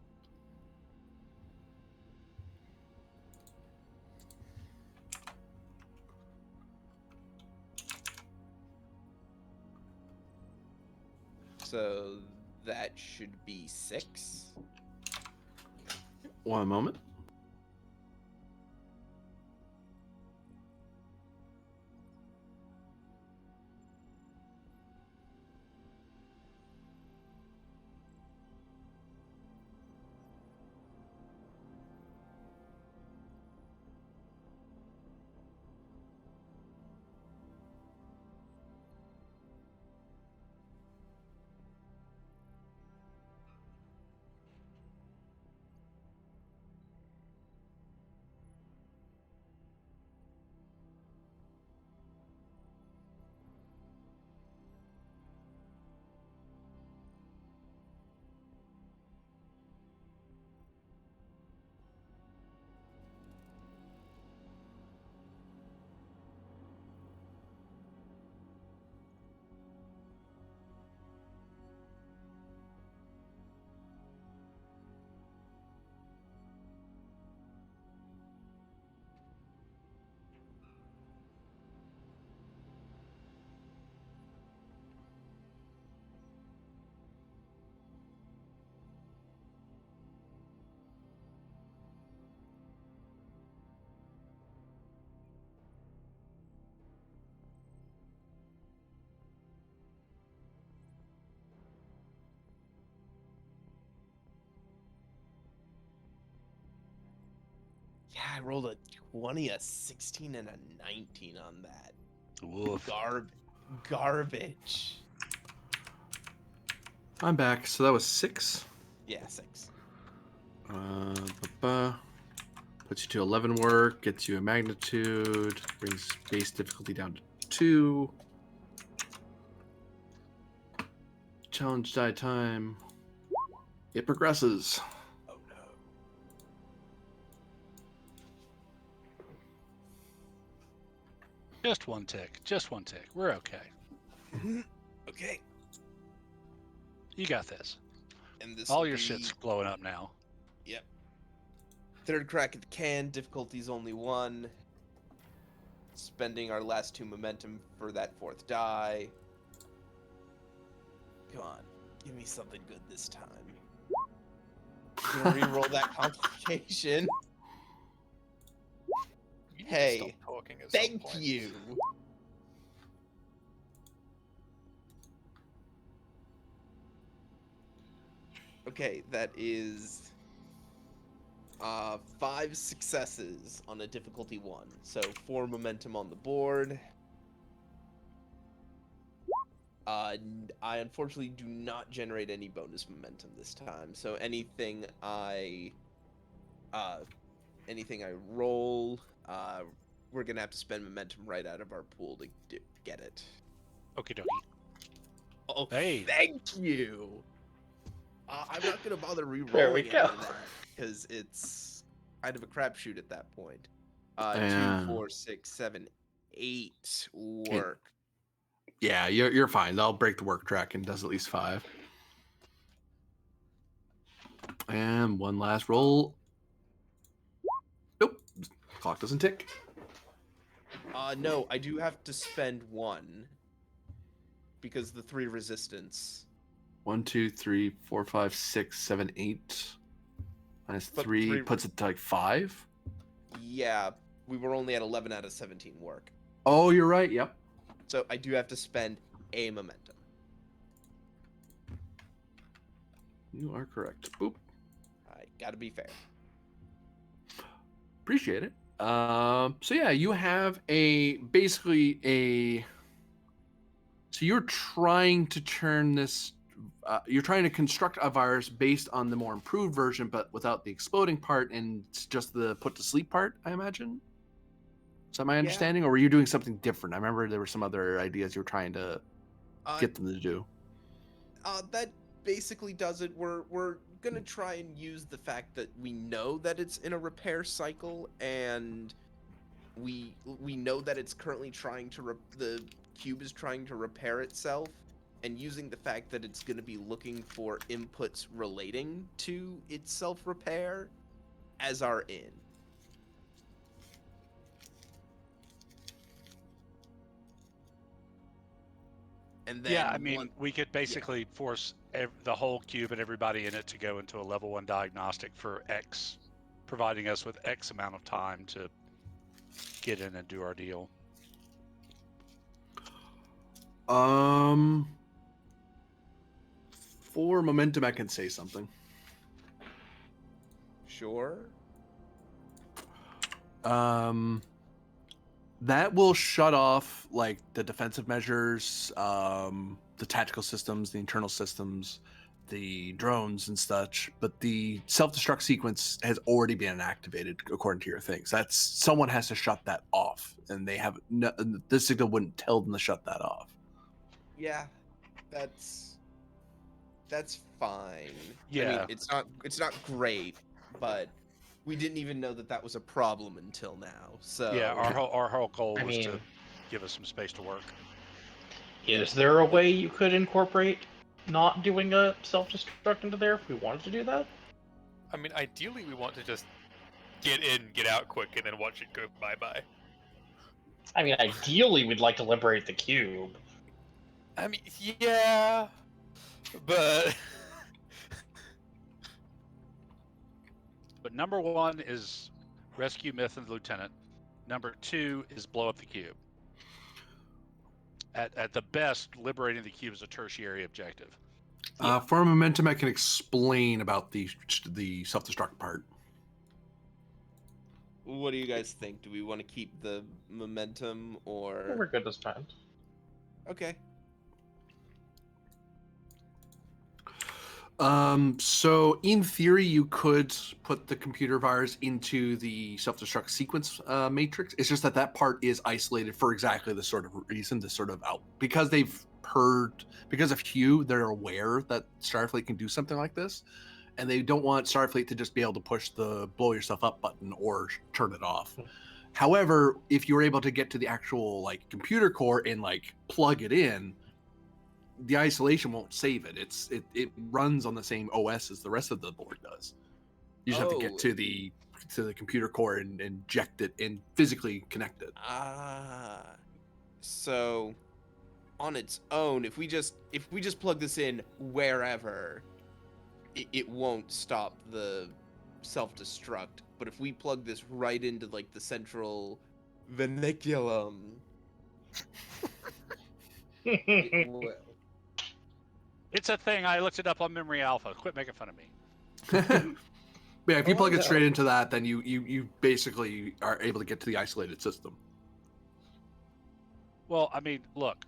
So that should be 6. 1 moment. Yeah, I rolled a 20, a 16, and a 19 on that. Woof. Garbage. I'm back. So that was 6. Yeah, 6. Puts you to 11 work, gets you a magnitude, brings base difficulty down to 2. Challenge die time. It progresses. Oh no. Just 1 tick. Just 1 tick. We're okay. Okay. You got this. And this All will your be... shit's blowing up now. Yep. Third crack at the can, difficulty's only 1. Spending our last 2 momentum for that 4th die. Come on, give me something good this time. Gonna re-roll that complication. You need to Hey, stop talking at some thank point. you. Okay, that is 5 successes on a difficulty 1. So 4 momentum on the board. I unfortunately do not generate any bonus momentum this time. So anything I roll, we're gonna have to spend momentum right out of our pool to get it. Okie dokie. Oh, Hey. thank you. I'm not gonna bother re-rolling There we any go. of that because it's kind of a crapshoot at that point. 2, Yeah. 4, 6, 7, 8 work. Yeah, you're fine. I'll break the work track and does at least 5. And one last roll. Nope. Clock doesn't tick. No, I do have to spend 1 because the 3 resistance. 1, 2, 3, 4, 5, 6, 7, 8. Minus But 3 3 puts it to like 5. Yeah, we were only at 11 out of 17 work. Oh, you're right. Yep. So I do have to spend a momentum. You are correct. Boop. I gotta be fair. Appreciate it. So yeah, you have basically a. So you're trying to turn this. You're trying to construct a virus based on the more improved version, but without the exploding part and just the put to sleep part. I imagine. Is that my understanding, or were you doing something different? I remember there were some other ideas you were trying to get them to do. That basically does it. We're gonna try and use the fact that we know that it's in a repair cycle, and we know that it's currently trying to the cube is trying to repair itself, and using the fact that it's gonna be looking for inputs relating to its self-repair as our in. And then Yeah, I mean, we could basically force the whole cube and everybody in it to go into a level 1 diagnostic for X, providing us with X amount of time to get in and do our deal. For momentum, I can say something. Sure. That will shut off like the defensive measures, the tactical systems, the internal systems, the drones and such. But the self-destruct sequence has already been activated according to your things. That's someone has to shut that off, and they have this signal wouldn't tell them to shut that off. Yeah, that's fine. Yeah. I mean, it's not great, but we didn't even know that was a problem until now. So Yeah, our whole goal I was to mean- give us some space to work. Is there a way you could incorporate not doing a self-destruct into there if we wanted to do that? I mean, ideally, we want to just get in, get out quick, and then watch it go bye-bye. I mean, ideally, we'd like to liberate the cube. I mean, yeah, but But number 1 is rescue Myth and the Lieutenant. Number 2 is blow up the cube. At the best, liberating the cube is a tertiary objective. For momentum, I can explain about the self-destruct part. what do you guys think? Do we want to keep the momentum or? We're good this time. Okay. So in theory, you could put the computer virus into the self-destruct sequence matrix. It's just that part is isolated for exactly the sort of reason, this sort of because they've heard, because of Hugh, they're aware that Starfleet can do something like this, and they don't want Starfleet to just be able to push the blow yourself up button or turn it off. However, if you're able to get to the actual like computer core and like plug it in, the isolation won't save it. It runs on the same OS as the rest of the board does. You just have to get to the to the computer core and inject it and physically connect it. So on its own, if we just plug this in wherever, it won't stop the self-destruct. But if we plug this right into like the central vernaculum, it will. It's a thing. I looked it up on Memory Alpha. Quit making fun of me. Yeah, if you Oh, plug it no. straight into that, then you basically are able to get to the isolated system. Well, I mean, look.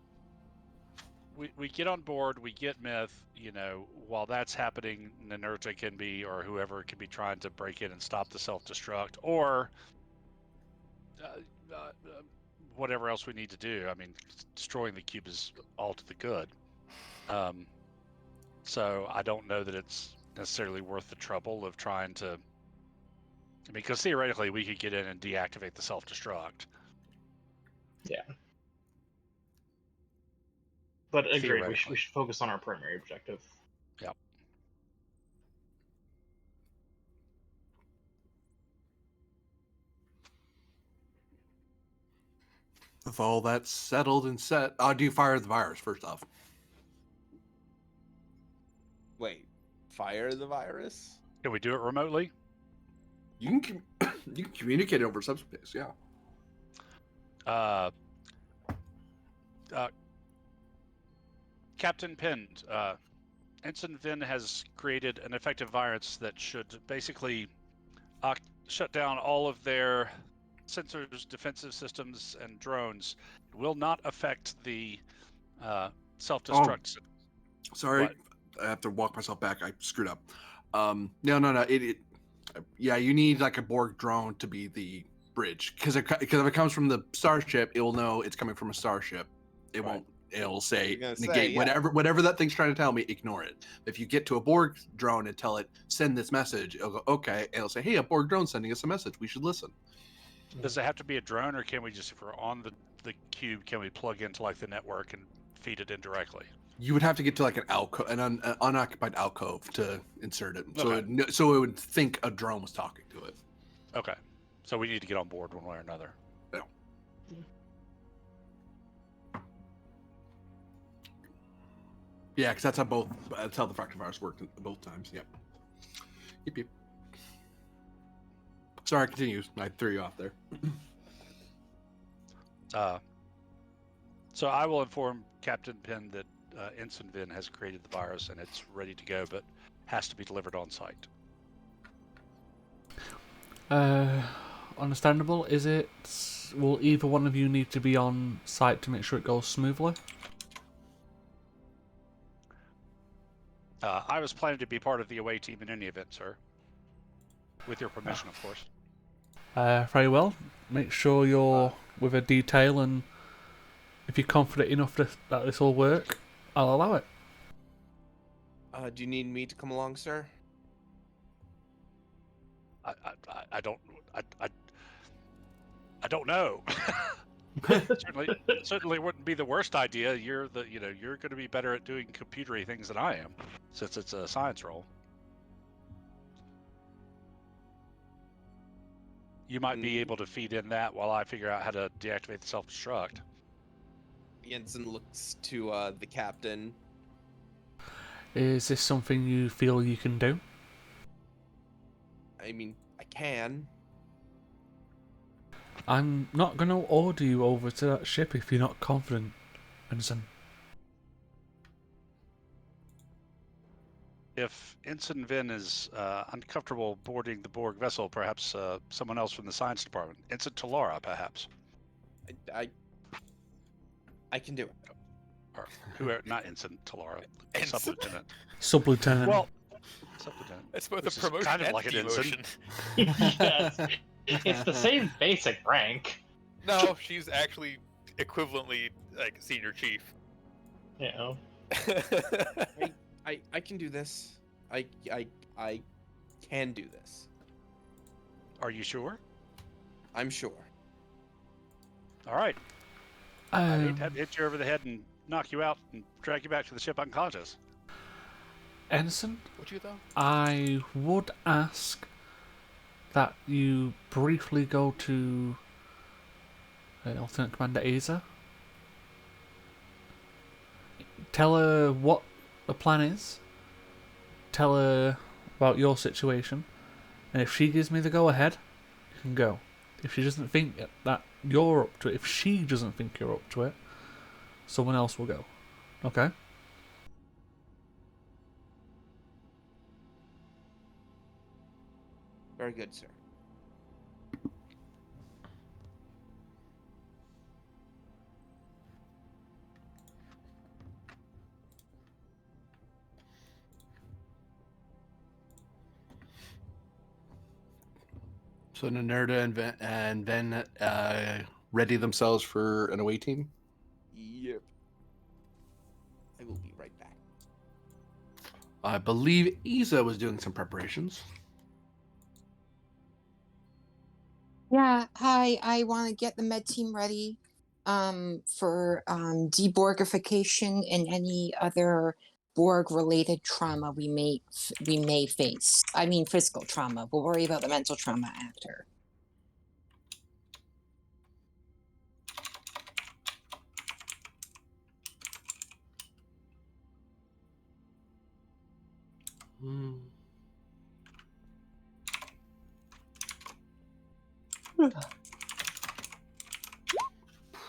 We get on board, we get Myth, while that's happening, Nanerta can be, or whoever can be trying to break in and stop the self-destruct, or whatever else we need to do. I mean, destroying the cube is all to the good. So I don't know that it's necessarily worth the trouble of trying to, because theoretically we could get in and deactivate the self-destruct. Yeah. But agreed, we Theoretically. should focus on our primary objective. Yep. With all that settled and set, do you fire the virus first off? Wait, fire the virus? Can we do it remotely? You can you can communicate over subspace, yeah. Captain Pind, Ensign Vin has created an effective virus that should basically shut down all of their sensors, defensive systems, and drones. It will not affect the self-destruct. Sorry, What? I have to walk myself back. I screwed up. No. Yeah, you need like a Borg drone to be the bridge because if it comes from the starship, it will know it's coming from a starship. It Right. won't. It'll say gonna negate say, yeah. whatever that thing's trying to tell me. Ignore it. If you get to a Borg drone and tell it send this message, it'll go okay, and it'll say, hey, a Borg drone sending us a message. We should listen. Does it have to be a drone, or can we just, if we're on the cube, can we plug into like the network and feed it indirectly? You would have to get to like an alcove, an unoccupied alcove to insert it. So Okay. so it would think a drone was talking to it. Okay, so we need to get on board one way or another. Yeah, because that's how the fractal virus worked both times. Yep. Yep. Sorry, continue. I threw you off there. So I will inform Captain Penn that Ensign Vin has created the virus and it's ready to go, but has to be delivered on site. Understandable. Will either one of you need to be on site to make sure it goes smoothly? I was planning to be part of the away team in any event, sir. With your permission, of course. Very well. Make sure you're with a detail, and if you're confident enough that this will work, I'll allow it. Do you need me to come along, sir? I don't know. certainly wouldn't be the worst idea. You're going to be better at doing computery things than I am, since it's a science role. You might be able to feed in that while I figure out how to deactivate the self-destruct. Jensen looks to the captain. Is this something you feel you can do? I mean, I can. I'm not going to order you over to that ship if you're not confident, Ensign. If Ensign Vin is uncomfortable boarding the Borg vessel, perhaps someone else from the science department. Ensign Talara, perhaps. I can do it. Or whoever, not Ensign Talara, Ensign. Sub-Lieutenant. Sub-Lieutenant. Well, Sub-Lieutenant. That's both a which is promotion kind of and like an ensign. demotion. Yes. It's the same basic rank. No, she's actually equivalently like senior chief. You know. I can do this. I can do this. Are you sure? I'm sure. All right. I hate to have to hit you over the head and knock you out and drag you back to the ship unconscious. Ensign, Would you though? I would ask that you briefly go to Lieutenant Commander Aza. Tell her what the plan is. Tell her about your situation. And if she gives me the go-ahead, you can go. If she doesn't think that you're up to it, if she doesn't think you're up to it, someone else will go. Okay? Very good, sir. So Nanerda and Ven ready themselves for an away team. Yep. I will be right back. I believe Isa was doing some preparations. Yeah, hi. I want to get the med team ready for deborgification and any other Borg-related trauma we may face. I mean, physical trauma. We'll worry about the mental trauma after. Hmm.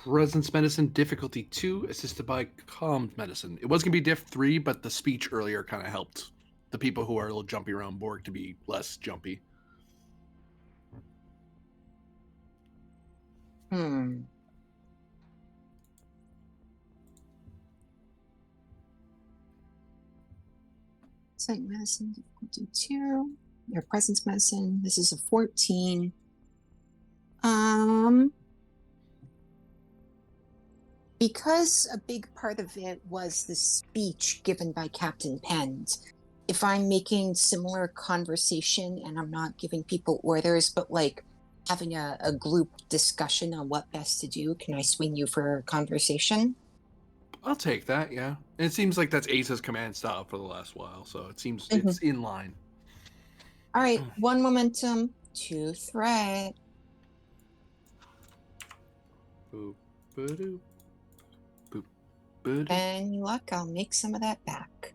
Presence medicine difficulty 2, assisted by calmed medicine. It was gonna be diff 3, but the speech earlier kind of helped the people who are a little jumpy around Borg to be less jumpy. Psych medicine difficulty 2. Your presence medicine. This is a 14. Because a big part of it was the speech given by Captain Pend, if I'm making similar conversation and I'm not giving people orders, but like having a group discussion on what best to do, can I swing you for conversation? I'll take that, yeah. And it seems like that's Ace's command style for the last while, so it seems it's in line. All right, 1 momentum, 2 threat. Boop, ba-doop, boop, ba-doop. Any luck, I'll make some of that back.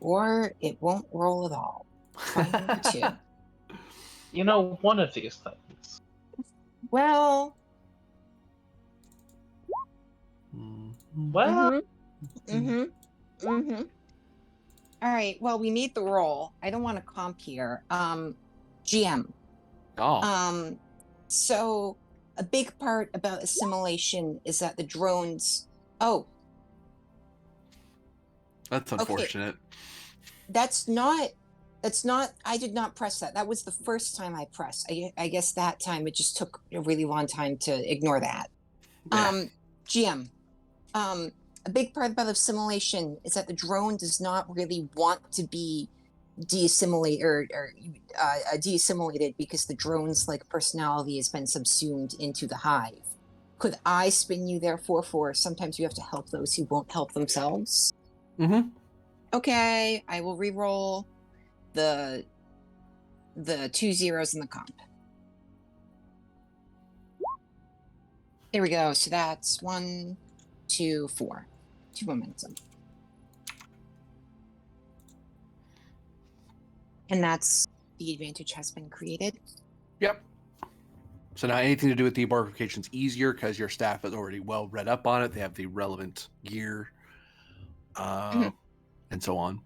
Or it won't roll at all. Try number 2. You know, one of these things. Well, Well, All right. Well, we need the roll. I don't want to comp here. GM. Oh. So a big part about assimilation is that the drones. Oh, That's unfortunate. Okay. That's not. I did not press that. That was the first time I pressed. I guess that time it just took a really long time to ignore that. Yeah. GM. A big part about assimilation is that the drone does not really want to be deassimilated because the drone's like personality has been subsumed into the hive. Could I spin you therefore for sometimes you have to help those who won't help themselves? Mm-hmm. Okay, I will re-roll the 2 zeros in the comp. There we go. So that's 1, 2, 4. 2 momentum. And that's the advantage has been created. Yep. So now anything to do with debarkification is easier because your staff is already well read up on it. They have the relevant gear, and so on.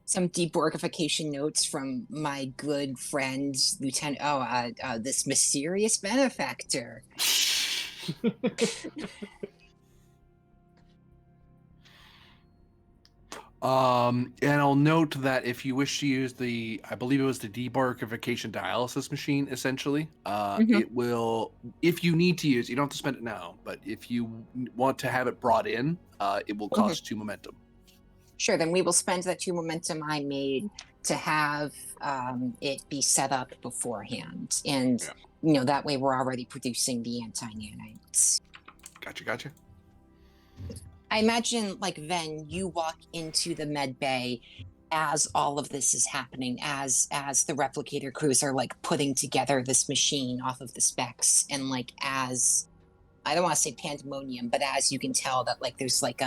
Some deborgification notes from my good friend, Lieutenant. This mysterious benefactor. And I'll note that if you wish to use I believe it was the debarkification dialysis machine, essentially, it will, if you need to use, you don't have to spend it now, but if you want to have it brought in, it will cost 2 momentum. Sure, then we will spend that 2 momentum I made to have it be set up beforehand. And, that way we're already producing the anti-nanites. Gotcha. I imagine, like, Ven, you walk into the med bay as all of this is happening, as the replicator crews are like putting together this machine off of the specs, and like as I don't want to say pandemonium, but as you can tell that like there's like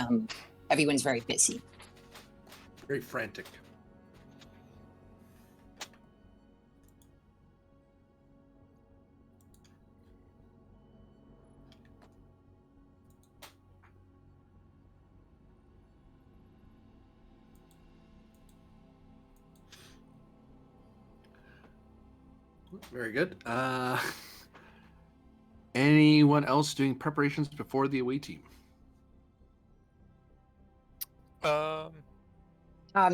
everyone's very busy. Very frantic. Very good. Anyone else doing preparations before the away team?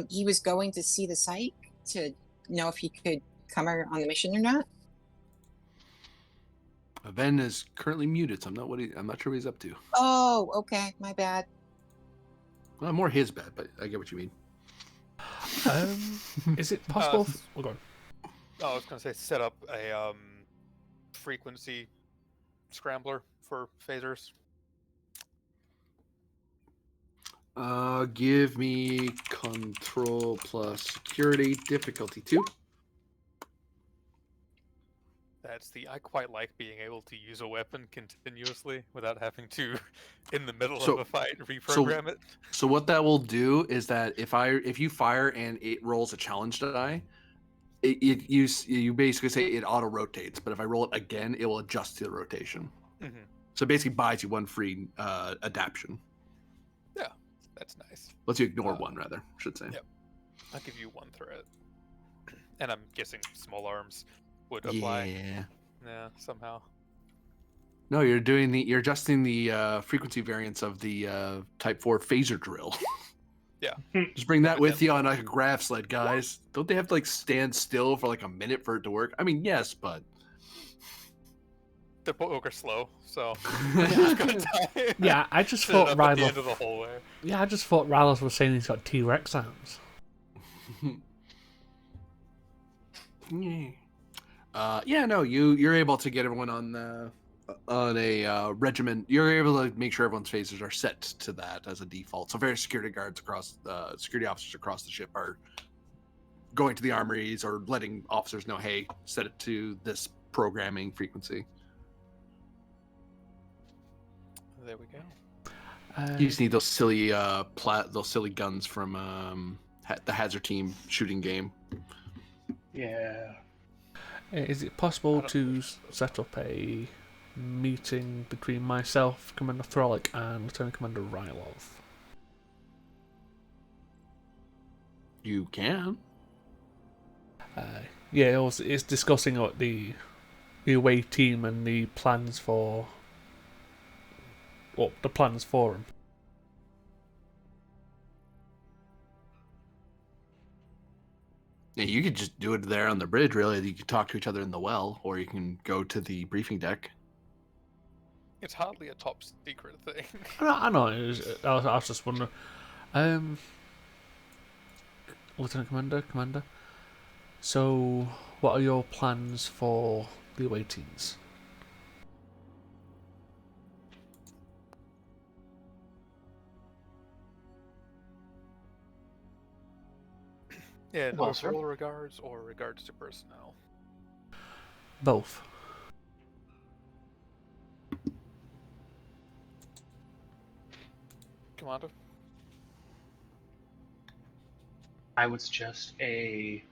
He was going to see the site to know if he could come on the mission or not. Ben is currently muted, so I'm not sure what he's up to. Oh, okay, my bad. Well, more his bad, but I get what you mean. Is it possible? Oh, go on. I was going to say set up a frequency scrambler for phasers. Give me control plus security, difficulty 2. I quite like being able to use a weapon continuously without having to, in the middle So- of a fight, reprogram it. So what that will do is that if you fire and it rolls a challenge die, you basically say it auto rotates. But if I roll it again, it will adjust to the rotation. Mm-hmm. So it basically buys you one free adaptation. Yeah, that's nice. Lets you ignore one, rather, I should say. Yep. I'll give you one threat. And I'm guessing small arms would apply. Yeah, somehow. No, you're adjusting the frequency variance of the Type 4 phaser drill. Yeah. Just bring that with you on like a graph sled, guys. Don't they have to like stand still for like a minute for it to work? I mean, yes, but The book are slow, so Yeah, I just set it thought up at the end Ryloth. of the hallway. Yeah, I just thought Ryloth was saying he's got T-Rex arms. No, you're able to get everyone on a regiment. You're able to make sure everyone's phasers are set to that as a default. So various security officers across the ship are going to the armories or letting officers know, hey, set it to this programming frequency. There we go. You just need those silly guns from the Hazard Team shooting game. Yeah. Is it possible to set up a meeting between myself, Commander Throlic, and Lieutenant Commander Ryloth? You can. Yeah, it's discussing the away team and the plans for them. Yeah, you could just do it there on the bridge, really. You could talk to each other in the well, or you can go to the briefing deck. It's hardly a top secret thing. I know. I was just wondering. Lieutenant Commander. So, what are your plans for the away teams? Yeah, Well, sir. overall regards or regards to personnel. Both. Commander? I would suggest a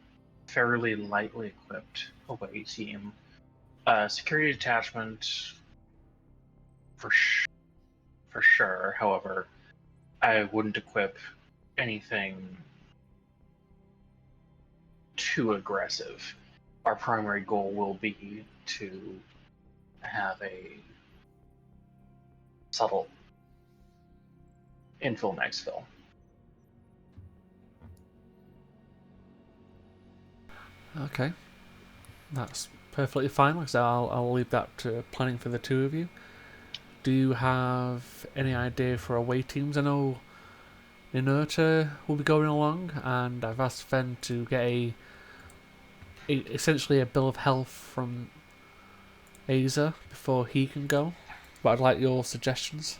fairly lightly equipped away team. Security detachment for sure. However, I wouldn't equip anything too aggressive. Our primary goal will be to have a subtle infill and exfil. Okay. That's perfectly fine. Like I said, I'll leave that to planning for the two of you. Do you have any idea for away teams? I know Inerta will be going along, and I've asked Fen to get essentially a bill of health from Aza before he can go. But I'd like your suggestions.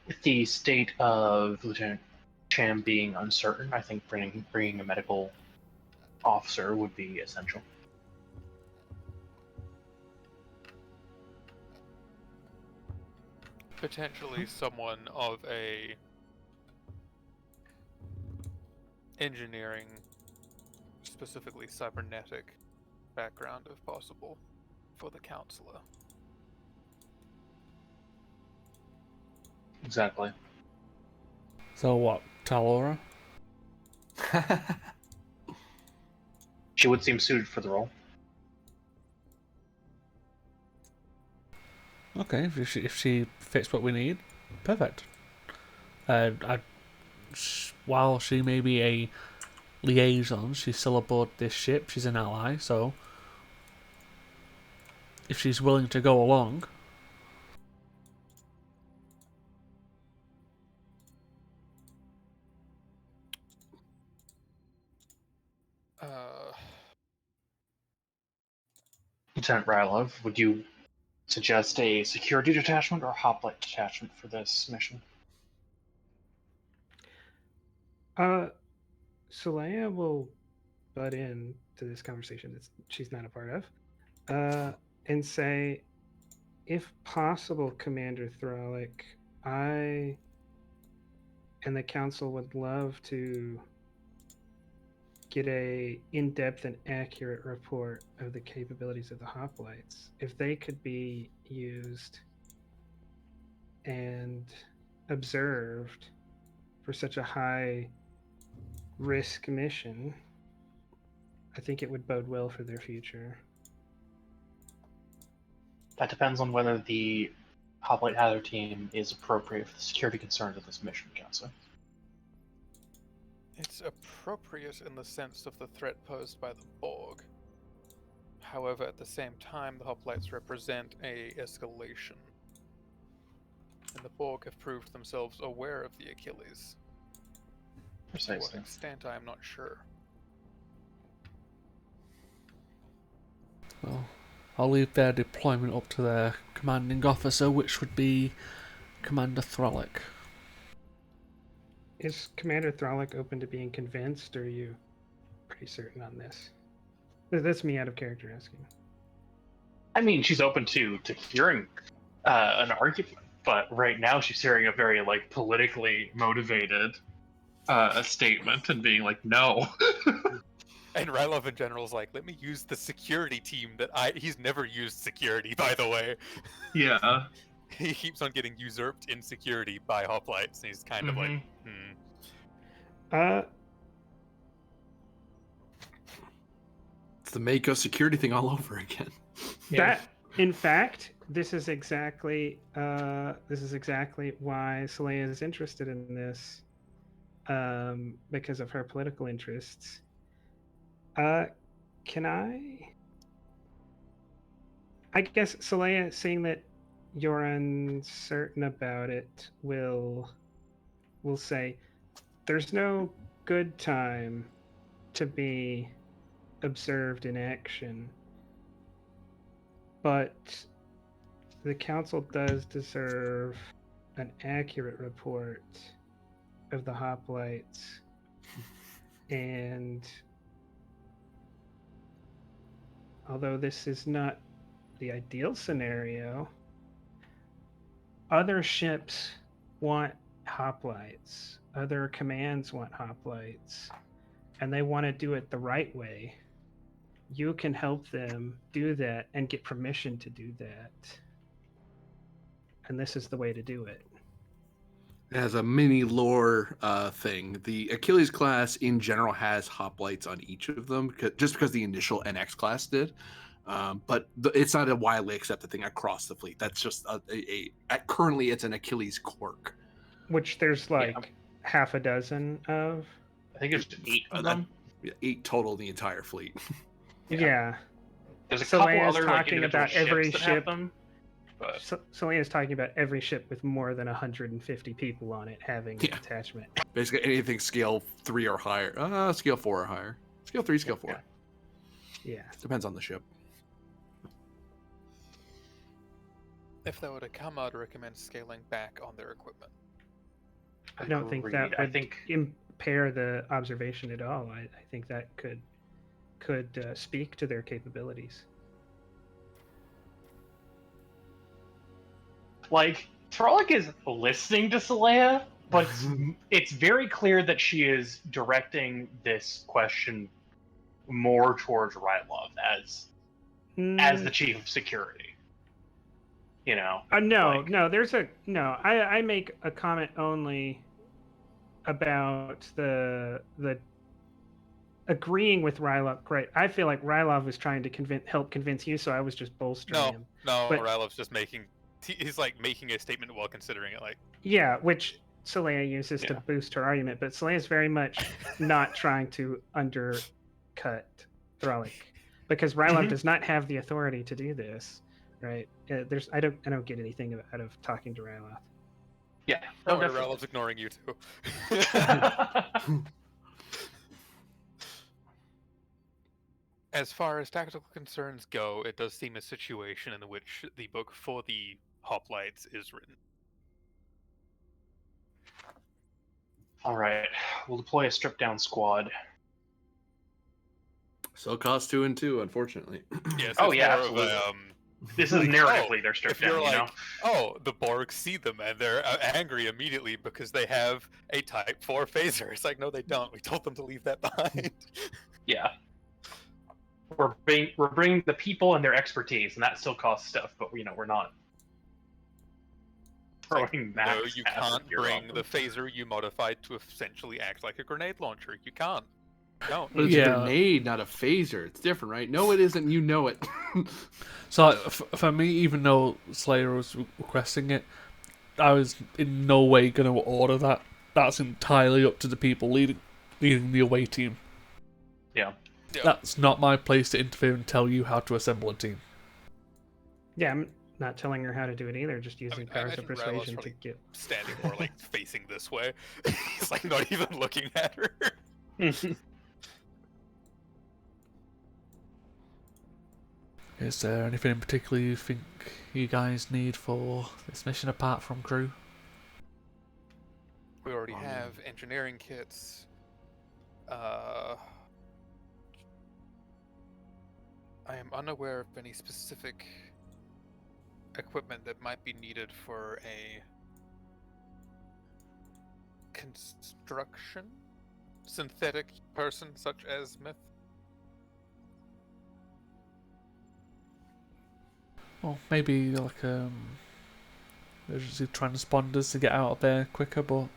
With the state of Lieutenant Cham being uncertain, I think bringing a medical officer would be essential. Potentially someone of a engineering, specifically cybernetic background if possible, for the counselor. Exactly. So what, Talora? She would seem suited for the role. Okay, if she fits what we need, perfect. While she may be a liaison, she's still aboard this ship. She's an ally, so if she's willing to go along, Lieutenant Rylov, would you suggest a security detachment or a hoplite detachment for this mission? Solea will butt in to this conversation that she's not a part of, and say, if possible, Commander Thralic, I and the council would love to get a in-depth and accurate report of the capabilities of the hoplites. If they could be used and observed for such a high risk mission, I think it would bode well for their future. That depends on whether the hoplite hazard team is appropriate for the security concerns of this mission, Counselor. It's appropriate in the sense of the threat posed by the Borg. However, at the same time, the hoplites represent a escalation. And the Borg have proved themselves aware of the Achilles. To what Precisely. extent, I am not sure. well, I'll leave their deployment up to their commanding officer, which would be Commander Thralic. Is Commander Thralic open to being convinced, or are you pretty certain on this? That's me out of character asking. I mean, she's open to hearing an argument, but right now she's hearing a very politically motivated statement and being like, no. And Rylov in general is like, let me use the security team he's never used security, by the way. Yeah. He keeps on getting usurped in security by hoplites, and he's kind of like, It's the Mako security thing all over again. That, in fact, this is exactly why Saleya is interested in this, because of her political interests. Can I guess Saleya, seeing that you're uncertain about it, will say, there's no good time to be observed in action, but the council does deserve an accurate report of the hoplites, and although this is not the ideal scenario, other ships want hoplites, other commands want hoplites, and they want to do it the right way. You can help them do that and get permission to do that. And this is the way to do it. As a mini lore thing, the Achilles class in general has hoplites on each of them, just because the initial NX class did. But it's not a widely accepted thing across the fleet. That's just currently it's an Achilles quirk. Which there's half a dozen of. I think there's 8 of them. 8 total in the entire fleet. Yeah. There's a couple other talking about every ship. But... Selena's talking about every ship with more than 150 people on it having an attachment. Basically anything scale 3 or higher. Scale 4 or higher. Scale 3, scale 4. Yeah. Depends on the ship. if they were to come, I'd recommend scaling back on their equipment. I don't think that I would think impair the observation at all. I think that could speak to their capabilities. like Trolloc is listening to Saleya, but it's very clear that she is directing this question more towards Rylov as the chief of security. You know? No, like- no. There's a no. I make a comment only about the agreeing with Rylov. Great. I feel like Rylov was trying to help convince you, so I was just bolstering No, him. no, But- Rylov's just he's like making a statement while considering it. Like, Yeah, which Saleya uses to Yeah. boost her argument, but Saleya's very much not trying to undercut Thralic because Rylov Mhm. does not have the authority to do this. Right? I don't get anything out of talking to Rylov. Yeah. don't worry, definitely. Rylov's ignoring you too. As far as tactical concerns go, it does seem a situation in which the book for the hoplites is written. All right, we'll deploy a stripped down squad. So cost 2 and 2, unfortunately. Yes, Oh, it's yeah, more absolutely. of This is Like, narratively they're stripped if you're down. You know? like, oh, the Borg see them and they're angry immediately because they have a Type 4 phaser. It's like, no, they don't. We told them to leave that behind. Yeah. We're bringing the people and their expertise, and that still costs stuff. But we're not Like, throwing no, max you acid can't gear bring on the them. phaser you modified to essentially act like a grenade launcher. You can't. Don't. But it's Yeah. a grenade, not a phaser. It's different, right? No, it isn't. You know it. So for me, even though Slayer was requesting it, I was in no way going to order that. That's entirely up to the people leading the away team. Yeah. Yeah. That's not my place to interfere and tell you how to assemble a team. Yeah, I'm not telling her how to do it either. Just using I powers of imagine Rylov's persuasion to probably get. standing more like facing this way. He's like not even looking at her. Is there anything in particular you think you guys need for this mission apart from crew? We already have engineering kits. I am unaware of any specific equipment that might be needed for a construction synthetic person such as Myth. Well, maybe like emergency transponders to get out of there quicker, but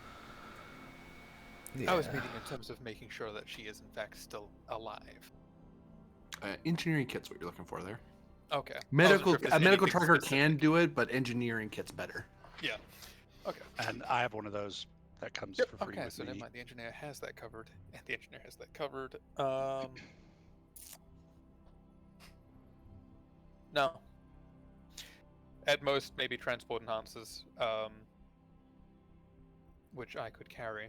I was meaning in terms of making sure that she is in fact still alive. Engineering kit's what you're looking for there. Okay. Medical, I wasn't sure if a there's medical anything tracker specific. can do it, but engineering kit's better. Yeah. Okay. And I have one of those that comes Yep. for free Okay, with so me. never mind. The engineer has that covered, and the engineer has that covered. No. At most, maybe transport enhancers, which I could carry.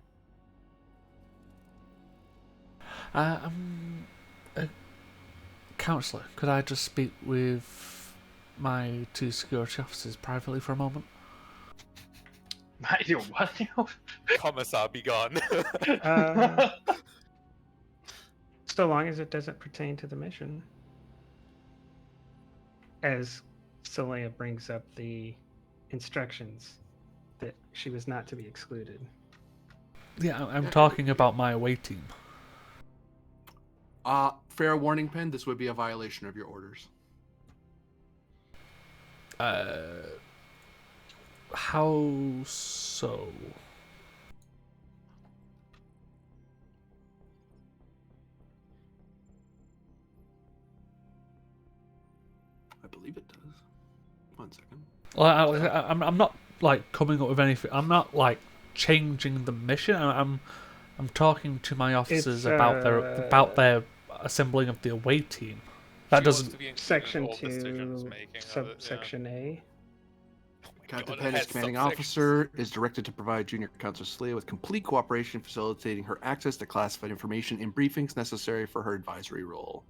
Counselor, could I just speak with my 2 security officers privately for a moment? I do what now? Commissar, be gone. So long as it doesn't pertain to the mission. As Saleya brings up the instructions that she was not to be excluded. Yeah, I'm talking about my away team. Fair warning, Pen. This would be a violation of your orders. How so? I believe it does. 1 second. Well, I'm not like coming up with anything. I'm not like changing the mission. I'm talking to my officers It's, about their assembling of the away team. That She wants doesn't. to be included in Section all decisions 2, making of it, subsection A. Oh my Captain God, it Penn, as has commanding subsections. officer, is directed to provide Junior Counselor Saleya with complete cooperation, facilitating her access to classified information in briefings necessary for her advisory role.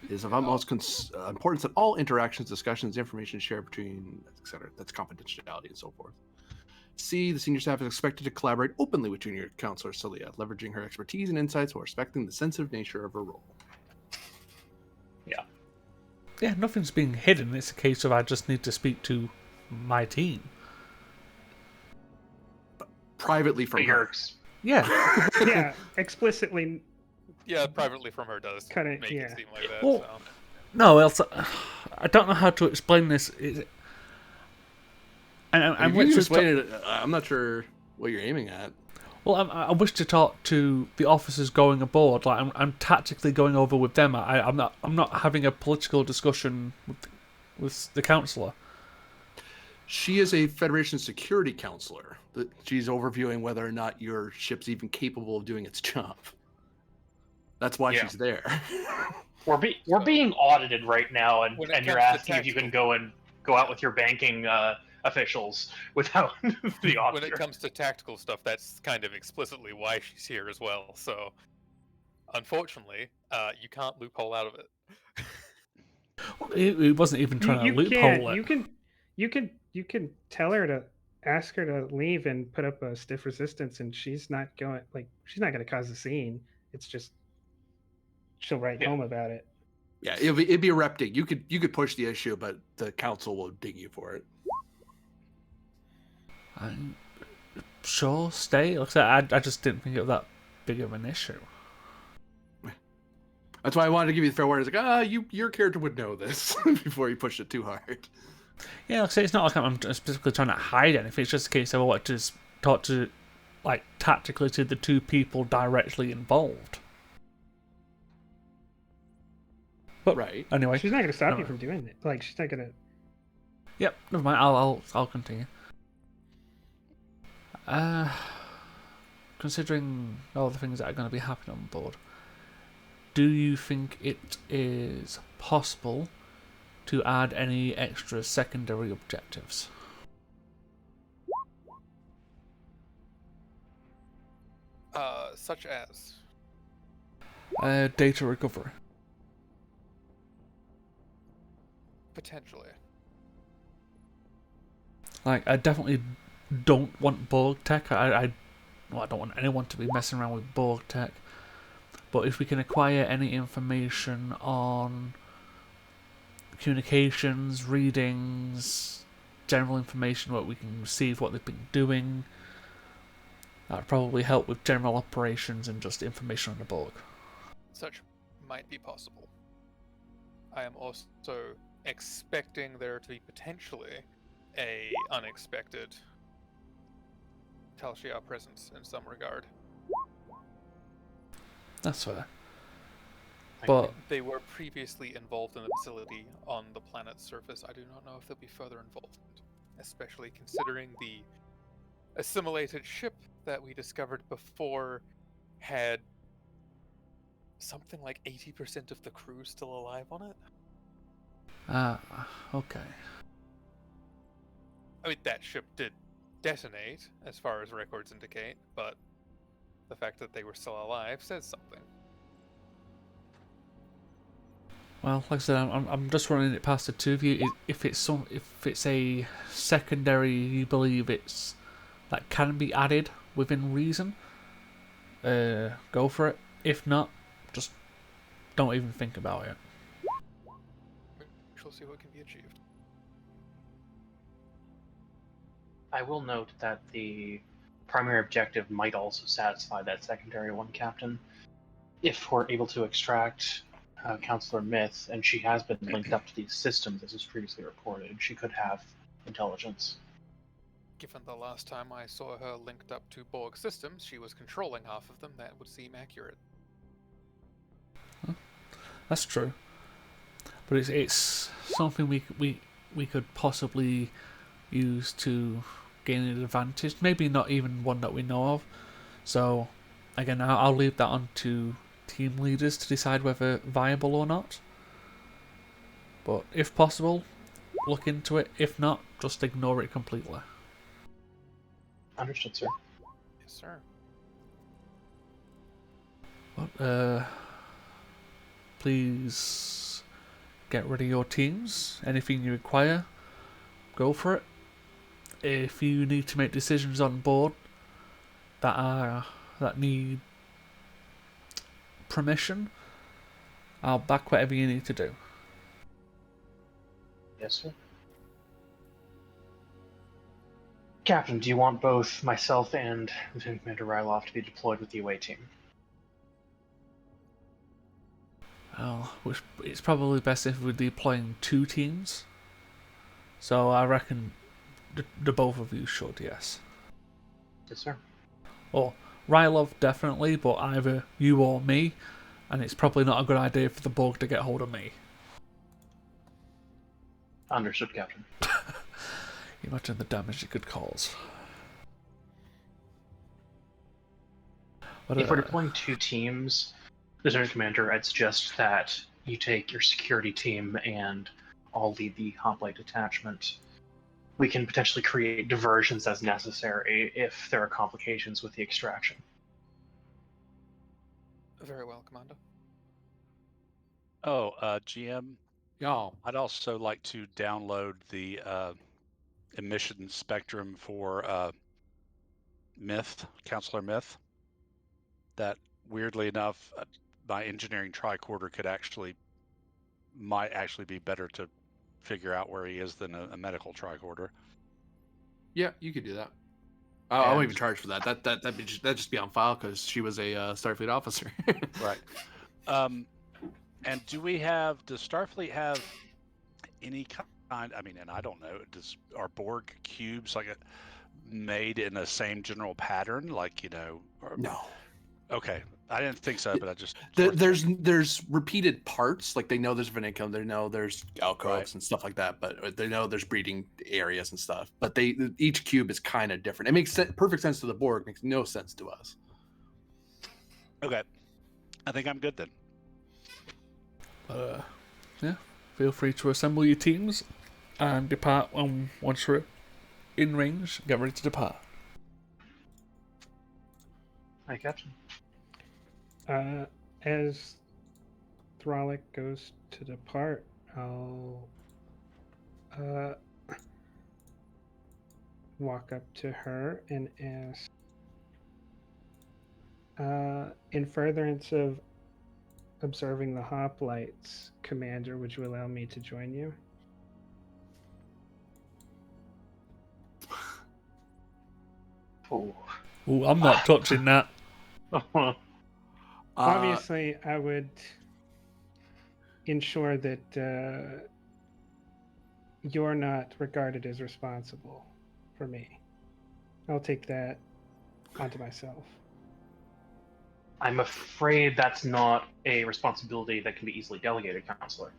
It is of utmost importance that all interactions, discussions, information shared between, etc., that's confidentiality and so forth. C, the senior staff is expected to collaborate openly with junior counselor Celia, leveraging her expertise and insights while respecting the sensitive nature of her role. Yeah, nothing's being hidden. It's a case of I just need to speak to my team. Privately from her. Yeah. Yeah, explicitly Yeah, privately from her does Cut it, make yeah. it seem like that. Well, So. No, Elsa, I don't know how to explain this. If you can explain it, I'm not sure what you're aiming at. Well, I wish to talk to the officers going aboard. Like I'm tactically going over with them. I'm not having a political discussion with the councillor. She is a Federation security counselor. She's overviewing whether or not your ship's even capable of doing its job. That's why she's there. We're being audited right now, and you're asking if you can go out with your banking officials without the auditor. When it comes to tactical stuff, that's kind of explicitly why she's here as well. So, unfortunately, you can't loophole out of it. It wasn't even trying to loophole it. You can tell her to ask her to leave and put up a stiff resistance, and she's not going to cause a scene. It's just she'll write home about it. Yeah, it'd be a rep dig. You could push the issue, but the council will ding you for it. I'm sure, stay. Like I said, I just didn't think it was that big of an issue. That's why I wanted to give you the fair warning. It's like, your character would know this before you pushed it too hard. Yeah, like I say, it's not like I'm specifically trying to hide anything. It's just a case of I want to talk to, like, tactically to the two people directly involved. But right. Anyway, she's not going to stop you from doing it. Like, she's not going to. Yep, never mind. I'll continue. Considering all the things that are going to be happening on board, do you think it is possible to add any extra secondary objectives? Such as? Data recovery. Potentially. Like, I definitely don't want Borg tech. I don't want anyone to be messing around with Borg tech. But if we can acquire any information on communications, readings, general information, what we can receive, what they've been doing, that would probably help with general operations and just information on the Borg. Such might be possible. I am also expecting there to be potentially a unexpected Tal Shiar presence in some regard. That's fair. But they were previously involved in the facility on the planet's surface. I do not know if there'll be further involvement, especially considering the assimilated ship that we discovered before had something like 80% of the crew still alive on it. Okay. I mean, that ship did detonate, as far as records indicate, but the fact that they were still alive says something. Well, like I said, I'm just running it past the two of you. If it's a secondary, you believe it's that can be added within reason, go for it. If not, just don't even think about it. We shall see what can be achieved. I will note that the primary objective might also satisfy that secondary one, Captain. If we're able to extract Counselor Myth, and she has been linked up to these systems, as was previously reported, she could have intelligence. Given the last time I saw her linked up to Borg systems, she was controlling half of them. That would seem accurate. That's true, but it's something we could possibly use to gain an advantage. Maybe not even one that we know of. So, again, I'll leave that on to team leaders to decide whether viable or not. But if possible, look into it. If not, just ignore it completely. Understood, sir. Yes, sir. But, please get rid of your teams. Anything you require, go for it. if you need to make decisions on board that need permission, I'll back whatever you need to do. Yes, sir. Captain, do you want both myself and Lieutenant Commander Ryloff to be deployed with the away team? Well, it's probably best if we're deploying 2 teams. So I reckon the both of you should, yes. Yes, sir. Or Rylov definitely, but either you or me, and it's probably not a good idea for the Borg to get hold of me. Understood, Captain. Imagine the damage it could cause. If we're deploying 2 teams, Lieutenant Commander, I'd suggest that you take your security team and I'll lead the hoplite detachment. We can potentially create diversions as necessary if there are complications with the extraction. Very well, Commander. Oh, GM, Y'all. I'd also like to download the emission spectrum for Counselor Myth. That, weirdly enough, my engineering tricorder might actually be better to figure out where he is than a medical tricorder. Yeah, you could do that. I won't even charge for that. That'd just be on file because she was a Starfleet officer. Right. And does Starfleet have any kind? I mean, and I don't know. Are Borg cubes made in the same general pattern? No. Okay, I didn't think so, but I just there's repeated parts. Like they know there's Vinicum, they know there's alcoves and stuff like that, but they know there's breeding areas and stuff. But each cube is kind of different. It makes perfect sense to the Borg. Makes no sense to us. Okay, I think I'm good then. Yeah, feel free to assemble your teams and depart once you're in range. Get ready to depart. Hi, Captain. As Thralic goes to depart, I'll walk up to her and ask, in furtherance of observing the hoplites, Commander, would you allow me to join you? Oh. Ooh, I'm not touching that. Obviously, I would ensure that you're not regarded as responsible for me. I'll take that onto myself. I'm afraid that's not a responsibility that can be easily delegated, Counselor.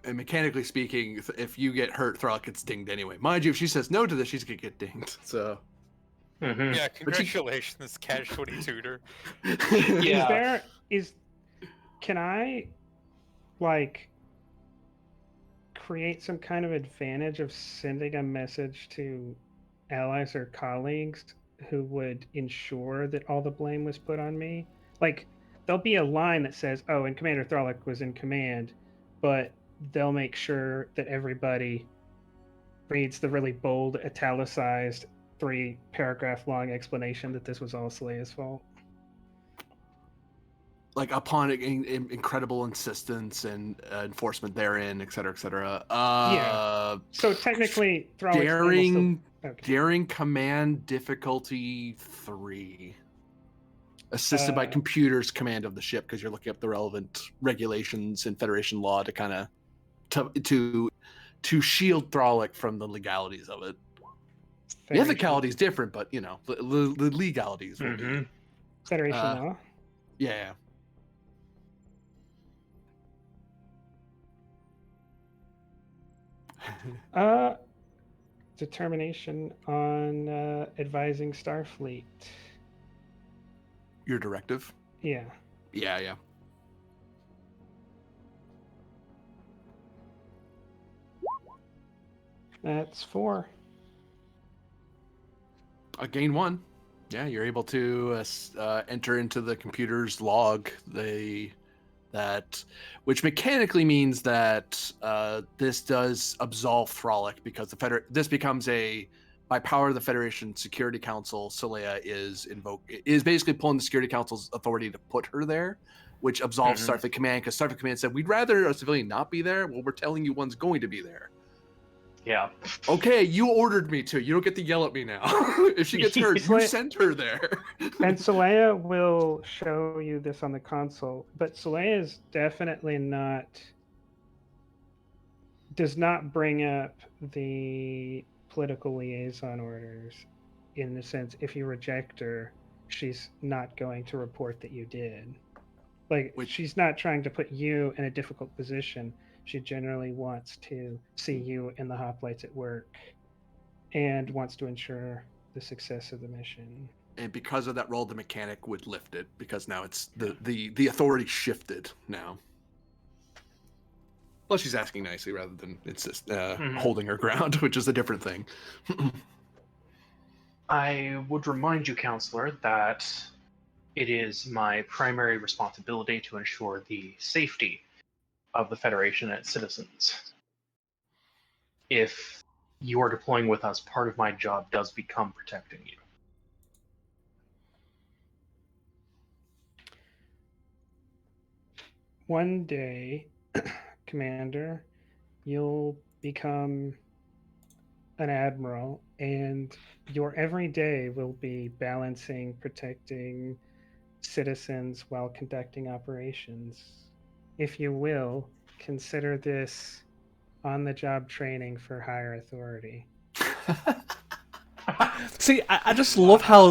And mechanically speaking, if you get hurt, Thrall gets dinged anyway. Mind you, if she says no to this, she's gonna get dinged. So. Mm-hmm. Yeah, congratulations, casualty tutor. Yeah. Can I create some kind of advantage of sending a message to allies or colleagues who would ensure that all the blame was put on me? Like, there'll be a line that says, oh, and Commander Thralic was in command, but they'll make sure that everybody reads the really bold, italicized, 3-paragraph long explanation that this was all Salea's fault. Like upon incredible insistence and enforcement therein, et cetera. Yeah. So technically, Thralik's daring command difficulty 3. Assisted by computers command of the ship, because you're looking up the relevant regulations in Federation law to kind of to shield Thralic from the legalities of it. The ethicality is different, but the legalities will be Federation law. Yeah. Determination on advising Starfleet. Your directive? Yeah. Yeah. That's 4. Gain 1. Yeah, you're able to enter into the computer's log the which mechanically means that this does absolve Frolic because this becomes by power of the Federation Security Council. Saleya is basically pulling the Security Council's authority to put her there, which absolves Starfleet Command, because Starfleet Command said we'd rather a civilian not be there. Well, we're telling you one's going to be there. Yeah. Okay, you ordered me to. You don't get to yell at me now. If she gets hurt, you sent her there. And Saleya will show you this on the console, but Saleya is definitely does not bring up the political liaison orders, in the sense, if you reject her, she's not going to report that you did. She's not trying to put you in a difficult position. She generally wants to see you in the hoplites at work and wants to ensure the success of the mission. And because of that role, the mechanic would lift it, because now it's the authority shifted now. Well, she's asking nicely rather than holding her ground, which is a different thing. I would remind you, Counselor, that it is my primary responsibility to ensure the safety of the Federation and its citizens. If you are deploying with us, part of my job does become protecting you. One day, Commander, you'll become an admiral, and your every day will be balancing protecting citizens while conducting operations. If you will, consider this on-the-job training for higher authority. See, I just love how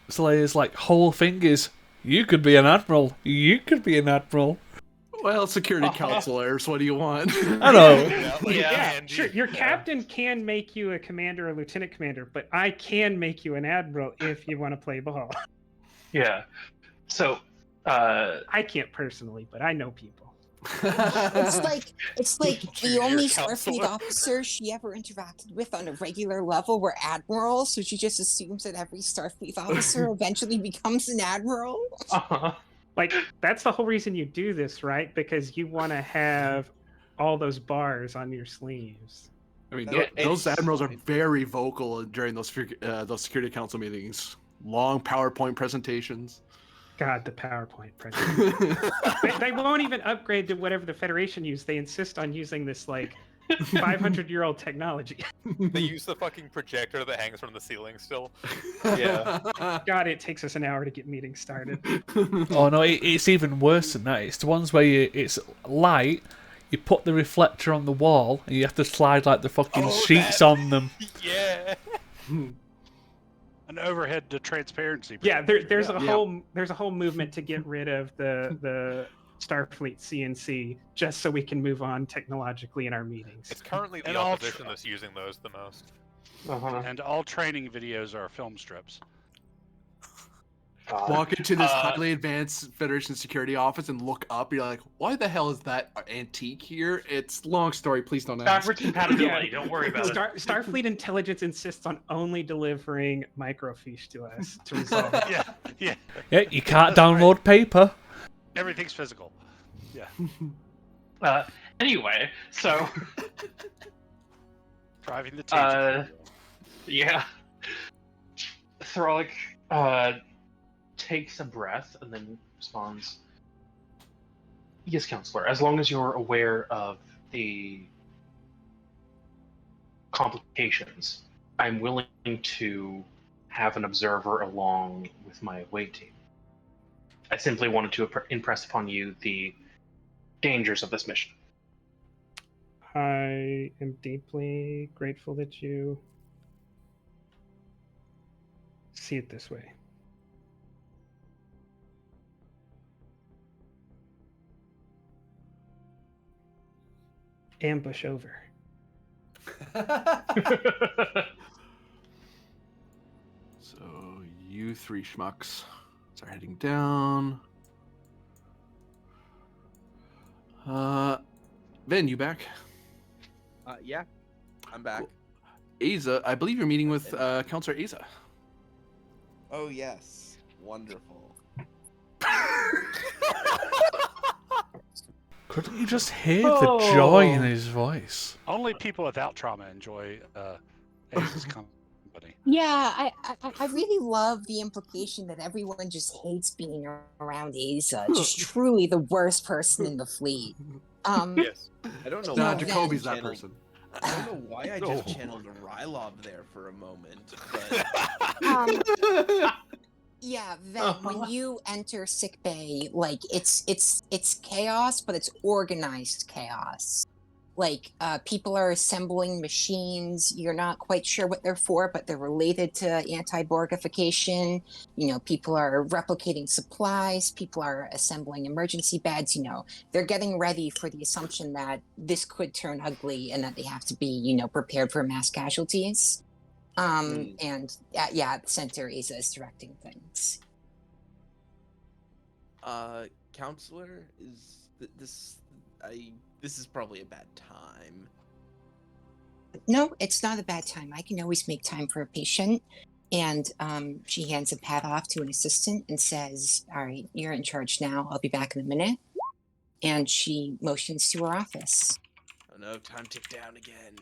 Saleya's whole thing is, you could be an admiral. You could be an admiral. Well, security counselors, what do you want? I know. Yeah, sure. Your captain can make you a commander or lieutenant commander, but I can make you an admiral if you want to play ball. Yeah. So, I can't personally, but I know people. It's like the only Starfleet officer she ever interacted with on a regular level were admirals, so she just assumes that every Starfleet officer eventually becomes an admiral. That's the whole reason you do this, right? Because you want to have all those bars on your sleeves. I mean, those admirals are very vocal during those Security Council meetings. Long PowerPoint presentations. God, the PowerPoint presentation. they won't even upgrade to whatever the Federation used. They insist on using this 500-year-old technology. They use the fucking projector that hangs from the ceiling still. Yeah. God, it takes us an hour to get meetings started. Oh no, it's even worse than that. It's the ones where it's light, you put the reflector on the wall, and you have to slide the fucking sheets on them. Yeah. An overhead to transparency. Yeah, there's a whole movement to get rid of the Starfleet CNC just so we can move on technologically in our meetings. It's currently the opposition that's using those the most. And all training videos are film strips. Walk into this highly advanced Federation security office and look up. You're like, why the hell is that antique here? It's long story. Please don't ask. Backwards compatibility. Don't worry about it. Starfleet intelligence insists on only delivering microfiche to us to resolve it. Yeah, you can't download paper. Everything's physical. Yeah. Anyway, so driving the tangent. Yeah. Throlic takes a breath and then responds, "Yes, Counselor, as long as you're aware of the complications, I'm willing to have an observer along with my away team. I simply wanted to impress upon you the dangers of this mission." I am deeply grateful that you see it this way. Ambush over. So you three schmucks are heading down. Vin, you back? Yeah, I'm back. Cool. Aza, I believe you're meeting with Counselor Aza. Oh yes, wonderful. Couldn't you just hear the joy in Oh. his voice? Only people without trauma enjoy Ace's company. Yeah, I really love the implication that everyone just hates being around Asa. Just truly the worst person in the fleet. Yes. I don't know No, why. Nah, I just Jacoby's that channeled- person. I don't know why I just Oh. channeled Rylov there for a moment, but um, yeah, Ven, when you enter sickbay, like it's chaos, but it's organized chaos. Like people are assembling machines. You're not quite sure what they're for, but they're related to anti-borgification. You know, people are replicating supplies. People are assembling emergency beds. You know, they're getting ready for the assumption that this could turn ugly and that they have to be, you know, prepared for mass casualties. And yeah, at the center, Asa is directing things. counselor, this is probably a bad time. No, it's not a bad time. I can always make time for a patient. And she hands a pad off to an assistant and says, "All right, you're in charge now. I'll be back in a minute." And she motions to her office. Oh no, time tick down again.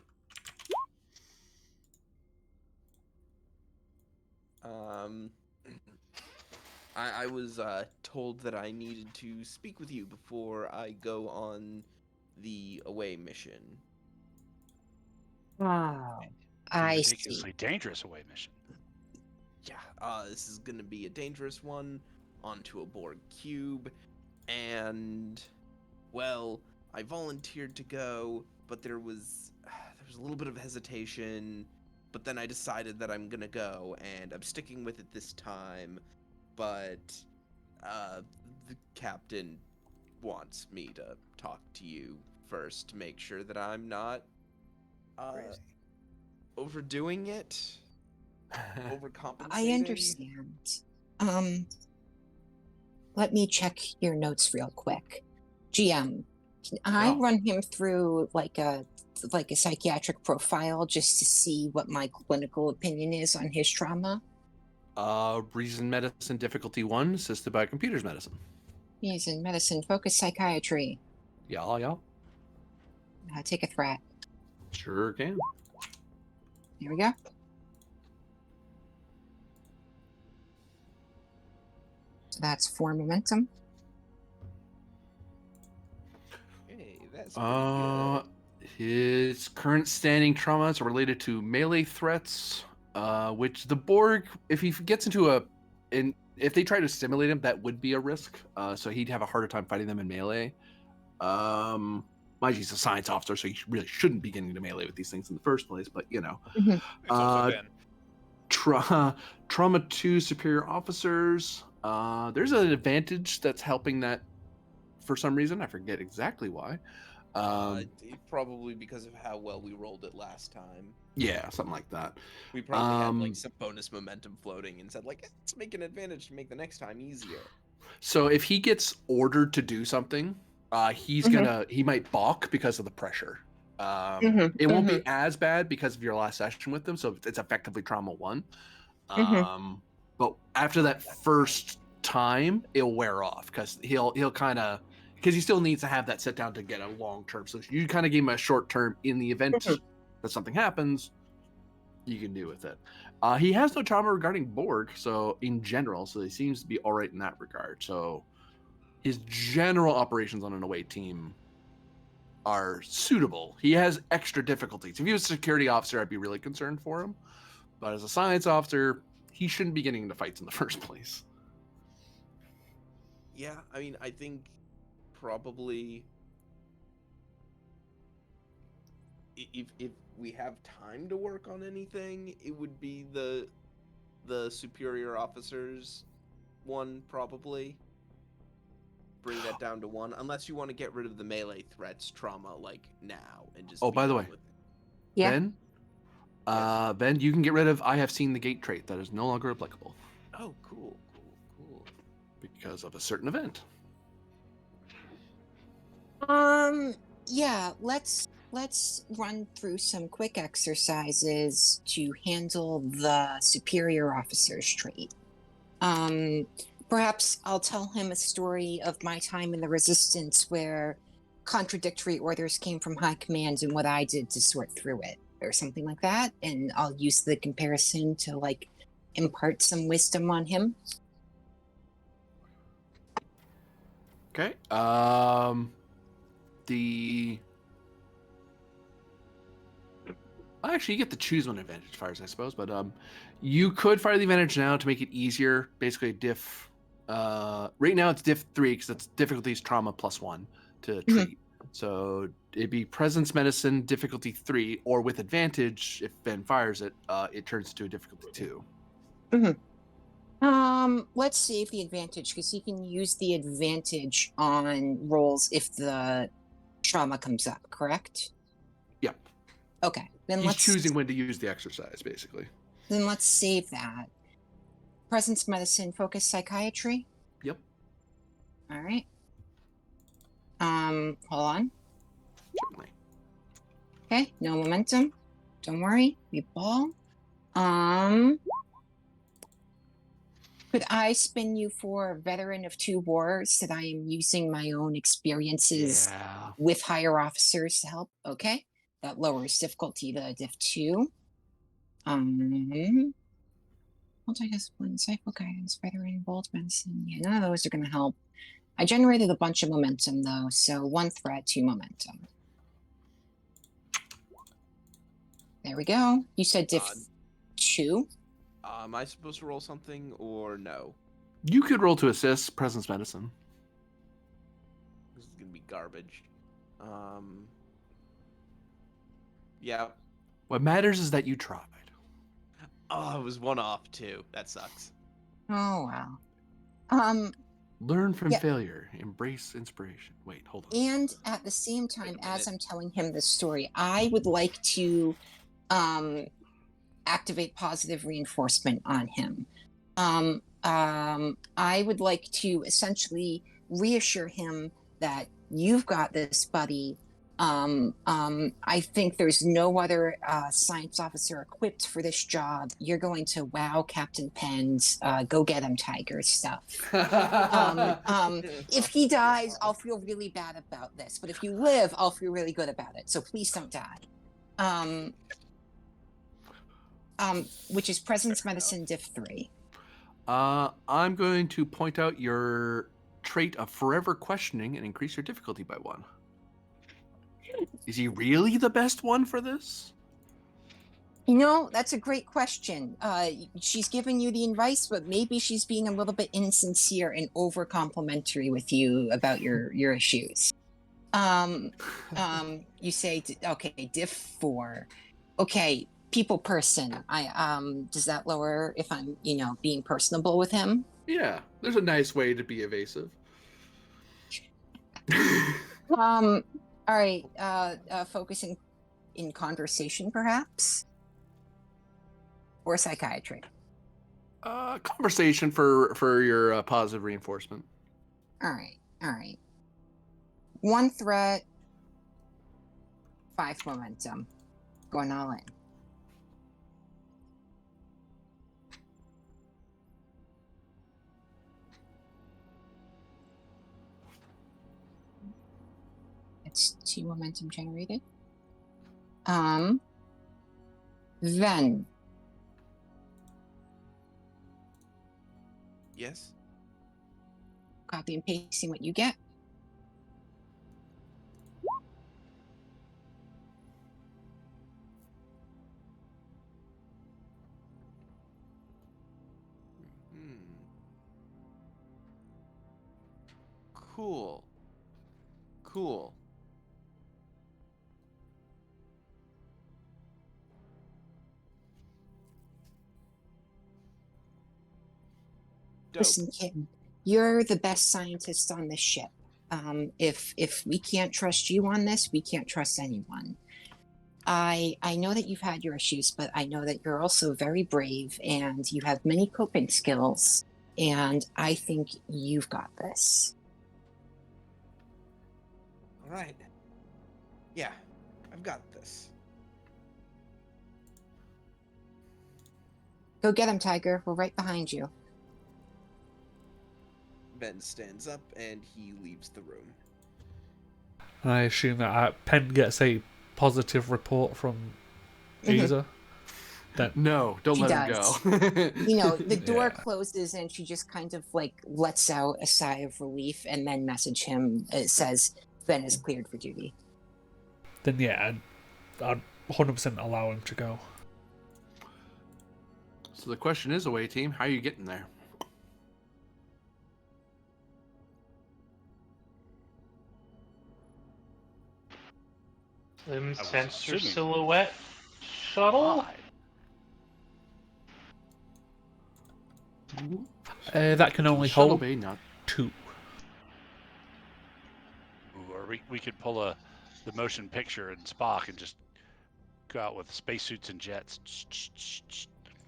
I was told that I needed to speak with you before I go on the away mission. Oh, The I see. ridiculously dangerous away mission. Yeah, this is gonna be a dangerous one onto a Borg cube, and well, I volunteered to go, but there was a little bit of hesitation, but then I decided that I'm gonna go, and I'm sticking with it this time. But the captain wants me to talk to you first to make sure that I'm not Crazy. overdoing it, overcompensating. I understand. Let me check your notes real quick. GM, can I Yeah. run him through like a psychiatric profile just to see what my clinical opinion is on his trauma? Reason medicine difficulty 1, assisted by computers medicine. He's in medicine, focus psychiatry. Yeah. Take a threat. Sure can. Here we go. So that's 4 momentum. Hey, that's pretty good. His current standing traumas are related to melee threats, which the Borg, if he gets into if they try to simulate him, that would be a risk. So he'd have a harder time fighting them in melee. Mind you, he's a science officer, so he really shouldn't be getting into melee with these things in the first place. But you know, Mhm. It's also Ben. trauma 2 superior officers. There's an advantage that's helping that for some reason. I forget exactly why. Probably because of how well we rolled it last time. Yeah, something like that. We probably had like some bonus momentum floating and said like, let's make an advantage to make the next time easier. So if he gets ordered to do something, he might balk because of the pressure. It won't be as bad because of your last session with them, so it's effectively trauma 1. But after that first time, it'll wear off because he'll kind of, because he still needs to have that sit down to get a long-term solution. You kind of give him a short-term in the event that something happens, you can do with it. He has no trauma regarding Borg, so in general, so he seems to be all right in that regard. So his general operations on an away team are suitable. He has extra difficulties. If he was a security officer, I'd be really concerned for him. But as a science officer, he shouldn't be getting into fights in the first place. Yeah, I mean, I think probably if we have time to work on anything, it would be the superior officers one, probably. Bring that down to 1, unless you want to get rid of the melee threats trauma like now and just. Oh, by the way, Yeah. Ben, you can get rid of I have seen the gate trait. That is no longer applicable. Oh, cool. Because of a certain event. Yeah, let's run through some quick exercises to handle the superior officer's trait. Perhaps I'll tell him a story of my time in the Resistance where contradictory orders came from high command and what I did to sort through it, or something like that, and I'll use the comparison to like impart some wisdom on him. Okay. Actually, you get to choose one advantage fires, I suppose, but you could fire the advantage now to make it easier. Basically, diff. Right now it's diff 3 because it's difficulty is trauma +1 to treat. So it'd be presence medicine difficulty 3, or with advantage if Ben fires it, it turns to a difficulty 2. Let's save the advantage because he can use the advantage on rolls if the trauma comes up. Correct? Yep. Okay. Then He's let's choosing when to use the exercise, basically. Then let's save that. Presence medicine, focus psychiatry. Yep. All right. Hold on. Certainly. Okay, no momentum. Don't worry, we ball. Could I spin you for veteran of 2 wars that I am using my own experiences Yeah. with higher officers to help? Okay, that lowers difficulty to diff 2. Multi-discipline, insightful guidance, veteran, bold medicine. Yeah, none of those are going to help. I generated a bunch of momentum though, so 1 threat, 2 momentum. There we go. You said diff 2? Am I supposed to roll something or no? You could roll to assist presence medicine. This is gonna be garbage. Yeah. What matters is that you tried. Oh, it was 1 off too. That sucks. Oh wow. Learn from Yeah. failure. Embrace inspiration. Wait, hold on. And at the same time, Wait a as minute. I'm telling him this story, I would like to activate positive reinforcement on him. I would like to essentially reassure him that you've got this, buddy. I think there's no other science officer equipped for this job. You're going to wow Captain Penn's go get him, Tiger stuff. If he dies, I'll feel really bad about this. But if you live, I'll feel really good about it. So please don't die. Which is presence medicine diff 3. I'm going to point out your trait of forever questioning and increase your difficulty by 1. Is he really the best one for this? You know, that's a great question. She's giving you the advice, but maybe she's being a little bit insincere and over complimentary with you about your issues. You say, okay, diff 4. Okay, people person. Does that lower if I'm, being personable with him? Yeah, there's a nice way to be evasive. All right, focusing in conversation, perhaps? Or psychiatry? Conversation for your positive reinforcement. All right. 1 threat, 5 momentum. Going all in. It's 2 momentum generated. Then. Yes. Copy and pasting what you get. Cool. Dope. Listen, kid, you're the best scientist on this ship. If we can't trust you on this, we can't trust anyone. I know that you've had your issues, but I know that you're also very brave and you have many coping skills. And I think you've got this. All right. Yeah, I've got this. Go get him, Tiger. We're right behind you. Ben stands up and he leaves the room. And I assume that Penn gets a positive report from Mhm. Aza. That No, don't She let him does. go. The door Yeah. closes and she just kind of like lets out a sigh of relief and then message him. It says Ben is cleared for duty. Then yeah, I'd 100% allow him to go. So the question is, away team, how are you getting there? Limb was sensor assuming- silhouette shuttle. That can only Shuttle hold bay, not 2. Ooh, or we could pull the motion picture and Spock and just go out with spacesuits and jets.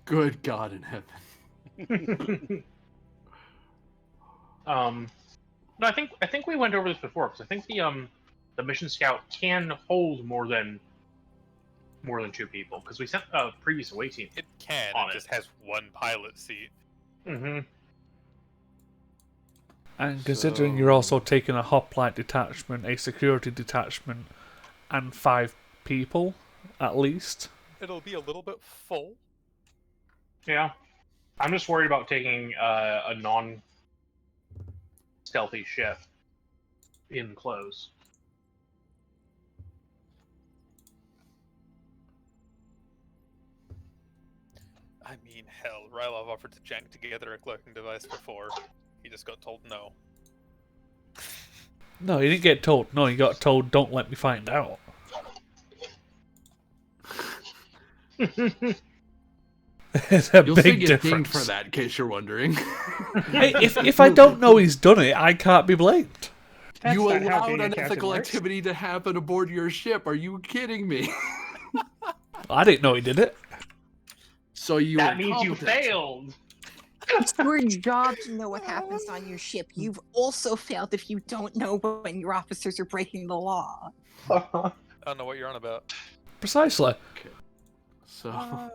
good God in heaven. No, I think we went over this before because I think the mission scout can hold more than 2 people because we sent a previous away team. It can. On It it. just has one pilot seat. Mm-hmm. And considering you're So- also taking a hoplite detachment, a security detachment, and 5 people, at least. It'll be a little bit full. Yeah, I'm just worried about taking a non-stealthy ship in close. I mean, hell, Rylov offered to jank together a cloaking device before. He just got told no. No, you didn't get told. No, you got told, don't let me find out. There's a You'll still big get dinged difference. for that, in case you're wondering. Hey, if I don't know he's done it, I can't be blamed. That's You not how allowed being a an captain ethical works. activity to happen aboard your ship. Are you kidding me? I didn't know he did it. So you That were means you competent. failed. It's your job to know what happens on your ship. You've also failed if you don't know when your officers are breaking the law. I don't know what you're on about. Precisely. So, I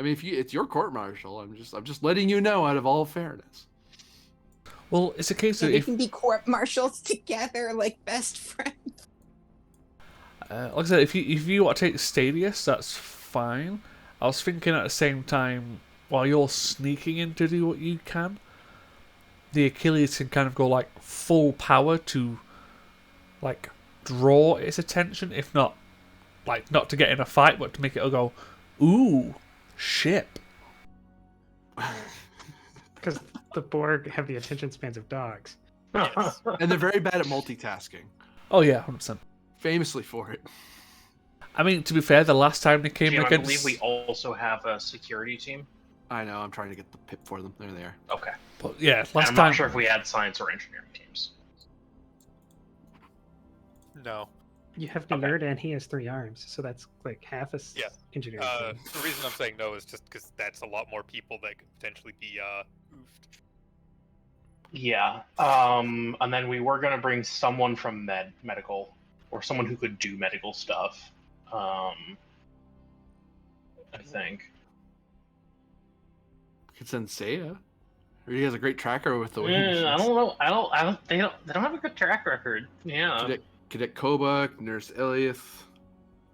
mean, if it's your court martial, I'm just letting you know out of all fairness. Well, it's a case And of we if, can be court marshals together like best friends. like I said, if you want to take Stadius, that's fine. I was thinking at the same time, while you're sneaking in to do what you can, the Achilles can kind of go like full power to like draw its attention, if not like not to get in a fight, but to make it go, ooh, ship. Because the Borg have the attention spans of dogs. Yes. And they're very bad at multitasking. Oh yeah, 100%. Famously for it. I mean, to be fair, the last time they came Jim, I against, believe we also have a security team. I know, I'm trying to get the pip for them. There they are. Okay. but yeah, And last I'm time. not sure if we had science or engineering teams. No. You have the Okay. nerd, and he has 3 arms, so that's like half a Yeah. engineering. team. The reason I'm saying no is just because that's a lot more people that could potentially be oofed. Yeah. And then we were gonna bring someone from medical, or someone who could do medical stuff. I think. Could send Seiya. He has a great tracker with the way I don't know. I don't. They don't have a good track record. Yeah. Cadet Kobach, Nurse Eliath,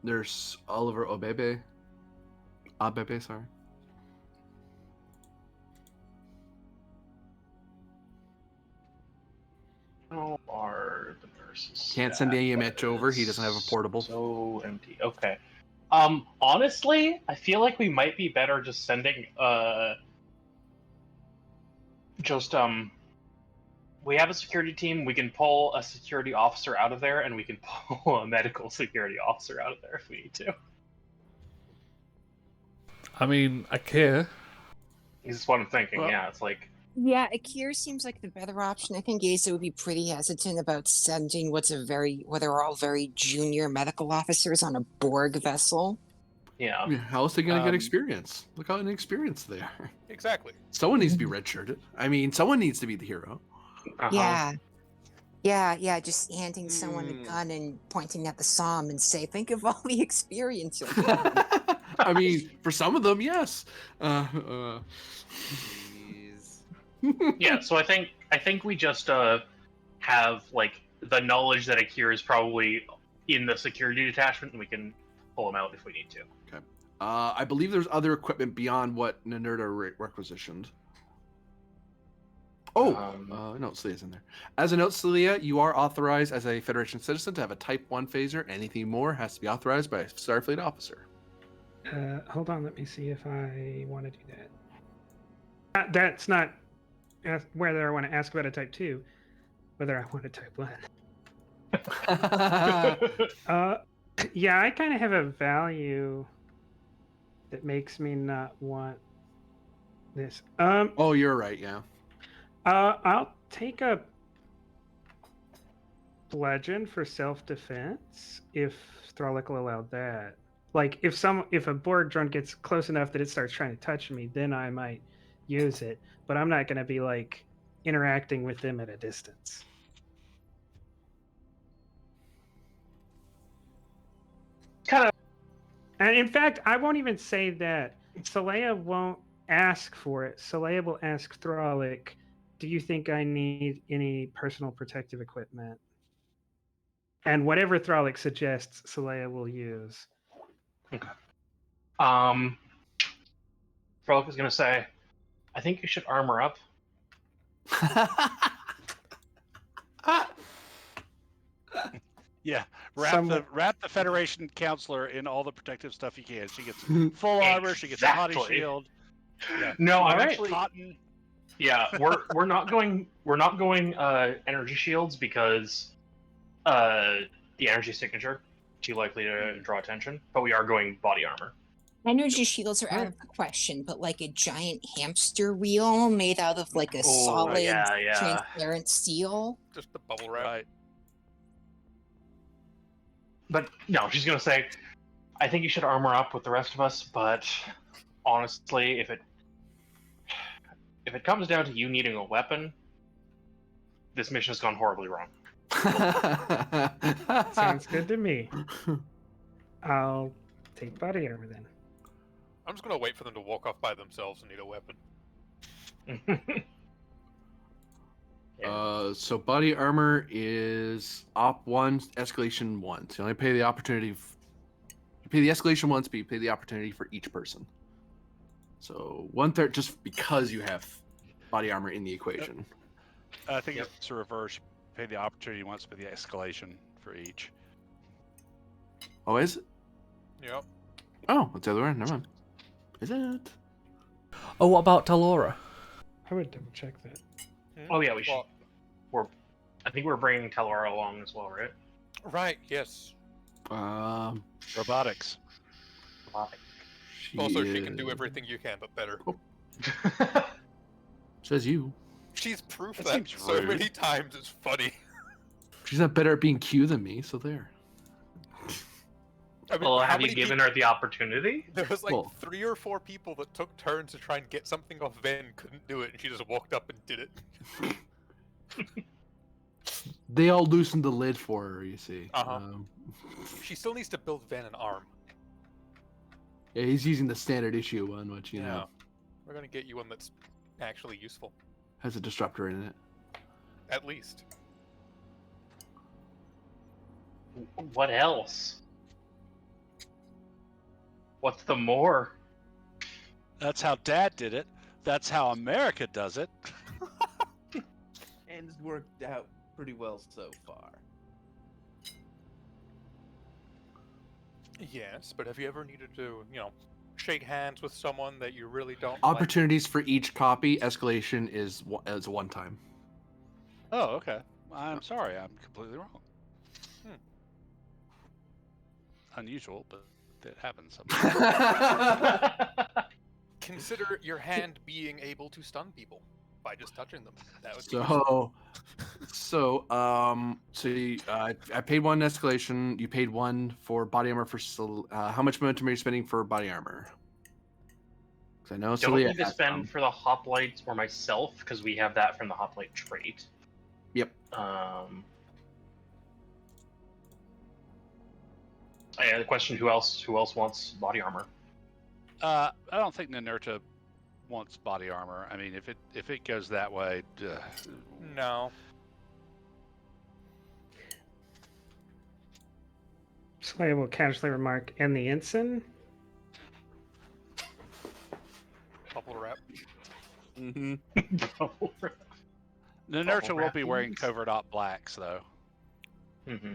Nurse Oliver Obebe. Abebe, sorry. How are the nurses? Can't send staffed? AMH over. He doesn't have a portable. So empty. Okay. Honestly, I feel like we might be better just sending we have a security team, we can pull a security officer out of there, and we can pull a medical security officer out of there if we need to. I mean, I care. This is what I'm thinking, Well- yeah. It's like Yeah, Akir seems like the better option. I think Asa would be pretty hesitant about sending what are all very junior medical officers on a Borg vessel. yeah. I mean, how else are they going to get Um, experience? Look how inexperienced they are. Exactly. Someone needs to be redshirted. I mean, someone needs to be the hero. Uh-huh. Yeah, just handing someone Hmm. a gun and pointing at the SOM and say, think of all the experience you'll get. I mean, for some of them, yes. Jeez. Yeah, so I think we just have like the knowledge that Akira is probably in the security detachment, and we can pull him out if we need to. Okay. I believe there's other equipment beyond what Nanerta requisitioned. Oh, no, Celia's in there. As a note, Celia, you are authorized as a Federation citizen to have a Type 1 phaser. Anything more has to be authorized by a Starfleet officer. Hold on, let me see if I want to do that. That's not whether I want to ask about a Type 2, whether I want a Type 1. Yeah, I kind of have a value that makes me not want this. Oh, you're right, yeah. I'll take a bludgeon for self-defense if Thralic will allow that. Like if a Borg drone gets close enough that it starts trying to touch me, then I might use it. But I'm not going to be like interacting with them at a distance. Kind of. And in fact, I won't even say that. Saleya won't ask for it. Saleya will ask Thralic, do you think I need any personal protective equipment? And whatever Thralic suggests, Saleya will use. Okay. Frolic is going to say, I think you should armor up. Yeah, Somewhat- wrap the Federation counselor in all the protective stuff you can. She gets full armor. She gets a body Exactly. shield. Yeah. No, I'm Alright. actually. Cotton. Yeah, we're not going energy shields because the energy signature too likely to draw attention. But we are going body armor. Energy shields are out of the question, but like a giant hamster wheel made out of like a solid yeah. transparent steel. Just the bubble wrap. Right. But no, she's gonna say, I think you should armor up with the rest of us. But honestly, if it comes down to you needing a weapon, this mission has gone horribly wrong. Sounds good to me. I'll take body armor then. I'm just gonna wait for them to walk off by themselves and need a weapon. So body armor is Op 1, Escalation 1. So you only pay the opportunity. You pay the Escalation once, but you pay the opportunity for each person. So 1/3 just because you have body armor in the equation. I think it's the reverse. Pay the opportunity once, but the escalation for each. Oh, is it? Yep. Oh, it's the other way. Never mind. Is it? Oh, what about Talora? I would double check that. Oh yeah, we should. I think we're bringing Telora along as well, right? Right. Yes. Robotics. She can do everything you can, but better. Says you. She's proof That that seems so rude. many times. It's funny. She's not better at being Q than me, so there. I mean, Well, how have you many given people- her the opportunity? There was like Well- 3 or 4 people that took turns to try and get something off Ven, couldn't do it, and she just walked up and did it. They all loosened the lid for her, you see. Uh-huh. She still needs to build Ven an arm. Yeah, he's using the standard issue one, which, you know, We're gonna get you one that's actually useful, has a disruptor in it. at least. What else? What's the more? That's how Dad did it. That's how America does it. And it's worked out pretty well so far. Yes, but have you ever needed to, shake hands with someone that you really don't like? Opportunities for each copy. Escalation is one time. Oh, okay. I'm sorry. I'm completely wrong. Unusual, but it happens sometimes. Consider your hand being able to stun people by just touching them. That would be useful. I paid 1 escalation. You paid 1 for body armor for how much momentum are you spending for body armor? Because I know Don't Celia need to has spend some. for the hoplites or myself because we have that from the hoplite trait. Yep. The question: Who else wants body armor? I don't think Nanerta wants body armor. I mean, if it goes that way, No. Slayer will casually remark, and the ensign? Bubble wrap. Mm-hmm. The Inertia will be wearing covert op blacks, though. Mm-hmm.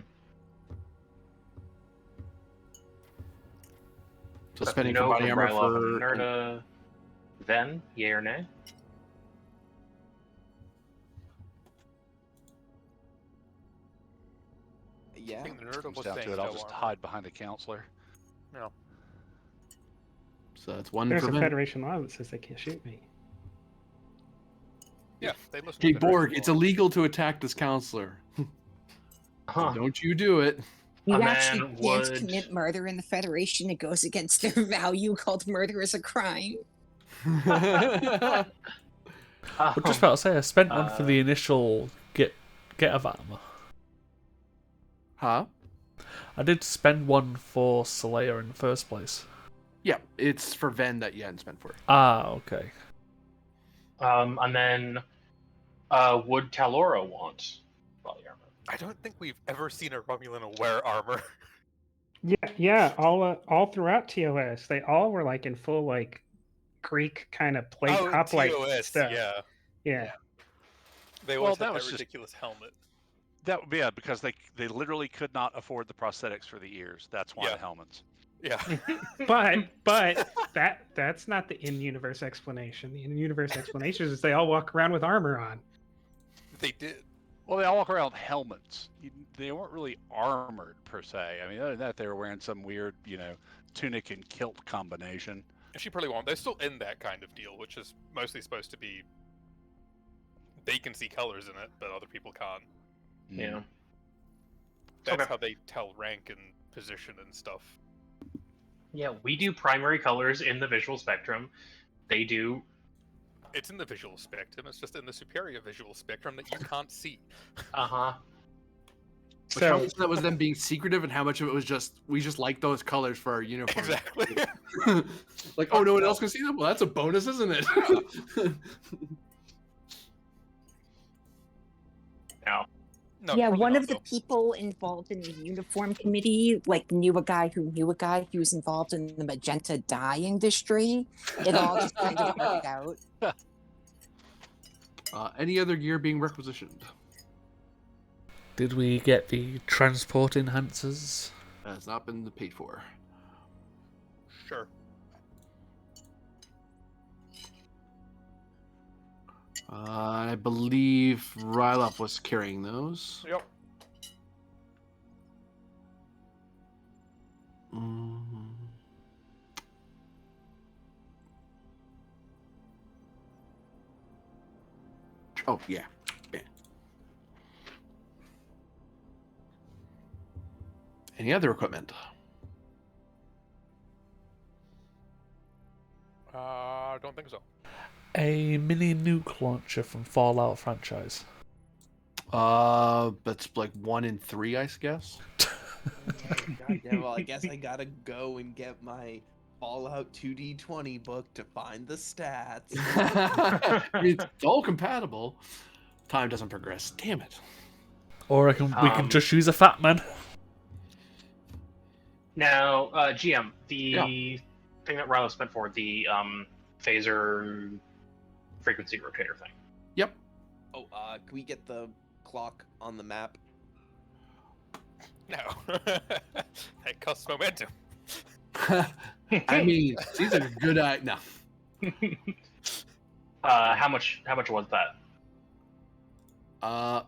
So spending for body armor for Nerda, then yay or nay? I Yeah. think the Nerda Comes was down saying to it, I'll no just armor. hide behind a counselor. No. So that's one There's for a Vin. Federation law that says they can't shoot me. Yeah, they listen Hey to Borg, Federation it's law. illegal to attack this counselor. Huh. Don't you do it. You A actually man can't would- commit murder in the Federation. It goes against their value called murder is a crime. I was just about to say, I spent one for the initial get of armor. Huh? I did spend one for Slayer in the first place. Yeah, it's for Ven that you hadn't spent for it. Ah, okay. And then, would Talora want body armor? I don't think we've ever seen a Romulan wear armor. Yeah. All throughout TOS, they all were like in full like Greek kind of plate in hoplite TOS, stuff. yeah. Yeah. They Well, always that had was that just- ridiculous helmet. That would be because they literally could not afford the prosthetics for the ears. That's why Yeah. the helmets. Yeah. But that's not the in-universe explanation. The in-universe explanation is they all walk around with armor on. They did. Well, they all walk around with helmets. They weren't really armored per se. I mean, other than that, they were wearing some weird, tunic and kilt combination. And she probably won't. They're still in that kind of deal, which is mostly supposed to be they can see colors in it, but other people can't. Yeah. That's Okay. how they tell rank and position and stuff. Yeah, we do primary colors in the visual spectrum. They do. It's in the visual spectrum. It's just in the superior visual spectrum that you can't see. Uh-huh. Which how So much of that was them being secretive and how much of it was just, we just like those colors for our uniform. Exactly. Like, oh, no one else can see them? Well, that's a bonus, isn't it? Now, No, yeah, probably one not, of the though. people involved in the uniform committee knew a guy who was involved in the magenta dye industry. It all just kind of worked out. Any other gear being requisitioned? Did we get the transport enhancers? That has not been paid for. Sure. I believe Rylop was carrying those. Yep. Mm. Oh, yeah. Any other equipment? I don't think so. A mini nuke launcher from Fallout franchise. That's like 1 in 3, I guess. Goddamn, well, I guess I gotta go and get my Fallout 2D20 book to find the stats. It's all compatible. Time doesn't progress. Damn it. Or we can just use a fat man. now, GM, the Yeah. thing that Rilo spent for, the phaser frequency rotator thing. Yep. Oh, can we get the clock on the map? No. That costs momentum. I mean, these are good. No. How much was that?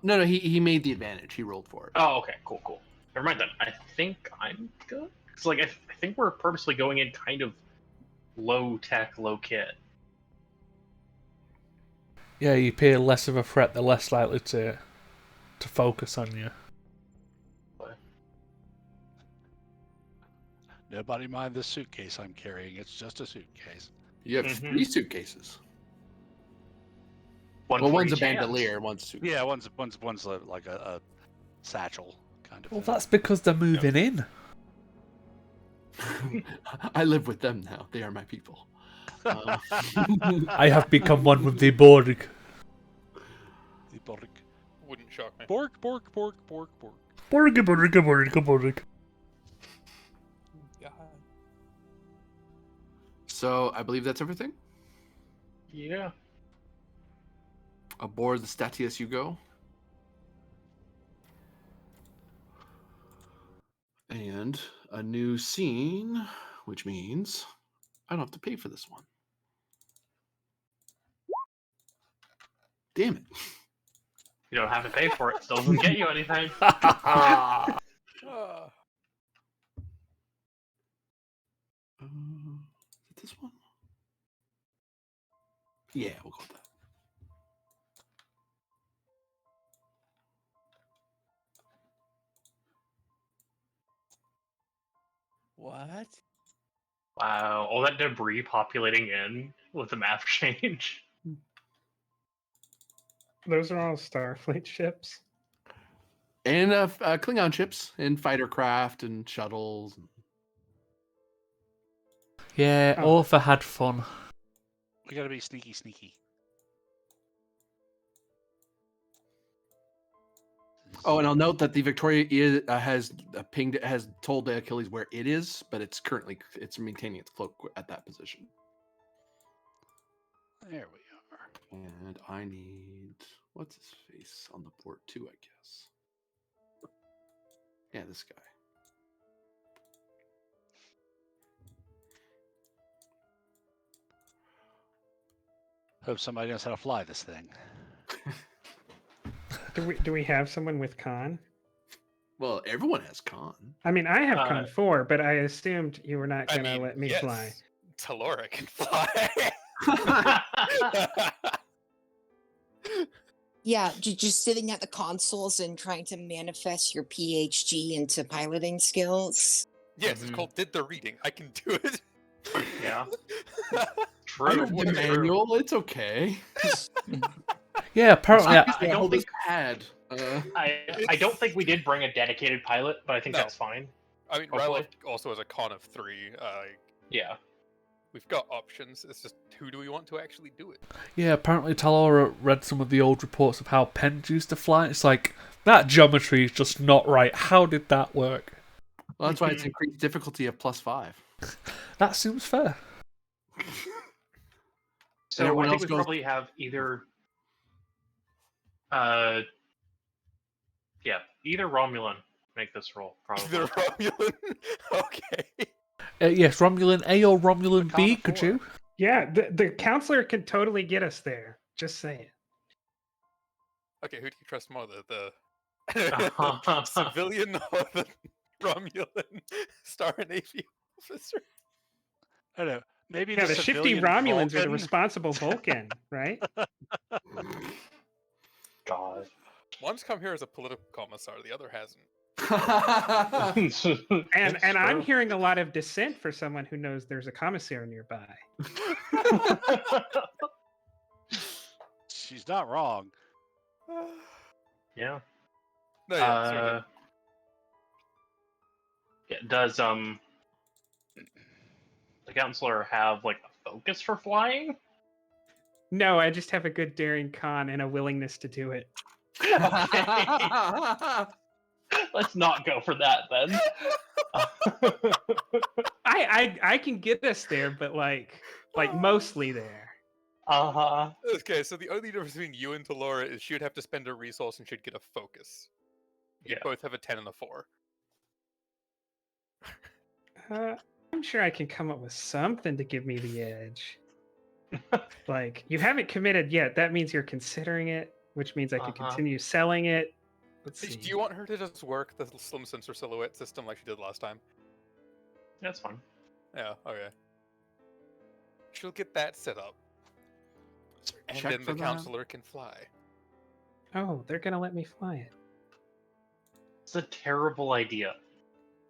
No. He made the advantage. He rolled for it. Oh, okay, cool. Never mind then. I think I'm good. It's like I think we're purposely going in kind of low tech, low kit. Yeah, you appear less of a threat. They're less likely to focus on you. Nobody mind this suitcase I'm carrying. It's just a suitcase. You have Mhm. 3 suitcases. One Well, for one's a each hand. bandolier, and one's a suitcase. Yeah, one's like a satchel kind of Well, thing. that's because they're moving in. I live with them now. They are my people. I have become one with the Borg. The Borg. Wouldn't shock me. Borg. Borg. So I believe that's everything. Yeah. Aboard the Statius you go. And a new scene, which means I don't have to pay for this one. Damn it. You don't have to pay for it. Still doesn't get you anything. Ah. Is it this one? Yeah, we'll go with that. What? Wow, all that debris populating in with the map change. Those are all Starfleet ships. And Klingon ships and fighter craft and shuttles. Yeah, Oh. Arthur had fun. We gotta be sneaky. Oh, and I'll note that the Victoria has told the Achilles where it is, but it's maintaining its cloak at that position. There we are. And I need what's his face on the port too, I guess. Yeah, this guy. Hope somebody knows how to fly this thing. Do we have someone with con? Well, everyone has con. I mean, I have con 4, but I assumed you were not I going to mean, let me yes, fly. Talora can fly. Yeah, just sitting at the consoles and trying to manifest your PhD into piloting skills. Yes, it's called Did the Reading. I can do it. Yeah. I True. read the manual. It's okay. Yeah, apparently. I don't think had. I don't think we did bring a dedicated pilot, but I think No. that's fine. I mean, Hopefully. Ryloth also has a con of 3. Yeah. We've got options. It's just who do we want to actually do it? Yeah, apparently Talora read some of the old reports of how Pens used to fly. It's like, that geometry is just not right. How did that work? Well, that's why it's increased difficulty of +5. That seems fair. So everyone I think else we goes- probably have either either Romulan make this roll, probably. The Romulan. Okay. Yes, Romulan A or Romulan A B, con could 4. you? Yeah, the counselor can totally get us there. Just saying. Okay, who do you trust more, the civilian or the Romulan Star Navy officer? I don't know. Maybe Yeah, the shifty civilian Romulans are the Vulcan? responsible Vulcan, right? God. One's come here as a political commissar, the other hasn't. And It's I'm true. hearing a lot of dissent for someone who knows there's a commissary nearby. She's not wrong. Yeah. No, yeah, sorry. Does the counselor have like a focus for flying? No, I just have a good daring con and a willingness to do it. Okay. Let's not go for that then. I can get us there, but like mostly there. Uh-huh. Okay, so the only difference between you and Talora is she would have to spend a resource and she'd get a focus. You Yeah. both have a 10 and a 4. I'm sure I can come up with something to give me the edge. Like, you haven't committed yet. That means you're considering it, which means I can continue selling it. Let's see. Do you want her to just work the slim sensor silhouette system like she did last time? That's fine. Yeah, okay. She'll get that set up. And Check then for the that. counselor can fly. Oh, they're gonna let me fly it. It's a terrible idea.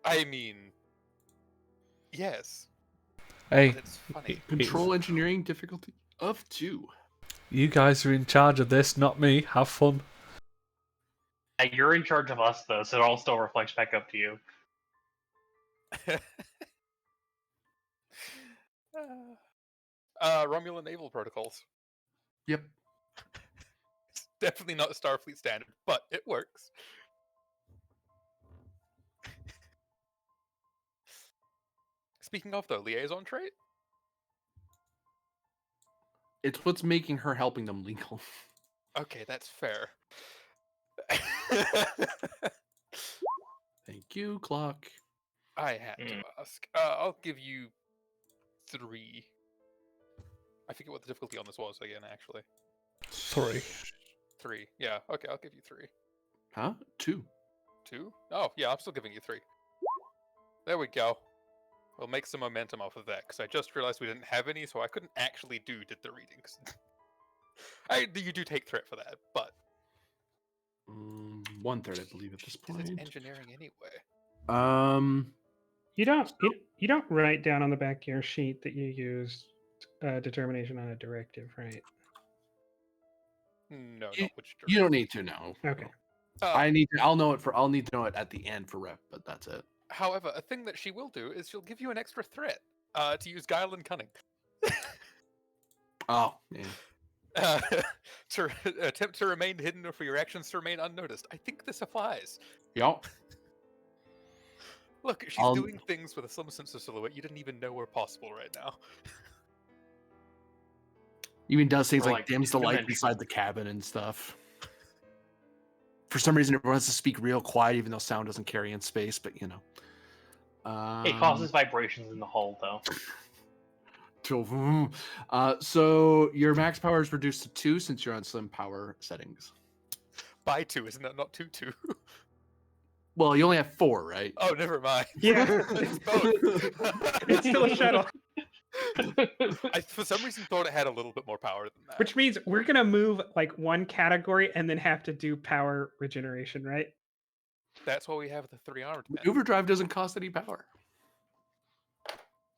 I mean, yes, Hey, but it's funny. Control engineering difficulty of 2. you guys are in charge of this, not me. Have fun. You're in charge of us though, so it all still reflects back up to you. Romulan naval protocols. Yep. It's definitely not Starfleet standard, but it works. Speaking of, though, liaison trait? It's what's making her helping them legal. Okay, that's fair. Thank you, clock. I had to ask. I'll give you 3. I forget what the difficulty on this was again, actually. 3. 3. Yeah, okay, I'll give you 3. Huh? 2. 2? Oh, yeah, I'm still giving you 3. There we go. We'll make some momentum off of that, because I just realized we didn't have any, so I couldn't actually did the readings. You do take threat for that, but 1/3, I believe, at this because it's point. engineering anyway. You don't write down on the back of your sheet that you used determination on a directive, right? No, You, not which you don't direction. need to know. Okay. I'll need to know it at the end for rep, but that's it. However, a thing that she will do is she'll give you an extra threat to use guile and cunning. Oh, yeah. To attempt to remain hidden or for your actions to remain unnoticed. I think this applies. Yup. Look, she's doing things with some sense of silhouette you didn't even know were possible right now. Even does things Or, like dims the light dimension. inside the cabin and stuff. For some reason, everyone has to speak real quiet, even though sound doesn't carry in space. But you know, It causes vibrations in the hull, though. So your max power is reduced to 2 since you're on slim power settings. By 2, isn't it? Not 2. Well, you only have 4, right? Oh, never mind. Yeah. It's both. It's still a shuttle. I, for some reason, thought it had a little bit more power than that. Which means we're gonna move like one category and then have to do power regeneration, right? That's why we have the 3 armored men. Overdrive doesn't cost any power.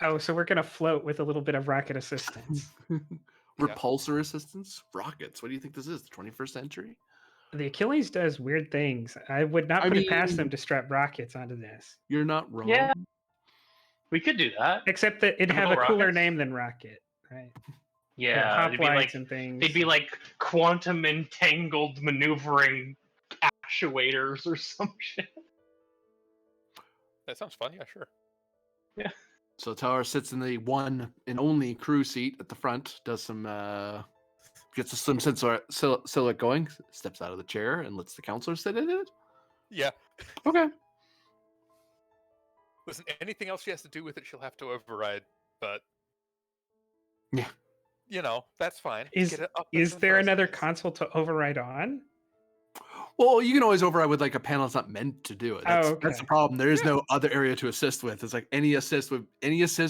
Oh, so we're gonna float with a little bit of rocket assistance. Repulsor assistance? Rockets. What do you think this is? The 21st century? The Achilles does weird things. I would not put it past them to strap rockets onto this. You're not wrong. Yeah. We could do that. Except that it'd have a Chemical cooler rockets? name than rocket, right? Yeah, it'd be hoplites like and things. they'd be like quantum entangled maneuvering actuators or some shit. That sounds fun, yeah, sure. Yeah. So Tower sits in the one and only crew seat at the front, does some gets some silhouette going, steps out of the chair and lets the counselor sit in it. Yeah. Okay. Listen, anything else she has to do with it, she'll have to override, but yeah, you know, that's fine. Is there another console to override on? Well, you can always override with like a panel that's not meant to do it. That's the problem. There is no other area to assist with. It's like any assist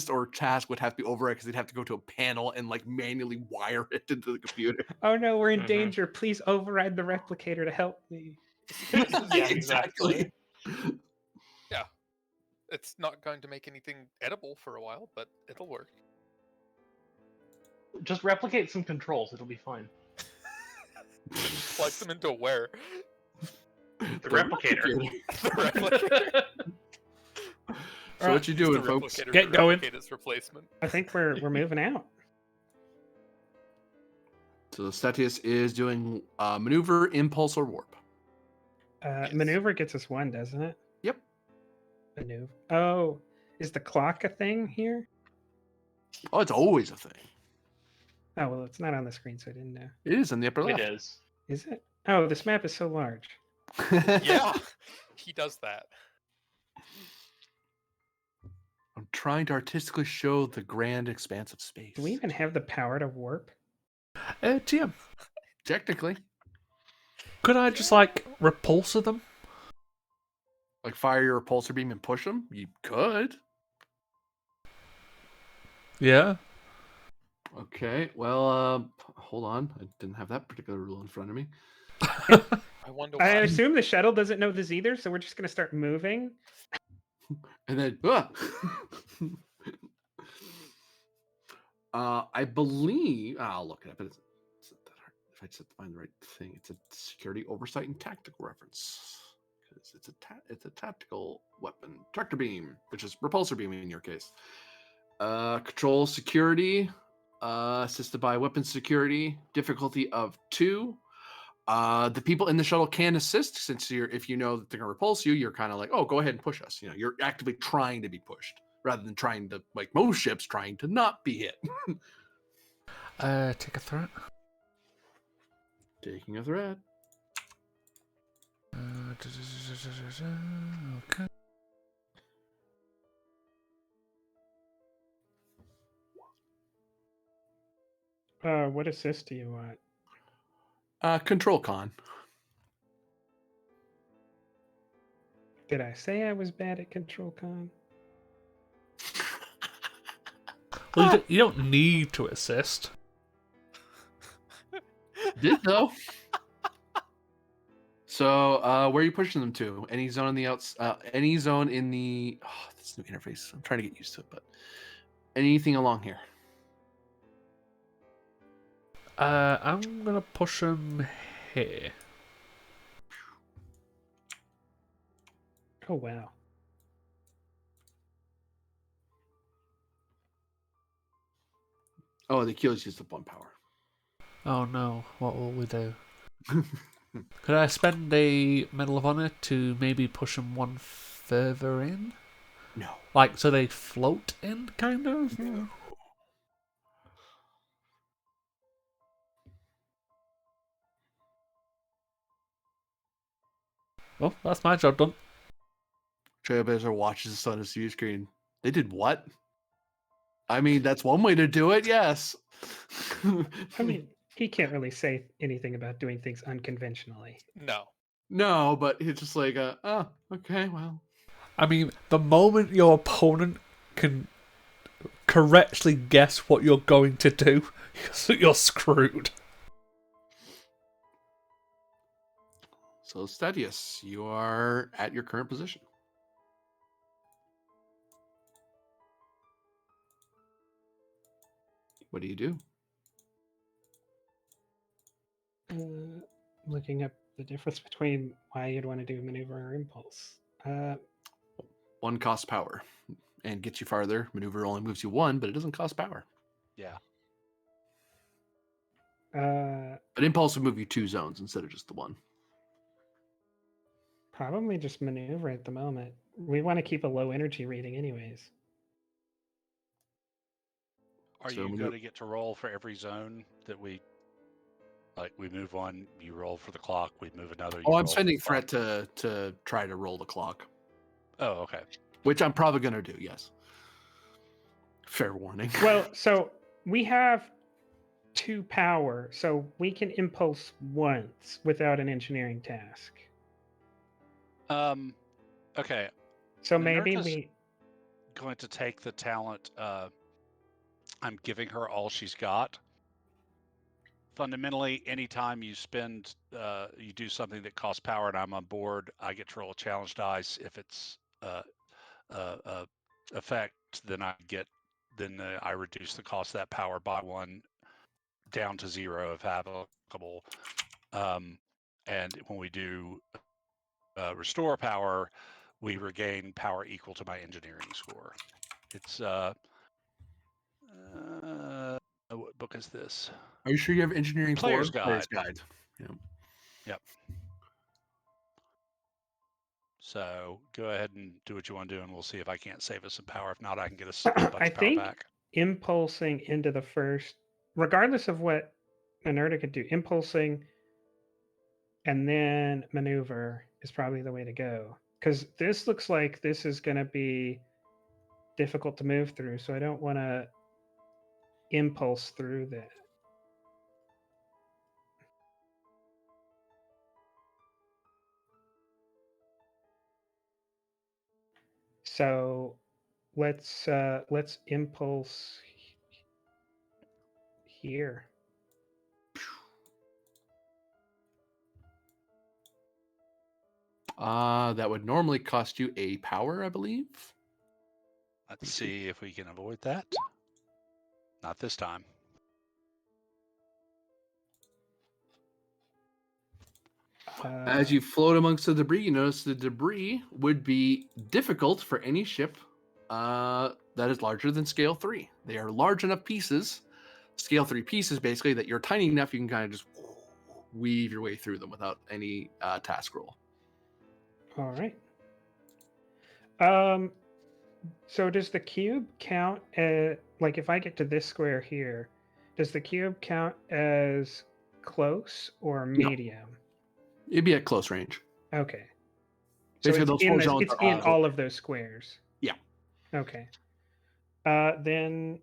or task would have to be override because they'd have to go to a panel and like manually wire it into the computer. Oh no, we're in danger. Please override the replicator to help me. Yeah, exactly. Yeah. It's not going to make anything edible for a while, but it'll work. Just replicate some controls, it'll be fine. Plug them into where? The replicator. The replicator. So what you doing, folks? Get going. Its replacement. I think we're moving out. So Statius is doing maneuver, impulse, or warp. Yes. Maneuver gets us 1, doesn't it? Yep. Maneuver. Oh, is the clock a thing here? Oh, it's always a thing. Oh well, it's not on the screen, so I didn't know. It is in the upper left. It is. Is it? Oh, this map is so large. Yeah, he does that. I'm trying to artistically show the grand expanse of space. Do we even have the power to warp? GM, Technically. could I just like repulsor them? Like fire your repulsor beam and push them? You could. Yeah. Okay, well, hold on. I didn't have that particular rule in front of me. I wonder why. I assume the shuttle doesn't know this either, so we're just gonna start moving. And then, I believe I'll look it up. It's not that hard. If I just have to find the right thing, it's a security oversight and tactical reference because it's a tactical weapon, tractor beam, which is repulsor beam in your case. Control security, assisted by weapon security, difficulty of 2. The people in the shuttle can assist since if you know that they're gonna repulse you, you're kind of like, oh, go ahead and push us. You know, you're actively trying to be pushed rather than trying to, like most ships, trying to not be hit. Take a threat. Taking a threat. Okay. What assist do you want? Control con. Did I say I was bad at control con? Well, you don't need to assist. Did though. So, where are you pushing them to? Any zone in the any zone in the this new interface. I'm trying to get used to it, but anything along here. I'm gonna push him here. Oh wow. Oh, the Achilles used up 1 power. Oh no, what will we do? Could I spend a Medal of Honor to maybe push them one further in? No. Like, so they float in, kind of? No. Well, that's my job done. Trailblazer watches this on his view screen. They did what? I mean, that's one way to do it, yes. I mean, he can't really say anything about doing things unconventionally. No. No, but he's just like, oh, okay, well. I mean, the moment your opponent can correctly guess what you're going to do, you're screwed. So, Stadius, you are at your current position. What do you do? Looking up the difference between why you'd want to do maneuver or impulse. 1 costs power and gets you farther. Maneuver only moves you 1, but it doesn't cost power. Yeah. But impulse would move you 2 zones instead of just the 1. Probably just maneuver at the moment. We want to keep a low energy rating anyways. Are So you going to get to roll for every zone that we move one, you roll for the clock, we move another, you Oh, roll I'm for spending the clock? threat to try to roll the clock. Oh, okay. Which I'm probably going to do, yes. Fair warning. Well, so we have 2 power, so we can impulse once without an engineering task. Okay. So maybe Ninurta's we going to take the talent. I'm giving her all she's got. Fundamentally, anytime you spend, you do something that costs power, and I'm on board, I get to roll a challenge dice. If it's effect, then I reduce the cost of that power by 1 down to 0 if applicable. And when we do restore power, we regain power equal to my engineering score. It's what book is this? Are you sure you have engineering Player's 4? Player's Guide. Guide. Yeah. Yep. So go ahead and do what you want to do, and we'll see if I can't save us some power. If not, I can get us a bunch I of power think back. impulsing into the first, regardless of what Inerta could do, impulsing and then maneuver is probably the way to go. Because this looks like this is going to be difficult to move through, so I don't want to impulse through that. So let's impulse here. That would normally cost you a power, I believe. Let's see if we can avoid that. Not this time. As you float amongst the debris, you notice the debris would be difficult for any ship that is larger than scale 3. They are large enough pieces, scale 3 pieces basically, that you're tiny enough you can kind of just weave your way through them without any task roll. All right. So does the cube count? Like if I get to this square here, Does the cube count as close or medium? It'd be at close range. Okay. So Basically, it's those in four this. zones It's are in all all of those squares. Yeah. Okay. Then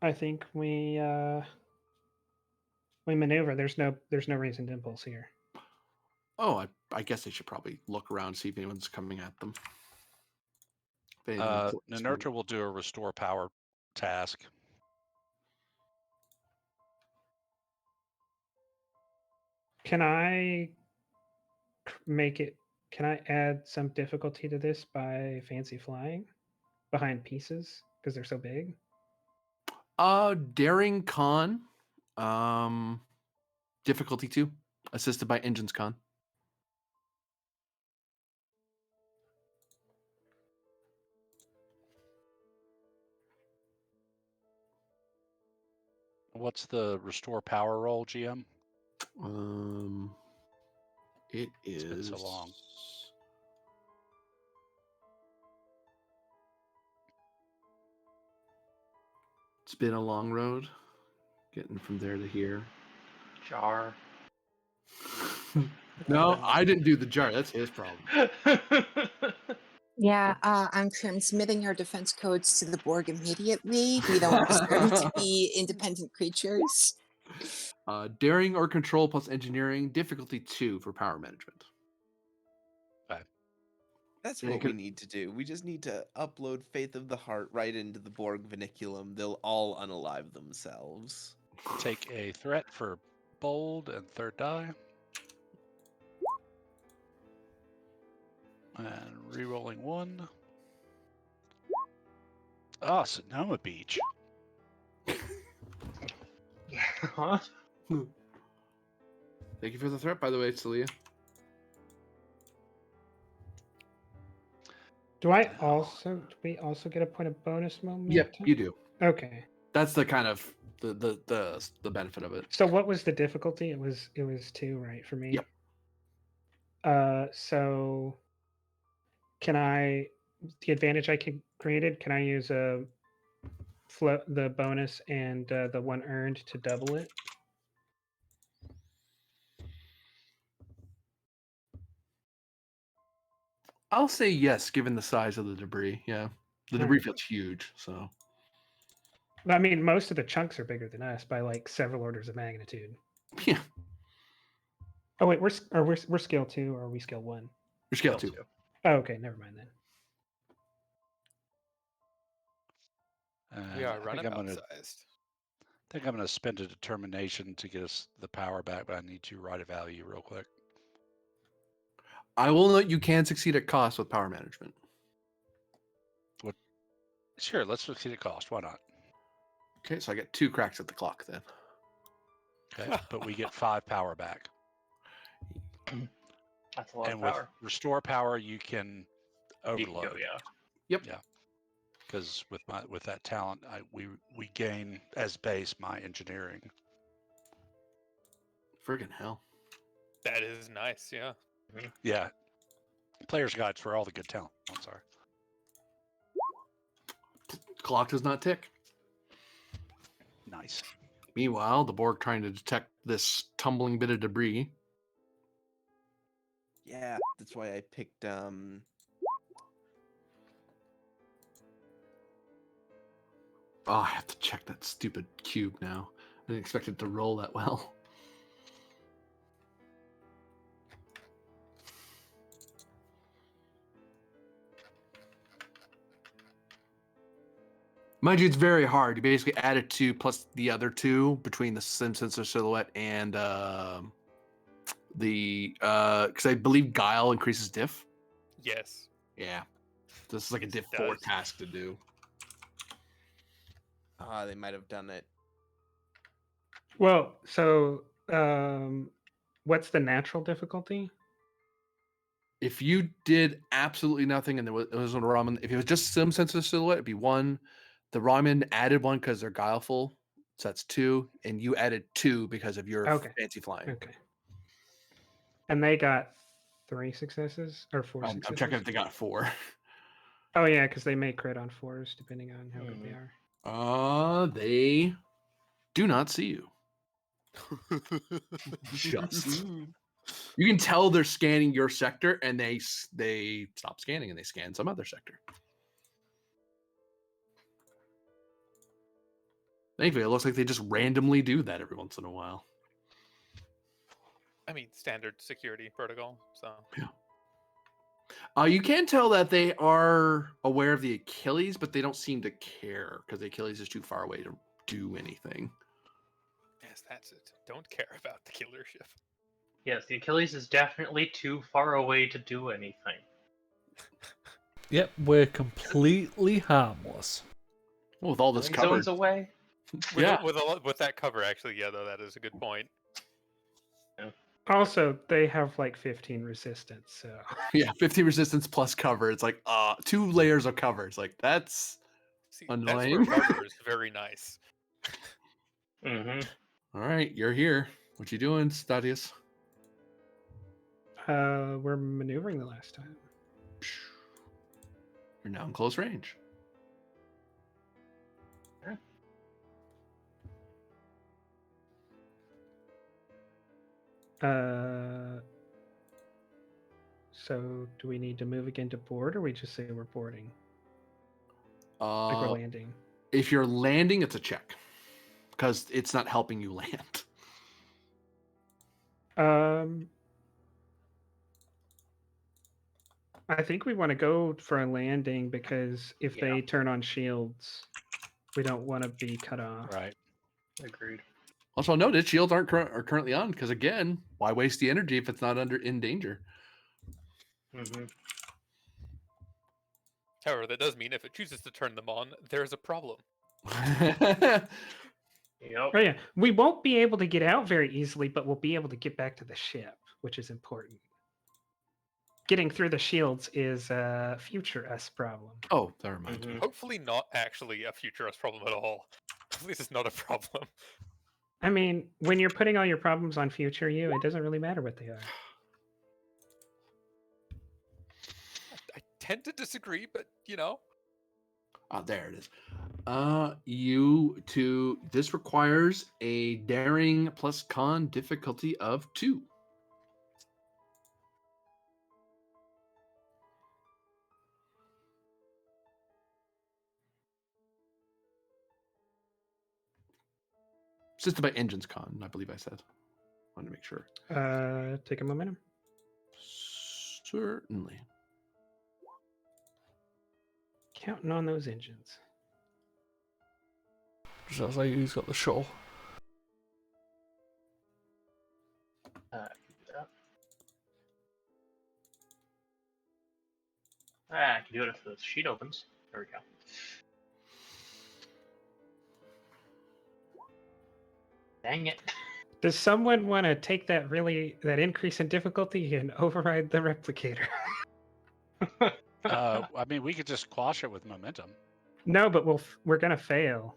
I think we maneuver. There's no reason to impulse here. Oh, I guess they should probably look around, see if anyone's coming at them. If anything important's going- Ninurta will do a restore power task. Can I make it? Can I add some difficulty to this by fancy flying behind pieces because they're so big? Daring Con, difficulty 2, assisted by Engines Con. What's the restore power roll, GM? It It's been is so long. It's been a long road, getting from there to here. Jar. No, I didn't do the jar. That's his problem. Yeah, I'm transmitting our defense codes to the Borg immediately. We don't consider them to be independent creatures. Daring or control plus engineering, difficulty 2 for power management. That's Yeah, what could- we need to do. We just need to upload Faith of the Heart right into the Borg Vernaculum. They'll all unalive themselves. Take a threat for bold and third die. And re-rolling 1. Ah, Sonoma Beach. Huh? Thank you for the threat, by the way, Celia. Do we also get a point of bonus momentum? Yep, you do. Okay. That's the kind of the benefit of it. So what was the difficulty? It was 2, right, for me? Yep. So can I the advantage I created, can I use the bonus and the 1 earned to double it? I'll say yes, given the size of the debris. Yeah, the debris field's huge, so. I mean, most of the chunks are bigger than us by like several orders of magnitude. Yeah, Oh wait, we're scale 2 or are we scale 1? you're scale 2. Oh, okay, never mind then. We are I think I'm runabout gonna sized. think I'm gonna spend a determination to get us the power back, but I need to write a value real quick. I will note you can succeed at cost with power management. Sure, let's succeed at cost. Why not? Okay, so I get 2 cracks at the clock then. Okay, but we get 5 power back. That's a lot And of power. with restore power, you can You can overload. go, yeah. Yep. Yeah. Because with that talent, we gain as base my engineering. Friggin' hell. That is nice, yeah. Yeah. Player's guides for all the good talent. I'm sorry. Clock does not tick. Nice. Meanwhile, the Borg trying to detect this tumbling bit of debris. Yeah, that's why I picked Oh, I have to check that stupid cube now. I didn't expect it to roll that well. Mind you, it's very hard. You basically add a 2 plus the other 2 between the sim sensor silhouette and because I believe Guile increases diff. Yes. Yeah, this is like a diff It 4 does. task to do. they might have done it. Well, so what's the natural difficulty? If you did absolutely nothing and it was a ramen, if it was just sim sensor silhouette, it'd be 1. The ramen added 1 because they're guileful, so that's 2, and you added 2 because of your Okay. fancy flying. Okay. And they got 3 successes or 4 I'm successes? checking if they got 4. Oh yeah, because they may crit on 4s depending on how good they are. They do not see you. Just. You can tell they're scanning your sector, and they stop scanning and they scan some other sector. Thankfully, it looks like they just randomly do that every once in a while. I mean, standard security protocol. So You can tell that they are aware of the Achilles, but they don't seem to care because the Achilles is too far away to do anything. yes, that's it. Don't care about the killer ship. Yes, the Achilles is definitely too far away to do anything. Yep, we're completely harmless. Well, with all this covered, Zones away. Yeah. With that cover, actually, yeah, though that is a good point. Also, they have like 15 resistance, so yeah, 50 resistance plus cover. It's like 2 layers of cover. It's like that's See, annoying. that's where cover is very nice. Mm-hmm. All right, you're here. What you doing, Stadius? we're maneuvering the last time. You're now in close range. So do we need to move again to board, or we just say we're boarding? Like we're landing. If you're landing, it's a check because it's not helping you land. I think we want to go for a landing because if they turn on shields, we don't want to be cut off. Right. Agreed. Also noted, shields are currently on because again, why waste the energy if it's not in danger? Mm-hmm. However, that does mean if it chooses to turn them on, there's a problem. Yep. Oh yeah, we won't be able to get out very easily, but we'll be able to get back to the ship, which is important. Getting through the shields is a future us problem. Oh, that reminds me. Hopefully not actually a future us problem at all. This is not a problem. I mean, when you're putting all your problems on future you, it doesn't really matter what they are. I tend to disagree, but you know. There it is. This requires a daring plus con difficulty of 2. Assisted by engines con, I believe I said. Wanted to make sure. Take a momentum. Certainly. Counting on those engines. Sounds like he's got the shuttle. I can do it if the sheet opens. There we go. Dang it. Does someone want to take that increase in difficulty and override the replicator? I mean, we could just quash it with momentum. No, but we're gonna fail.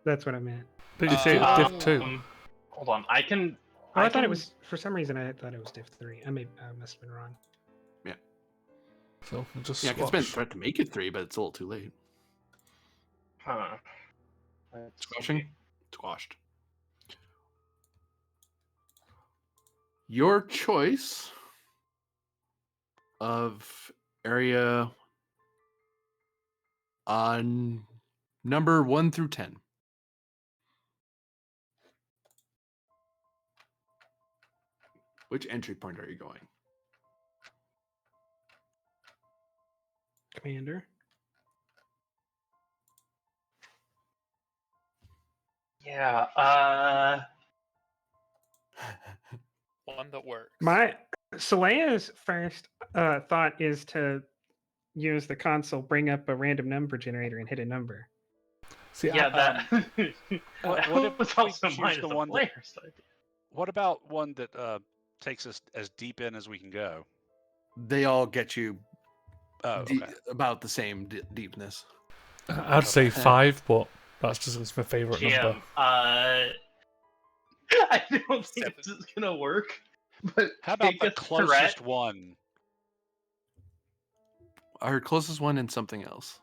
That's what I meant. But you say it's diff 2. Hold on, I can. Oh, I thought it was, for some reason, I thought it was diff 3. I must have been wrong. Yeah. So we'll just it's been tried to make it 3, but it's a little too late. Huh. Squashing? Squashed. Your choice of area on number 1 through 10. Which entry point are you going? Commander. Yeah, One that works. My Solea's first thought is to use the console, bring up a random number generator, and hit a number. See, yeah, that. what if was we also choose mine the as a one that- player's idea. What about one that takes us as deep in as we can go? They all get you Okay. about the same deepness. I'd say 5, but that's just my favourite number. I don't think this is gonna work. But How about take the a closest threat. one? I heard closest one in something else.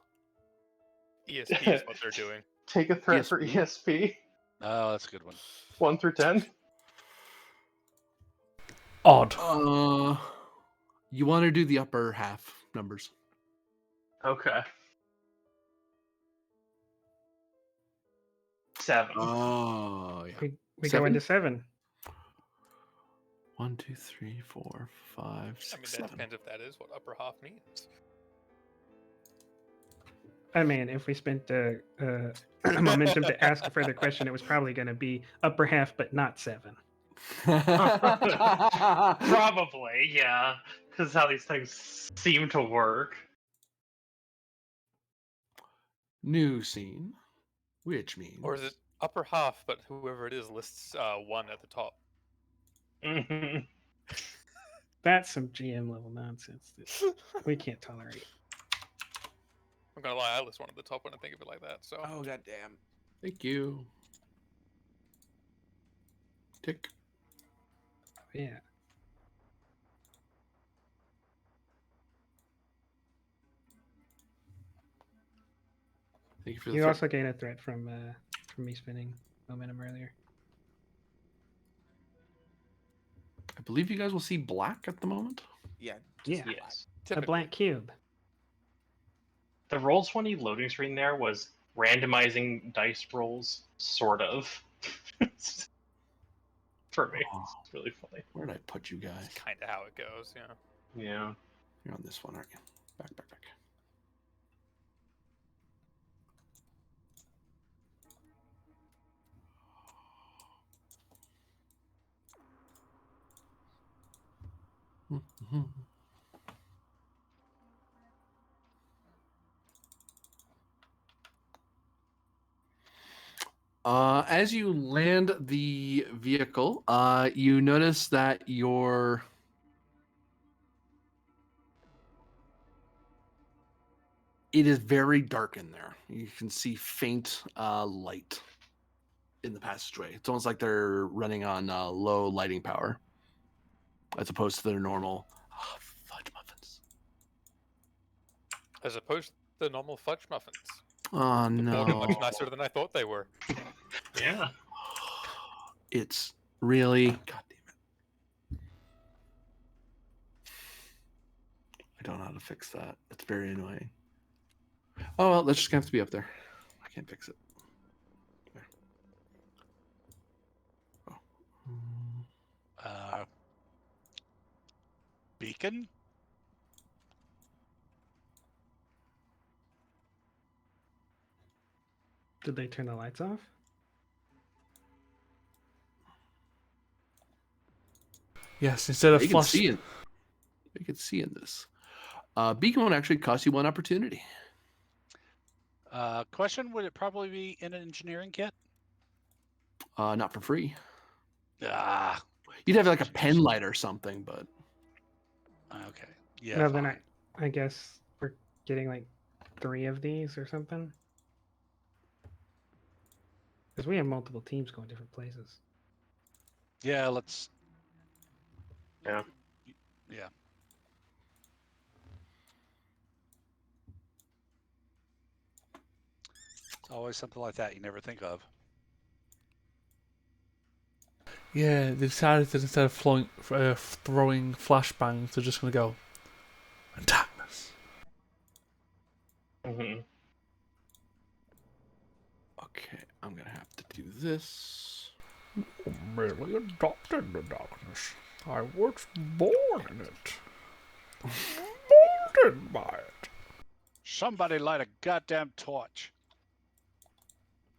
ESP is what they're doing. Take a threat for ESP? ESP. Oh, that's a good one. 1 through 10. Odd. You want to do the upper half numbers. Okay. 7. Oh, yeah. We go Seven? into 7. 1, 2, 3, 4, 5, I mean, 6, that 7. depends if that is what upper half means. I mean, if we spent momentum to ask a further question, it was probably going to be upper half, but not 7. Probably, yeah. Because how these things seem to work. New scene, which means Or is it upper half, but whoever it is lists 1 at the top? Mhm. That's some GM level nonsense that we can't tolerate. I'm gonna lie, I list 1 at the top when I think of it like that. So Oh goddamn. Thank you. Tick. Yeah. Thank you for the You threat. also gain a threat from me spending momentum earlier. I believe you guys will see black at the moment. Yeah. Yeah. Yes. A typically, black cube. The Roll20 loading screen there was randomizing dice rolls, sort of. For me. Oh, It's really funny. where did I put you guys? it's kind of how it goes. Yeah. Yeah. You're on this one, aren't you? Back, back, back. Mhm. As you land the vehicle, you notice that it is very dark in there. You can see faint light in the passageway. It's almost like they're running on low lighting power, as opposed to their normal fudge muffins. As opposed to the normal fudge muffins. Oh Look no! much nicer than I thought they were. Yeah. It's really, god damn it! I don't know how to fix that. It's very annoying. Oh well, that's just gonna have to be up there. I can't fix it. There. Oh. Beacon? Did they turn the lights off? Yes, instead of You can flash. see it. You can see in this. Beacon won't actually cost you 1 opportunity. Question: would it probably be in an engineering kit? Not for free. Ah, You'd have like a pen light or something, but okay. Yeah. Well, then fine. I guess we're getting like 3 of these or something. Because we have multiple teams going different places. Yeah. Let's. Yeah. Yeah. It's always something like that you never think of. Yeah, they decided that instead of throwing flashbangs, they're just going to go darkness. hmm okay, I'm gonna have to do this. Merely adopted the darkness. I was born in it. Molded by it. Somebody light a goddamn torch.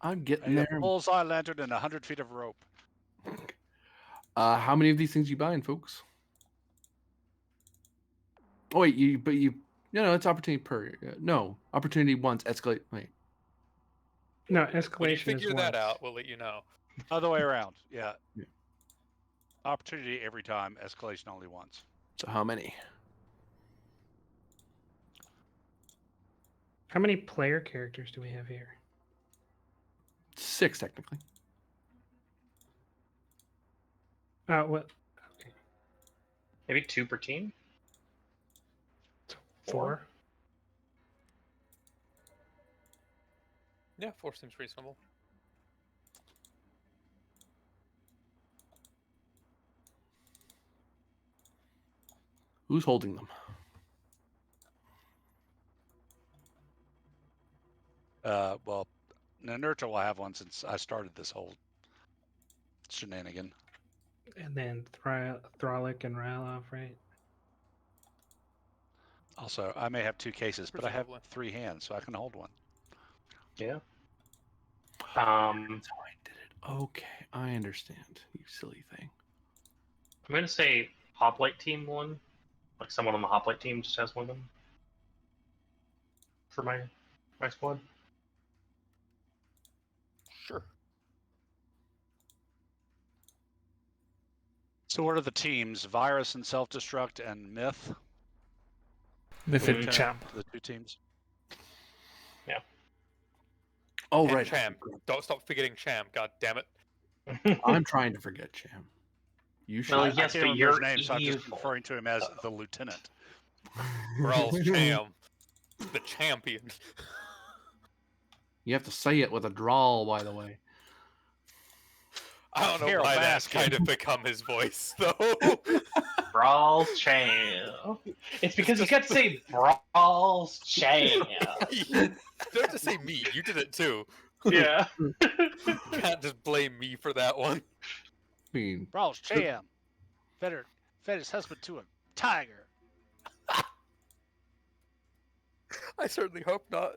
I'm I getting need there. a bullseye lantern and 100 feet of rope. How many of these things you buying, folks? Oh wait, it's opportunity per. No, opportunity once escalate. Wait, No, When you escalation is figure that once. out, we'll let you know. Other way around. Yeah. Yeah. Opportunity every time. Escalation only once. so how many? How many player characters do we have here? 6 technically. What? Okay, Maybe 2 per team? so Four? 4. Yeah, 4 seems reasonable. Who's holding them? Well, Ninurta will have one since I started this whole shenanigan. And then Thralic and Ralof, right? Also, I may have 2 cases, but I have Presumably. 3 hands, so I can hold one. Yeah. That's how I did it. Okay, I understand. You silly thing. I'm gonna say Hoplite Team one. Like someone on the Hoplite team just has one of them. For my squad. Sure. So what are the teams? Virus and Self-Destruct and Myth? Myth and Mhm. Champ. The 2 teams? Oh, And right. Champ. Don't stop forgetting Champ. God damn it. I'm trying to forget Cham. You should. Well, I yes, can't but remember his you're name, so I'm just evil. referring to him as the Lieutenant. Rawls Cham. The champion. You have to say it with a drawl, by the way. I don't know Carol why that's Baskin. kind of become his voice, though. Brawl's Champ. It's because you got to say Brawl's Champ. You don't have to say me. You did it too. Yeah. You can't just blame me for that one. I mean, Rawls Cham fed his husband to a tiger. I certainly hope not.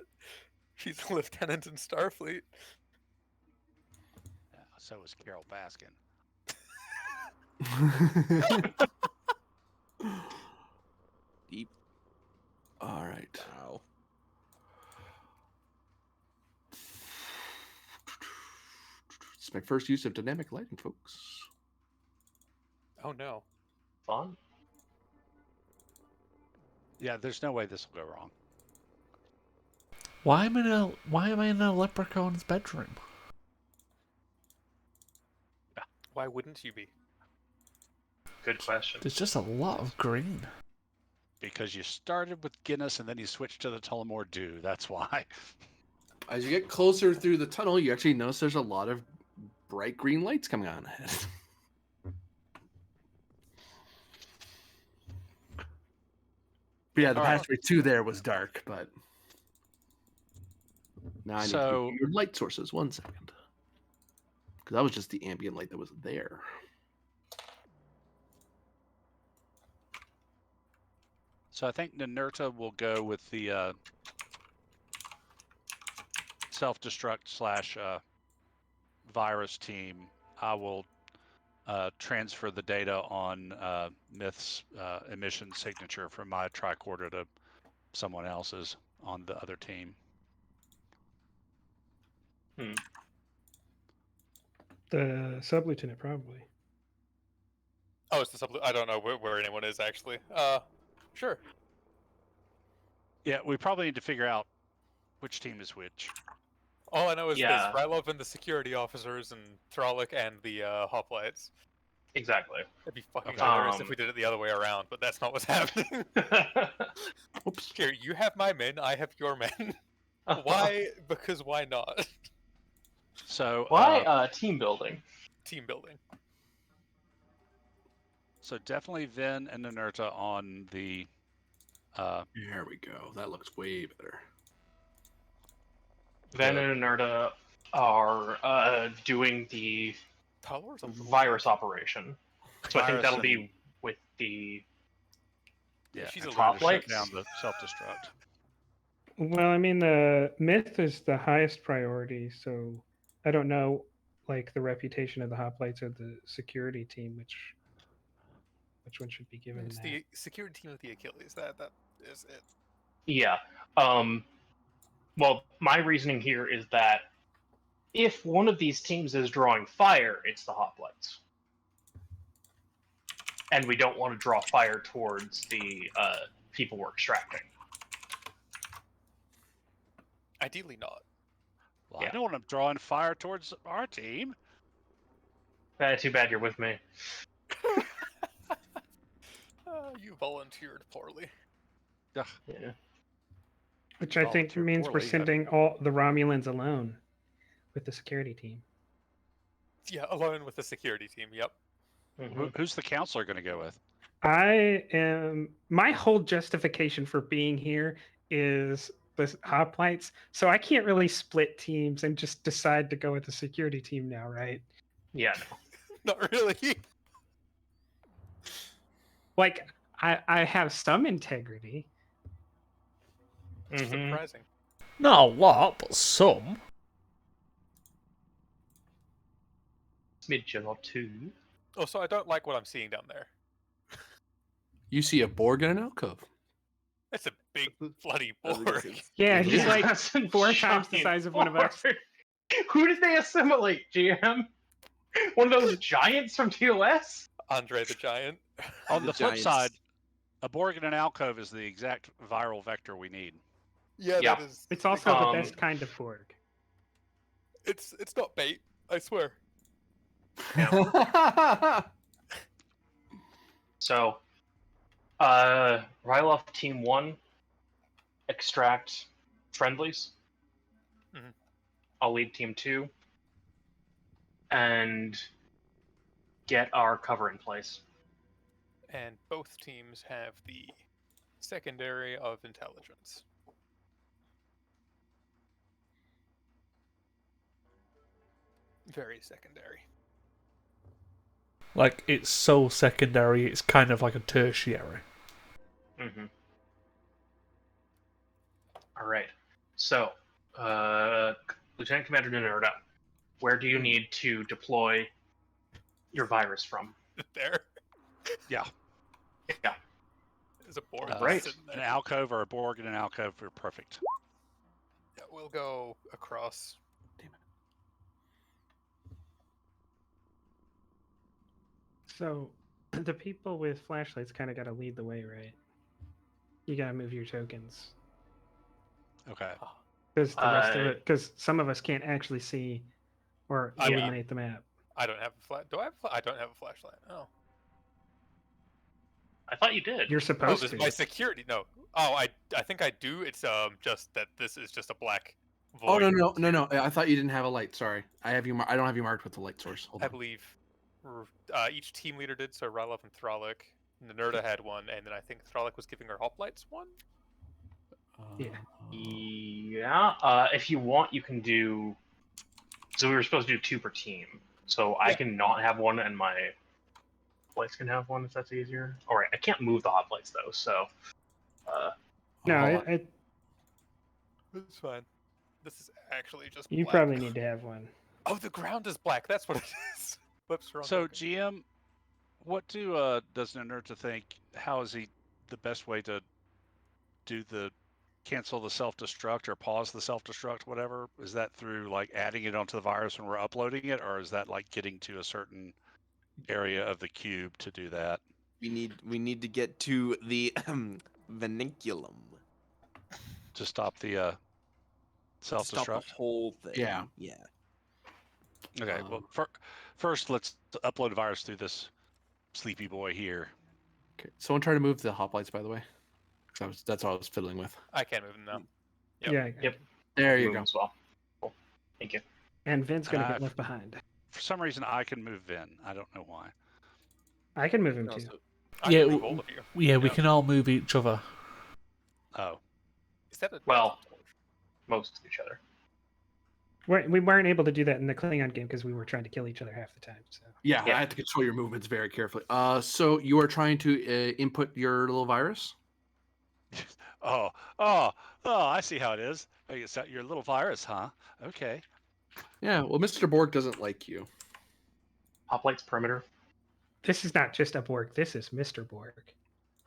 She's a lieutenant in Starfleet. Yeah, so was Carol Baskin. Deep. all right. Wow. It's my first use of dynamic lighting, folks. Oh no. Fun. Yeah, there's no way this will go wrong. Why am I in a leprechaun's bedroom? Why wouldn't you be? Good question. There's just a lot of green. Because you started with Guinness and then you switched to the Tullamore Dew. That's why. As you get closer through the tunnel, you actually notice there's a lot of bright green lights coming on ahead. But yeah, the All right. passageway to there was dark, but now I need to So- get your light sources. 1 second. Because that was just the ambient light that was there. So I think Ninurta will go with the self-destruct / virus team. I will transfer the data on Myth's emission signature from my tricorder to someone else's on the other team. The sub lieutenant probably. Oh, it's the sub. I don't know where anyone is actually. Sure. Yeah, we probably need to figure out which team is which. All I know is Yeah. this: Rylov and the security officers, and Thralic and the hoplites. Exactly. It'd be fucking Okay. hilarious if we did it the other way around, but that's not what's happening. Oops. Here, you have my men, I have your men. Why? Because why not? So Why team building? Team building. So definitely Vin and Ninurta on the There we go. That looks way better. Ven and Inerta are doing the Power or something? virus operation. So I think Virus that'll and- be with the yeah, She's and a trying to shut hoplites. down the self-destruct. Well, I mean, the myth is the highest priority, so I don't know, like the reputation of the hoplites or the security team, which one should be given It's that. the security team of the Achilles. That is it. Yeah. Well, my reasoning here is that if one of these teams is drawing fire, it's the hoplites. And we don't want to draw fire towards the people we're extracting. Ideally not. Well, Yeah. I don't want them drawing fire towards our team. Too bad you're with me. You volunteered poorly. Ugh, Yeah. Which I think volunteer means we're poorly, sending all the Romulans alone with the security team. Yeah, alone with the security team. Yep. Mhm. Who's the counselor going to go with? My whole justification for being here is the hoplites, so I can't really split teams and just decide to go with the security team now, right? Yeah, no. Not really. Like I have some integrity. Mhm. Surprising. Not a lot, but some. It's mid general 2. Oh, so I don't like what I'm seeing down there. You see a Borg in an alcove. That's a big bloody I was gonna Borg. say, it's Yeah, big. he's like That's a 4 times the giant size of one of us. Borg. Who did they assimilate, GM? One of those giants from TOS? Andre the Giant. On The the flip Giants. side, a Borg in an alcove is the exact viral vector we need. Yeah, Yeah. that is. It's also the Um, best kind of Borg. It's not bait. I swear. So, Ryloff Team 1, extract friendlies. Mhm. I'll lead Team 2, and get our cover in place. And both teams have the secondary of intelligence. Very secondary. Like, it's so secondary, it's kind of like a tertiary. Mm-hmm. All right. So, Lieutenant Commander Nerda, where do you need to deploy your virus from? There Yeah. Yeah. is a Borg Right. sitting An there. alcove or a Borg in an alcove are perfect. Yeah, we'll go across. So the people with flashlights kind of got to lead the way, right? You got to move your tokens Okay. because the rest of Uh, it, because some of us can't actually see or Yeah. illuminate the map. I don't have a flash. Do I have? I don't have a flashlight. Oh. I thought you did. You're Oh, supposed this is to. my security. No. Oh, I think I do. It's just that this is just a black void. Oh no! I thought you didn't have a light. Sorry, I have you. I don't have you marked with the light source. Hold I on. believe each team leader did. So Rylov and Thralic. And the Nerda had one, and then I think Thralic was giving her hoplites one. Yeah. Yeah. If you want, you can do. So we were supposed to do 2 per team. So I Yeah. can not have one, and my lights can have one if that's easier. All right. I can't move the hot lights though. So. No, Hold on. It's fine. This is actually just. You black. probably need to have one. Oh, the ground is black. That's what it is. Whoops, wrong. So, token. GM, what does Nerta think? How is he the best way to do the cancel the self-destruct or pause the self-destruct, whatever? Is that through like adding it onto the virus when we're uploading it, or is that like getting to a certain area of the cube to do that? We need to get to the vinculum. To stop the To stop the self-destruct? whole thing. Yeah. Yeah. Okay, well, first let's upload the virus through this sleepy boy here. Okay. Someone try to move the hoplights, by the way. 'Cause that's all I was fiddling with. I can't move them now. Yep. Yeah. Yep. There you Move go. as well. Cool. Thank you. And Vin's gonna And get I've- left behind. For some reason, I can move Vin. I don't know why. I can move him Also, too. I Yeah, can move all of you. Yeah, we Yeah. can all move each other. Oh, Is that a Well, most of each other. We weren't able to do that in the Klingon game because we were trying to kill each other half the time. So Yeah, Yeah. I have to control your movements very carefully. So you are trying to input your little virus? oh! I see how it is. Oh, it's your little virus, huh? Okay. Yeah. Well, Mr. Borg doesn't like you. Hoplights perimeter. this is not just a Borg. This is Mr. Borg.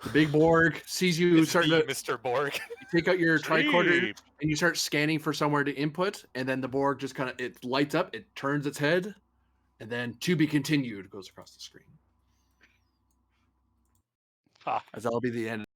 The big Borg sees you It's starting the to Mr. Borg. you take out your tricorder Sleep. and you start scanning for somewhere to input, and then the Borg just kind of it lights up, it turns its head, and then to be continued goes across the screen. Ha. As that'll be the end.